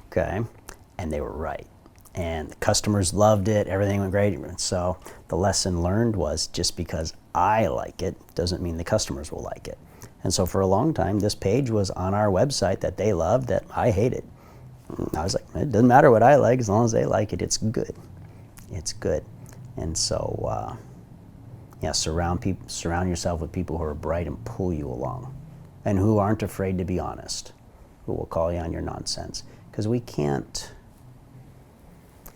S1: Okay? And they were right. And the customers loved it, everything went great. So the lesson learned was just because I like it doesn't mean the customers will like it. And so for a long time, this page was on our website that they loved that I hated. I was like, it doesn't matter what I like, as long as they like it, it's good. It's good. And so, yeah, surround yourself with people who are bright and pull you along, and who aren't afraid to be honest, who will call you on your nonsense. Because we can't,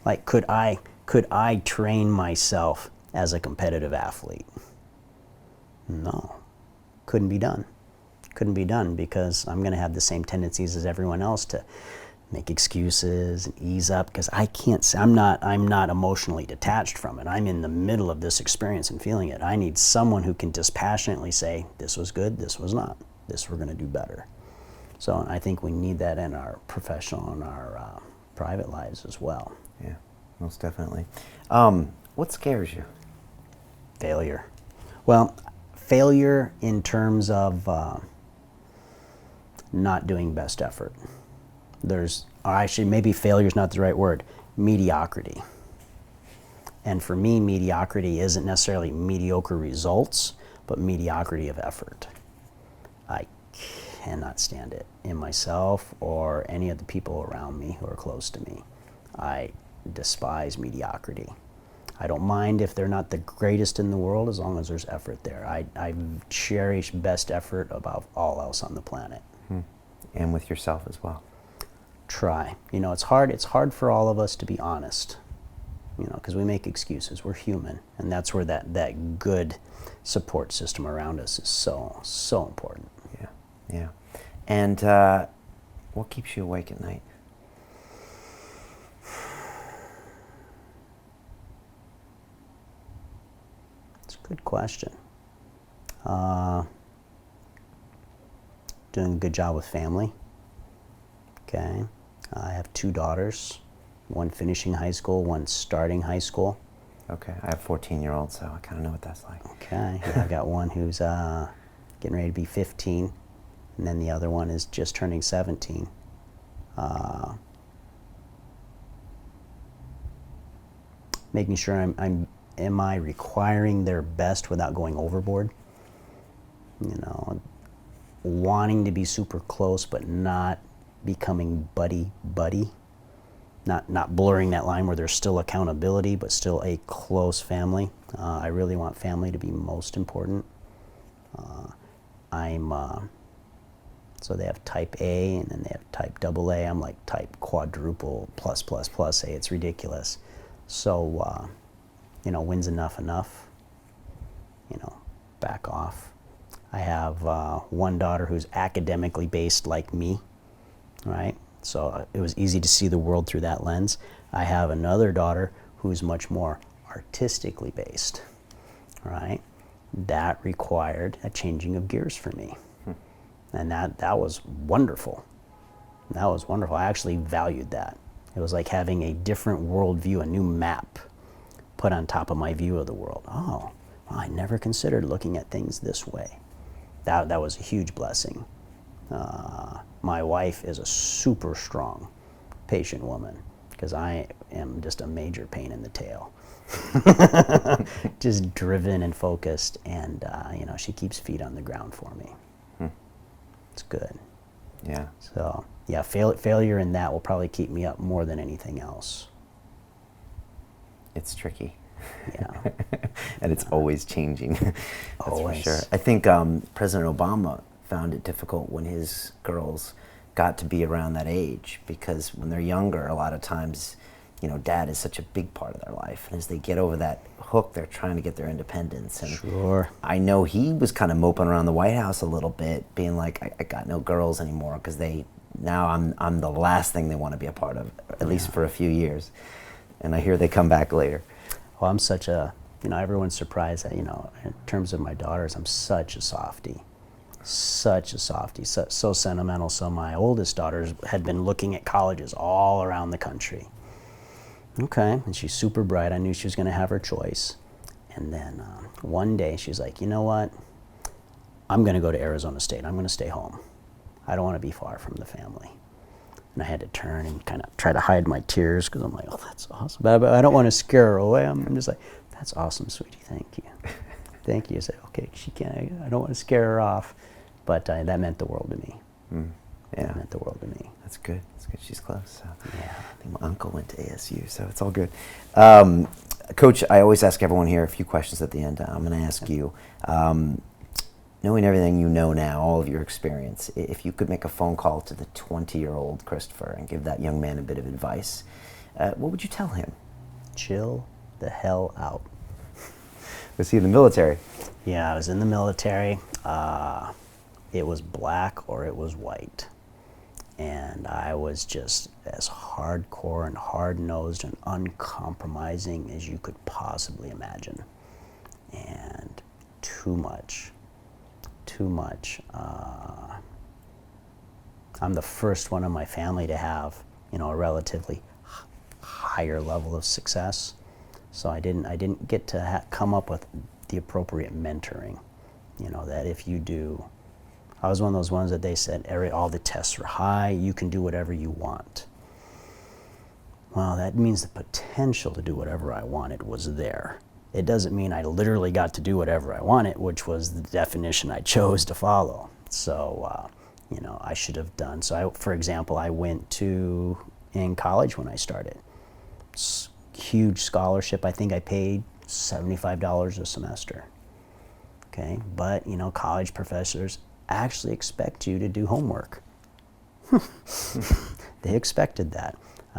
S1: like, could I train myself as a competitive athlete? No, couldn't be done. Couldn't be done, because I'm going to have the same tendencies as everyone else to make excuses and ease up, because I can't. I'm not emotionally detached from it. I'm in the middle of this experience and feeling it. I need someone who can dispassionately say, this was good, this was not, this we're going to do better. So I think we need that in our professional and our private lives as well.
S6: Yeah, most definitely. What scares you?
S1: Failure. Well, failure in terms of not doing best effort. Or actually, maybe failure is not the right word, mediocrity. And for me, mediocrity isn't necessarily mediocre results, but mediocrity of effort. I cannot stand it in myself or any of the people around me who are close to me. I despise mediocrity. I don't mind if they're not the greatest in the world, as long as there's effort there. I cherish best effort above all else on the planet.
S6: And with yourself as well.
S1: Try. You know, it's hard for all of us to be honest, you know, because we make excuses. We're human, and that's where that good support system around us is so important.
S6: Yeah. And what keeps you awake at night?
S1: It's a good question. Doing a good job with family. Okay. I have 2 daughters, one finishing high school, one starting high school.
S6: Okay, I have 14-year-olds, so I kind of know what that's like.
S1: Okay, I've got one who's getting ready to be 15, and then the other one is just turning 17. Making sure am I requiring their best without going overboard? You know, wanting to be super close, but not becoming buddy, not blurring that line where there's still accountability, but still a close family. I really want family to be most important. So they have type A, and then they have type AA. I'm like type quadruple plus A. It's ridiculous. So, you know, when's enough? You know, back off. I have one daughter who's academically based like me, right? So it was easy to see the world through that lens. I have another daughter who's much more artistically based, right? That required a changing of gears for me. And that was wonderful. That was wonderful. I actually valued that. It was like having a different worldview, a new map put on top of my view of the world. Oh, well, I never considered looking at things this way. That was a huge blessing. My wife is a super strong, patient woman, because I am just a major pain in the tail. Just driven and focused, and you know, she keeps feet on the ground for me. It's good.
S6: Yeah.
S1: So yeah, failure in that will probably keep me up more than anything else.
S6: It's tricky.
S1: Yeah.
S6: And it's always changing. That's
S1: Always.
S6: for sure. I think President Obama found it difficult when his girls got to be around that age, because when they're younger, a lot of times, you know, dad is such a big part of their life. And as they get over that hook, they're trying to get their independence. And
S1: Sure.
S6: I know he was kind of moping around the White House a little bit, being like, I got no girls anymore, because now I'm the last thing they want to be a part of, at least for a few years. And I hear they come back later.
S1: Well, I'm such a, you know, everyone's surprised that, you know, in terms of my daughters, I'm such a softie. Such a softie, so sentimental. So my oldest daughters had been looking at colleges all around the country. Okay, and she's super bright. I knew she was going to have her choice. And then one day she's like, you know what? I'm going to go to Arizona State. I'm going to stay home. I don't want to be far from the family. And I had to turn and kind of try to hide my tears because I'm like, oh, that's awesome. But I don't want to scare her away. I'm just like, that's awesome, sweetie. Thank you. Thank you. I said, okay, she can't. I don't want to scare her off. But that meant the world to me.
S6: Yeah.
S1: That meant the world to me.
S6: That's good. That's good. She's close. So.
S1: Yeah.
S6: I think my uncle went to ASU, so it's all good. Coach, I always ask everyone here a few questions at the end. I'm going to ask you, knowing everything you know now, all of your experience, if you could make a phone call to the 20-year-old Christopher and give that young man a bit of advice, what would you tell him?
S1: Chill the hell out.
S6: Was he in the military?
S1: Yeah, I was in the military. It was black or it was white. And I was just as hardcore and hard-nosed and uncompromising as you could possibly imagine. And too much. I'm the first one in my family to have, a relatively higher level of success. So I didn't get to come up with the appropriate mentoring. That if you do, I was one of those ones that they said all the tests are high, you can do whatever you want. Well, that means the potential to do whatever I wanted was there. It doesn't mean I literally got to do whatever I wanted, which was the definition I chose to follow. So, I should have done. So, for example, I went in college when I started. Huge scholarship. I think I paid $75 a semester. Okay, but, college professors actually expect you to do homework. They expected that.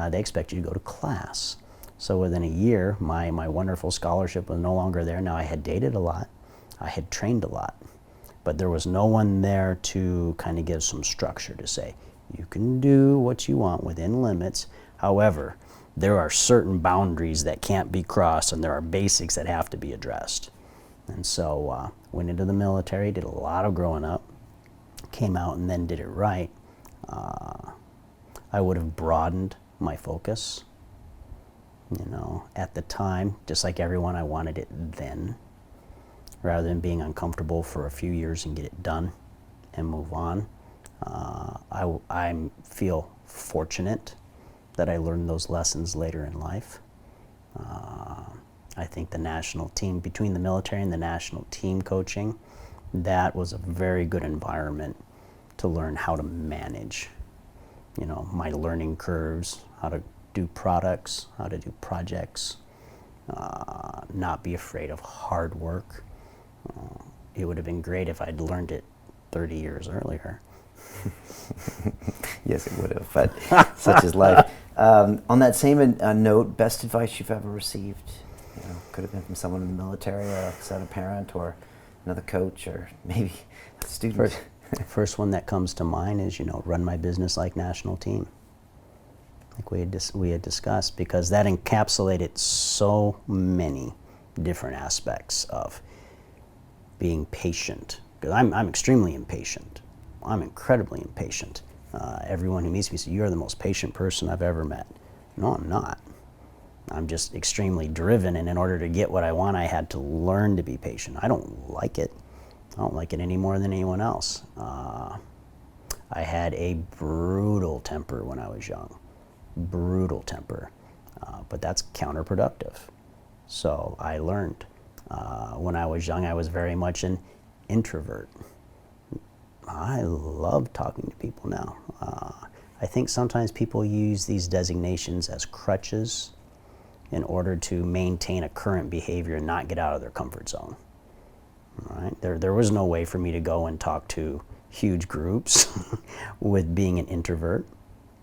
S1: They expect you to go to class. So within a year, my wonderful scholarship was no longer there. Now I had dated a lot, I had trained a lot, but there was no one there to kind of give some structure to say, you can do what you want within limits. However, there are certain boundaries that can't be crossed and there are basics that have to be addressed. And so went into the military, did a lot of growing up, came out and then did it right. I would have broadened my focus. At the time, just like everyone, I wanted it then, rather than being uncomfortable for a few years and get it done and move on. I feel fortunate that I learned those lessons later in life. I think the national team, between the military and the national team coaching, that was a very good environment to learn how to manage, my learning curves, how to do products, how to do projects, not be afraid of hard work. It would have been great if I'd learned it 30 years earlier.
S6: Yes, it would have, but such is life. On that same note, best advice you've ever received? Could have been from someone in the military, or like I said, a parent, or another coach, or maybe a student.
S1: First one that comes to mind is, run my business like national team. Like we had discussed, because that encapsulated so many different aspects of being patient. Because I'm extremely impatient. I'm incredibly impatient. Everyone who meets me says, you're the most patient person I've ever met. No, I'm not. I'm just extremely driven, and in order to get what I want, I had to learn to be patient. I don't like it. I don't like it any more than anyone else. I had a brutal temper when I was young. Brutal temper, but that's counterproductive. So I learned. When I was young, I was very much an introvert. I love talking to people now. I think sometimes people use these designations as crutches in order to maintain a current behavior and not get out of their comfort zone. All right? There was no way for me to go and talk to huge groups with being an introvert.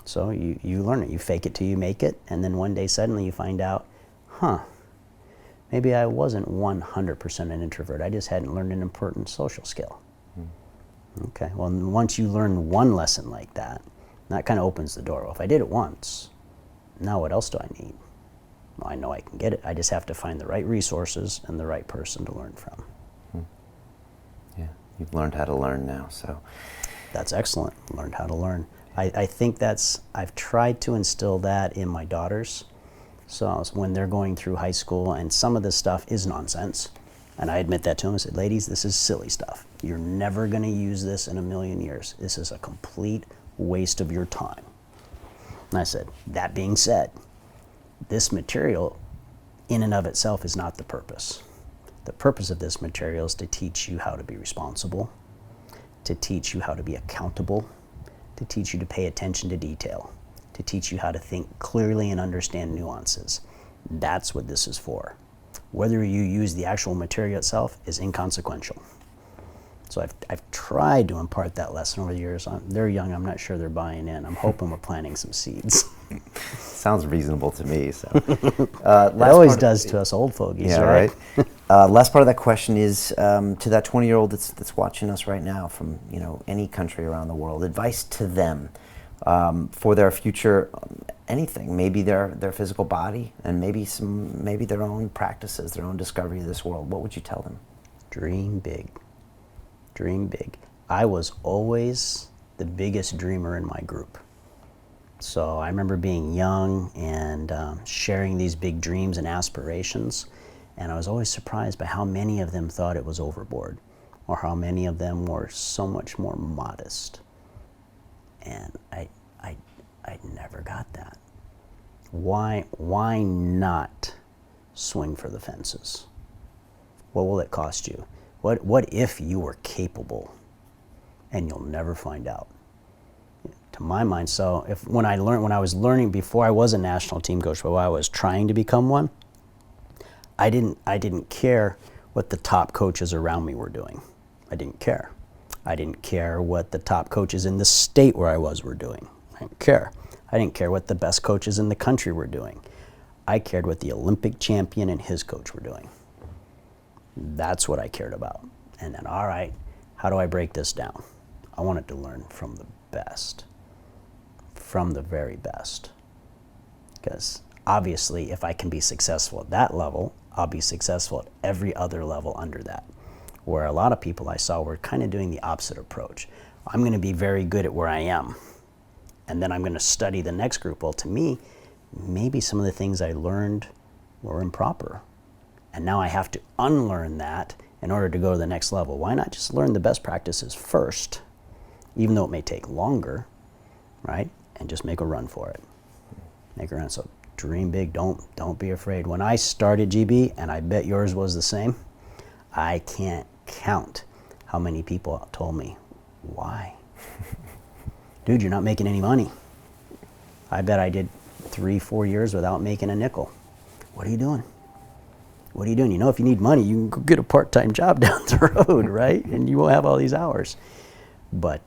S1: So you learn it. You fake it till you make it, and then one day suddenly you find out, maybe I wasn't 100% an introvert. I just hadn't learned an important social skill. Okay, well, once you learn one lesson like that, that kind of opens the door. Well, if I did it once, now what else do I need? Well, I know I can get it. I just have to find the right resources and the right person to learn from.
S6: Yeah, you've learned how to learn now, so.
S1: That's excellent. Learned how to learn. I think I've tried to instill that in my daughters. So when they're going through high school, and some of this stuff is nonsense, and I admit that to them, I said, ladies, this is silly stuff. You're never going to use this in a million years. This is a complete waste of your time. And I said, that being said, this material in and of itself is not the purpose. The purpose of this material is to teach you how to be responsible, to teach you how to be accountable, to teach you to pay attention to detail, to teach you how to think clearly and understand nuances. That's what this is for. Whether you use the actual material itself is inconsequential. So I've tried to impart that lesson over the years. They're young, I'm not sure they're buying in. I'm hoping we're planting some seeds.
S6: Sounds reasonable to me. So
S1: It always does to us old fogies,
S6: yeah,
S1: right?
S6: Last part of that question is to that 20-year-old that's watching us right now from any country around the world. Advice to them for their future, anything. Maybe their physical body, and maybe their own practices, their own discovery of this world. What would you tell them?
S1: Dream big. Dream big. I was always the biggest dreamer in my group. So I remember being young and sharing these big dreams and aspirations, and I was always surprised by how many of them thought it was overboard, or how many of them were so much more modest. And I never got that. Why not swing for the fences? What will it cost you? What if you were capable, and you'll never find out? To my mind, so when I was learning before I was a national team coach, but while I was trying to become one, I didn't care what the top coaches around me were doing. I didn't care. I didn't care what the top coaches in the state where I was were doing. I didn't care. I didn't care what the best coaches in the country were doing. I cared what the Olympic champion and his coach were doing. That's what I cared about. And then, all right, how do I break this down? I wanted to learn from the best, from the very best. Because obviously, if I can be successful at that level, I'll be successful at every other level under that. Where a lot of people I saw were kind of doing the opposite approach. I'm going to be very good at where I am, and then I'm going to study the next group. Well, to me, maybe some of the things I learned were improper. And now I have to unlearn that in order to go to the next level. Why not just learn the best practices first, even though it may take longer, right? And just make a run for it. Make a run. So dream big. Don't be afraid. When I started GB, and I bet yours was the same, I can't count how many people told me, why? Dude, you're not making any money. I bet I did 3-4 years without making a nickel. What are you doing? What are you doing? If you need money, you can go get a part-time job down the road, right? And you won't have all these hours. But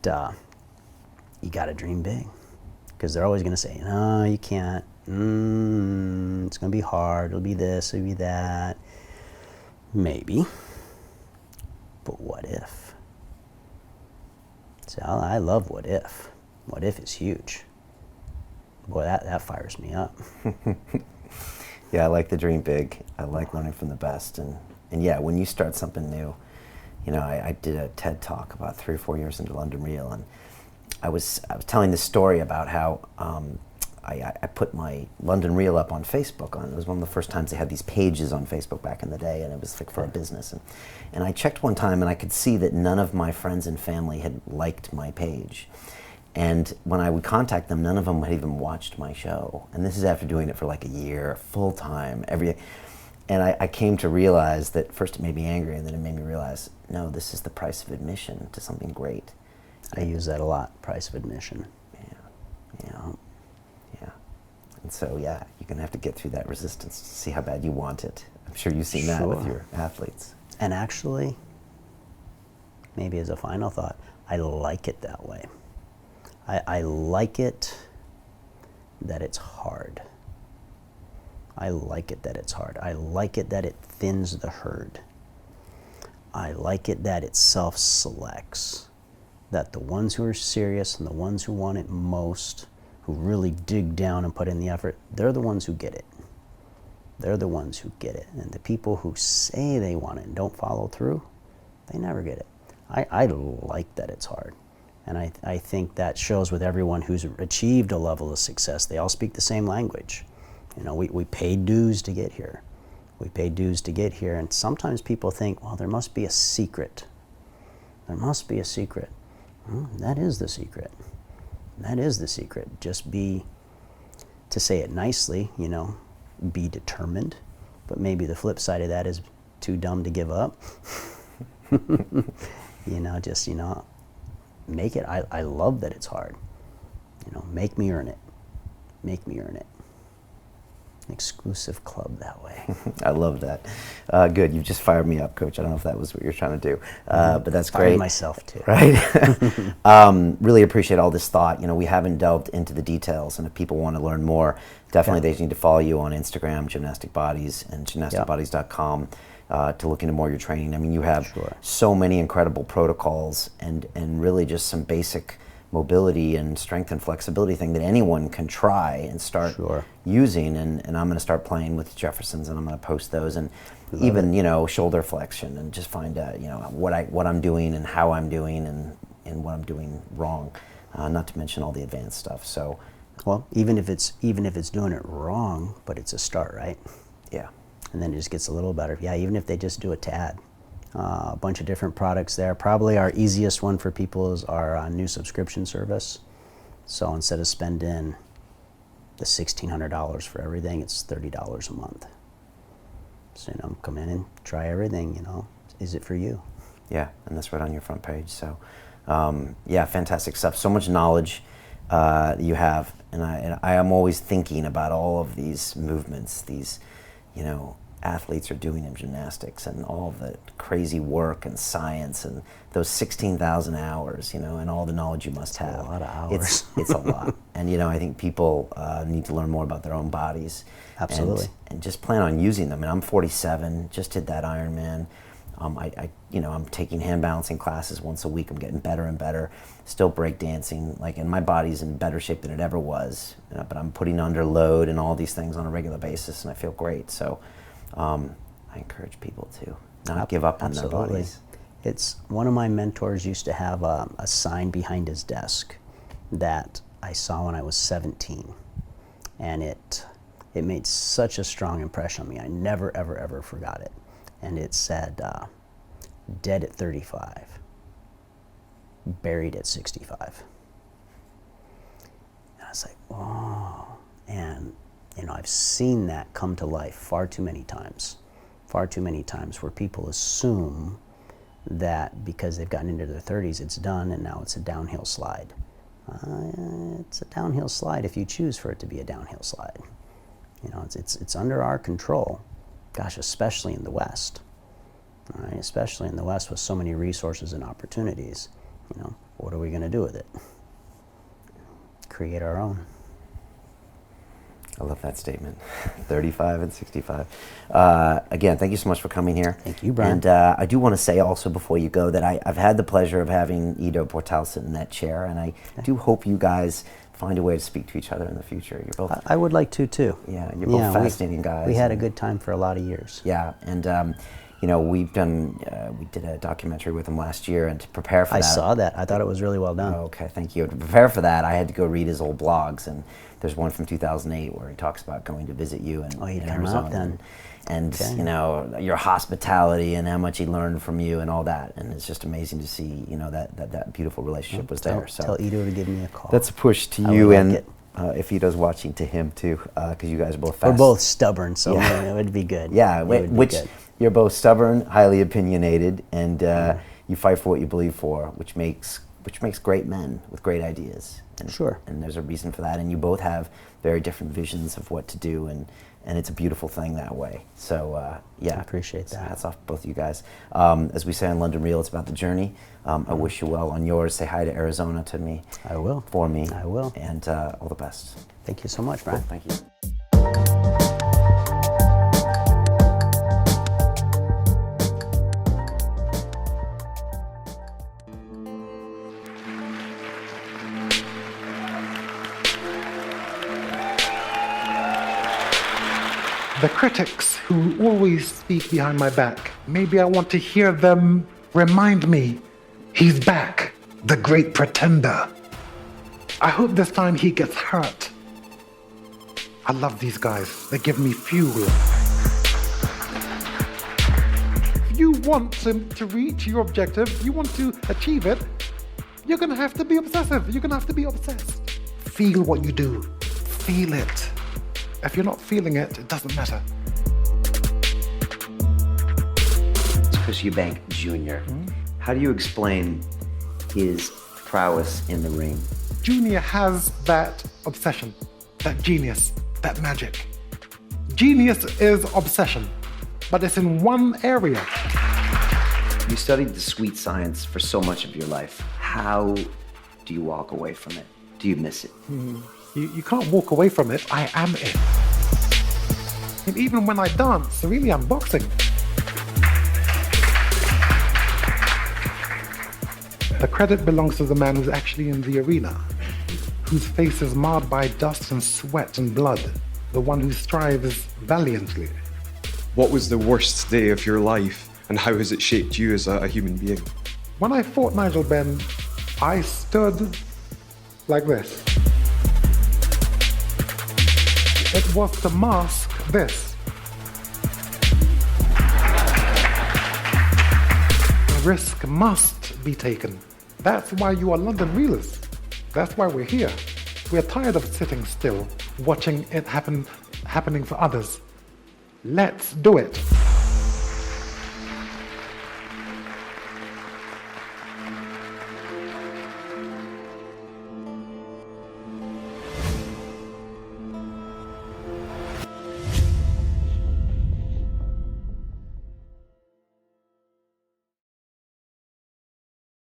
S1: you got to dream big, because they're always going to say, no, you can't. It's going to be hard. It'll be this, it'll be that. Maybe. But what if? See, I love what if. What if is huge. Boy, that fires me up.
S6: Yeah, I like the dream big. I like learning from the best. And yeah, when you start something new, I did a TED Talk about 3 or 4 years into London Real, and I was telling this story about how I put my London Reel up on Facebook. It was one of the first times they had these pages on Facebook back in the day, and it was like for a business. And I checked one time, and I could see that none of my friends and family had liked my page. And when I would contact them, none of them had even watched my show. And this is after doing it for like a year, full time, every. And I came to realize that first it made me angry, and then it made me realize, no, this is the price of admission to something great.
S1: I use that a lot, price of admission.
S6: Yeah. And so, yeah, you're going to have to get through that resistance to see how bad you want it. I'm sure you've seen that with your athletes.
S1: And actually, maybe as a final thought, I like it that way. I like it that it's hard. I like it that it's hard. I like it that it thins the herd. I like it that it self-selects. That the ones who are serious and the ones who want it most, who really dig down and put in the effort, they're the ones who get it. They're the ones who get it. And the people who say they want it and don't follow through, they never get it. I like that it's hard. And I think that shows with everyone who's achieved a level of success. They all speak the same language. You know, we paid dues to get here. We paid dues to get here, and sometimes people think, well, there must be a secret. There must be a secret. Well, that is the secret. That is the secret. Just be, to say it nicely, you know, be determined. But maybe the flip side of that is too dumb to give up. You know, just, you know, make it. I love that it's hard. You know, make me earn it. Make me earn it. An exclusive club that way.
S6: I love that. Good. You just fired me up, Coach. I don't know if that was what you're trying to do, but that's great.
S1: Fired myself too.
S6: Right. Really appreciate all this thought. You know, we haven't delved into the details, and if people want to learn more, definitely they need to follow you on Instagram, Gymnastic Bodies, and gymnasticbodies.com to look into more of your training. I mean, you have so many incredible protocols and really just some basic mobility and strength and flexibility thing that anyone can try and start using, and I'm going to start playing with Jeffersons, and I'm going to post those, and even you know, shoulder flexion, and just find out, you know, what I'm doing and how I'm doing and what I'm doing wrong, not to mention all the advanced stuff. So
S1: well, even if it's doing it wrong, but it's a start, right?
S6: Yeah.
S1: And then it just gets a little better. Yeah, even if they just do a tad. A bunch of different products there. Probably our easiest one for people is our new subscription service. So instead of spending the $1,600 for everything, it's $30 a month. So, you know, come in and try everything, you know. Is it for you?
S6: Yeah, and that's right on your front page. So, yeah, fantastic stuff. So much knowledge you have. And I am always thinking about all of these movements, these, you know, athletes are doing in gymnastics, and all of the crazy work and science and those 16,000 hours, you know, and all the knowledge you must have.
S1: A lot of hours.
S6: It's a lot. And, you know, I think people need to learn more about their own bodies.
S1: Absolutely.
S6: And just plan on using them. And I'm 47, just did that Ironman. You know, I'm taking hand balancing classes once a week. I'm getting better and better. Still break dancing, like, and my body's in better shape than it ever was. You know, but I'm putting under load and all these things on a regular basis, and I feel great. So I encourage people to not give up on their bodies.
S1: It's one of my mentors used to have a sign behind his desk that I saw when I was 17, and it made such a strong impression on me. I never ever forgot it, and it said, "Dead at 35, buried at 65." And I was like, "Whoa!" And you know, I've seen that come to life far too many times where people assume that because they've gotten into their 30s, it's done and now it's a downhill slide. It's a downhill slide if you choose for it to be a downhill slide. You know, it's under our control. Gosh, especially in the West. All right, especially in the West with so many resources and opportunities. You know, what are we going to do with it? Create our own.
S6: I love that statement. 35 and 65. Again, thank you so much for coming here.
S1: Thank you, Brian.
S6: And I do want to say also before you go that I've had the pleasure of having Ido Portal sit in that chair, and I do hope you guys find a way to speak to each other in the future. You're both.
S1: I would like to too.
S6: Yeah, you're both fascinating guys.
S1: We had a good time for a lot of years.
S6: Yeah, and you know, we did a documentary with him last year, and to prepare for that.
S1: I saw that. I thought it was really well done.
S6: Oh, okay, thank you. To prepare for that, I had to go read his old blogs, and there's one from 2008 where he talks about going to visit you in Arizona, and you know, your hospitality and how much he learned from you and all that, and it's just amazing to see, you know, that beautiful relationship was there. So
S1: tell Ido to give me a call.
S6: That's a push to you, and if Ido's watching, to him too, because you guys are both fast.
S1: We're both stubborn, so it would be good.
S6: Yeah, which you're both stubborn, highly opinionated, and you fight for what you believe for, which makes great men with great ideas. And, and there's a reason for that, and you both have very different visions of what to do, and it's a beautiful thing that way. So yeah,
S1: I appreciate that.
S6: So hats off to both of you guys. As we say on London Real, it's about the journey. I wish you well on yours. Say hi to Arizona to me.
S1: I will.
S6: For me.
S1: I will.
S6: And all the best.
S1: Thank you so much, Brian.
S6: Cool. Thank you.
S7: The critics who always speak behind my back, maybe I want to hear them remind me, he's back, the great pretender. I hope this time he gets hurt. I love these guys. They give me fuel. If you want to reach your objective, you want to achieve it, you're going to have to be obsessive. You're going to have to be obsessed. Feel what you do. Feel it. If you're not feeling it, it doesn't matter.
S6: It's Chris Eubank Jr. How do you explain his prowess in the ring?
S7: Junior has that obsession, that genius, that magic. Genius is obsession, but it's in one area.
S6: You studied the sweet science for so much of your life. How do you walk away from it? Do you miss it?
S7: You can't walk away from it. I am it. And even when I dance, really I'm boxing. The credit belongs to the man who's actually in the arena, whose face is marred by dust and sweat and blood, the one who strives valiantly.
S8: What was the worst day of your life, and how has it shaped you as a human being?
S7: When I fought Nigel Benn, I stood like this. It was to mask this. The risk must be taken. That's why you are London Reelers. That's why we're here. We're tired of sitting still, watching it happening for others. Let's do it.